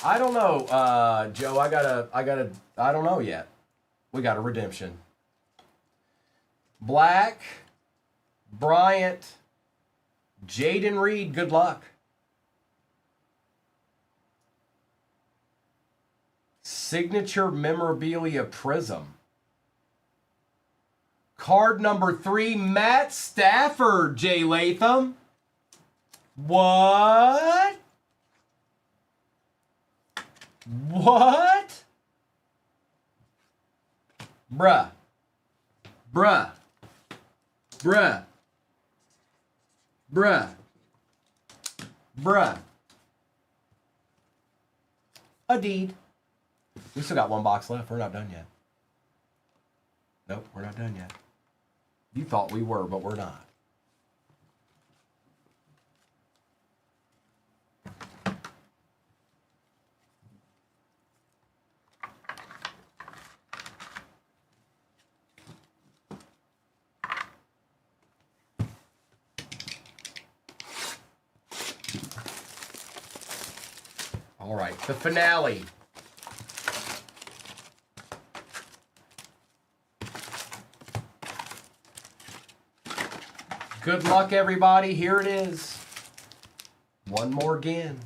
I don't know, Joe. I don't know yet. We got a redemption. Black, Bryant, Jaden Reed. Good luck. Signature memorabilia prism. Card number 3, Matt Stafford, Jay Latham. What? What? Bruh. A deed. We still got one box left. We're not done yet. Nope, we're not done yet. You thought we were, but we're not. All right, the finale. Good luck, everybody. Here it is. One more again.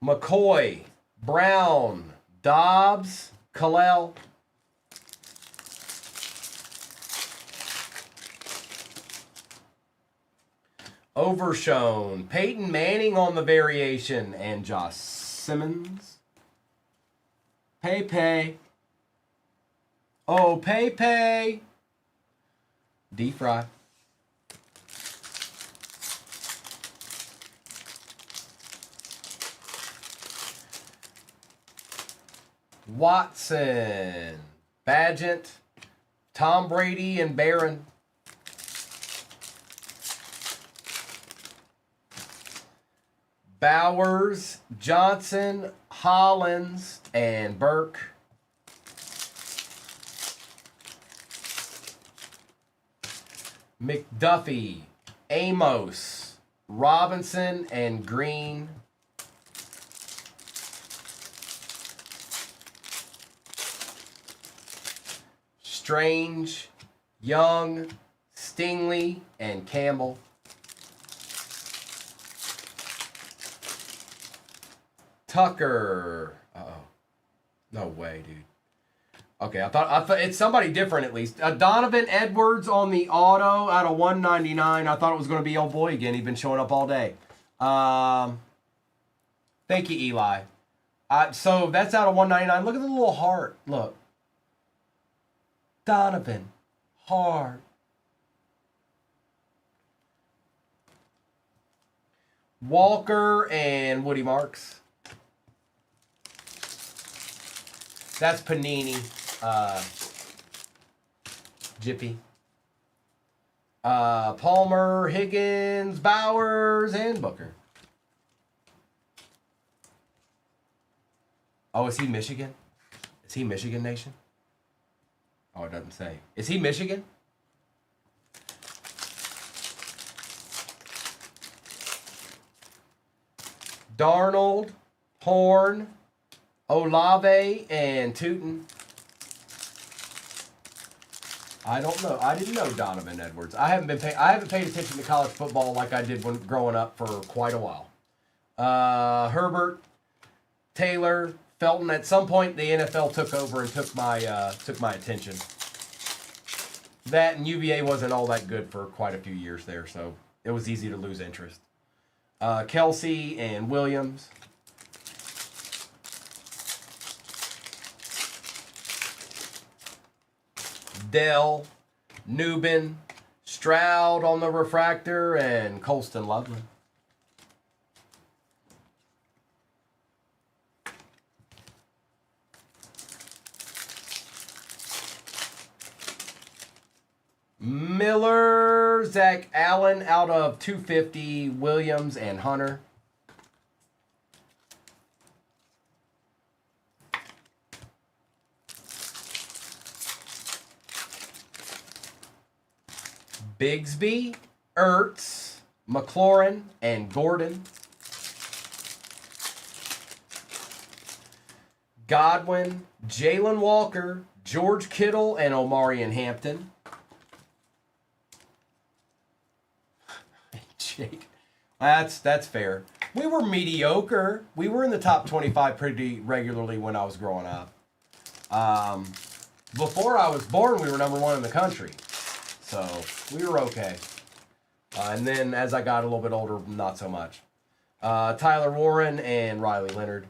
McCoy, Brown, Dobbs, Kalel. Overshown, Peyton Manning on the variation, and Josh Simmons. Pepe. Oh, Pepe. D-Fry. Watson, Badgett, Tom Brady, and Barron. Bowers, Johnson, Hollins, and Burke. McDuffie, Amos, Robinson, and Green. Strange, Young, Stingley, and Campbell. Tucker. Uh-oh. No way, dude. Okay, I thought it's somebody different at least. Donovan Edwards on the auto out of 199. I thought it was going to be old boy again. He's been showing up all day. Thank you, Eli. So that's out of 199. Look at the little heart. Look. Donovan. Heart. Walker and Woody Marks. That's Panini. Jiffy. Palmer, Higgins, Bowers, and Booker. Oh, is he Michigan? Is he Michigan Nation? Oh, it doesn't say. Is he Michigan? Darnold, Horn, Olave, and Tootin. I don't know. I didn't know Donovan Edwards. I haven't paid attention to college football like I did when growing up for quite a while. Herbert, Taylor, Felton. At some point, the NFL took over and took my attention. That and UVA wasn't all that good for quite a few years there, so it was easy to lose interest. Kelsey and Williams. Dell, Newbin, Stroud on the refractor, and Colston Loveland. Miller, Zach Allen out of 250, Williams and Hunter. Bigsby, Ertz, McLaurin, and Gordon. Godwin, Jalen Walker, George Kittle, and Omarion Hampton. Jake, that's fair. We were mediocre. We were in the top 25 pretty regularly when I was growing up. Before I was born, we were #1 in the country. So we were okay. And then as I got a little bit older, not so much. Tyler Warren and Riley Leonard.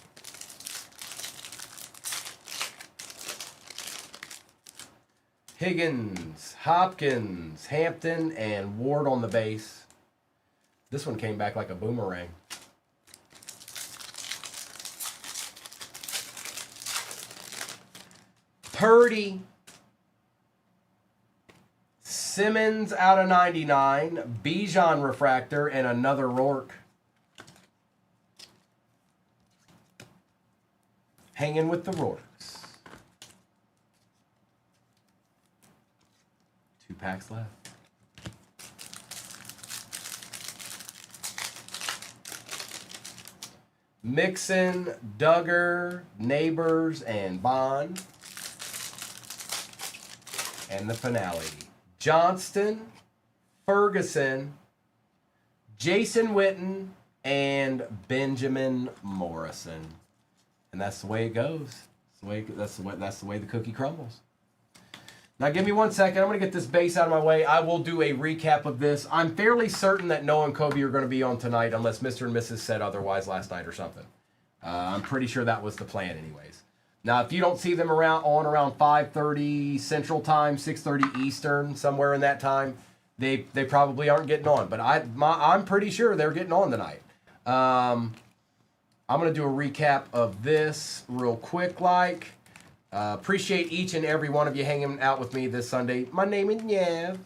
Higgins, Hopkins, Hampton, and Ward on the base. This one came back like a boomerang. Purdy. Simmons out of 99. Bijan refractor and another Rourke. Hanging with the Rourkes. 2 packs left. Mixon, Duggar, Neighbors, and Bond. And the finale. Johnston, Ferguson, Jason Witten, and Benjamin Morrison. And that's the way it goes. That's the way the cookie crumbles. Now give me 1 second. I'm going to get this base out of my way. I will do a recap of this. I'm fairly certain that Noah and Kobe are going to be on tonight unless Mr. and Mrs. said otherwise last night or something. I'm pretty sure that was the plan anyways. Now, if you don't see them around 5:30 Central Time, 6:30 Eastern, somewhere in that time, they probably aren't getting on. But I'm pretty sure they're getting on tonight. I'm going to do a recap of this real quick like. Appreciate each and every one of you hanging out with me this Sunday. My name is Nev.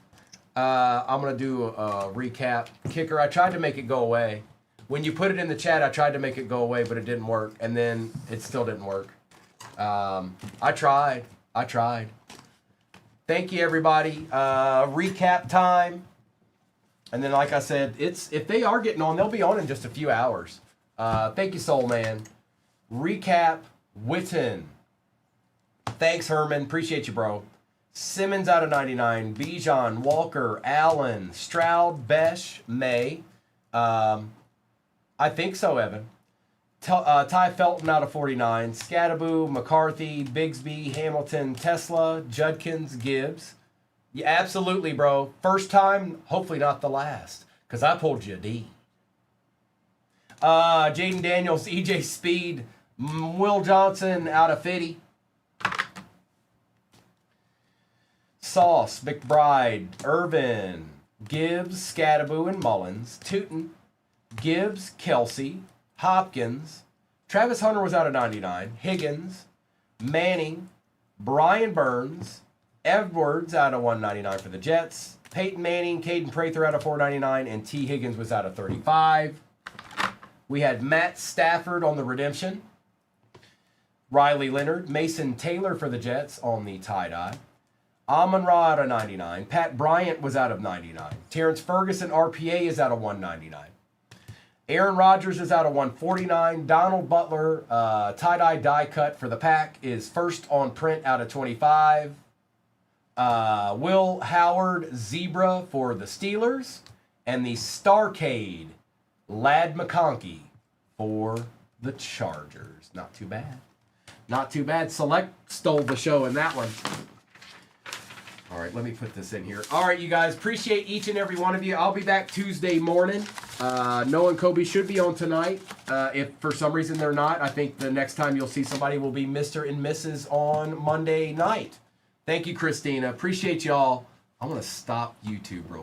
I'm going to do a recap. Kicker, I tried to make it go away. When you put it in the chat, I tried to make it go away, but it didn't work. And then it still didn't work. I tried. Thank you, everybody. Recap time. And then, like I said, if they are getting on, they'll be on in just a few hours. Thank you, Soul Man. Recap, Witten. Thanks, Herman. Appreciate you, bro. Simmons out of 99. Bijan, Walker, Allen, Stroud, Besh, May. I think so, Evan. Ty Felton out of 49. Scattaboo, McCarthy, Bigsby, Hamilton, Tesla, Judkins, Gibbs. Yeah, absolutely, bro. First time, hopefully not the last, because I pulled you a D. Jaden Daniels, EJ Speed, Will Johnson out of 50. Sauce, McBride, Irvin, Gibbs, Scattaboo, and Mullins. Tootin, Gibbs, Kelsey, Hopkins. Travis Hunter was out of 99. Higgins, Manning, Brian Burns, Edwards out of 199 for the Jets. Peyton Manning, Caden Prather out of 499, and T. Higgins was out of 35. We had Matt Stafford on the redemption. Riley Leonard, Mason Taylor for the Jets on the tie-dye. Amon-Ra out of 99. Pat Bryant was out of 99. Terrence Ferguson, RPA, is out of 199. Aaron Rodgers is out of 149. Donald Butler, tie-dye die cut for the pack, is first on print out of 25. Will Howard, Zebra for the Steelers. And the Starcade, Lad McConkey for the Chargers. Not too bad. Not too bad. Select stole the show in that one. All right, let me put this in here. All right, you guys, appreciate each and every one of you. I'll be back Tuesday morning. Noah and Kobe should be on tonight. If for some reason they're not, I think the next time you'll see somebody will be Mr. and Mrs. on Monday night. Thank you, Christina. Appreciate y'all. I'm going to stop YouTube real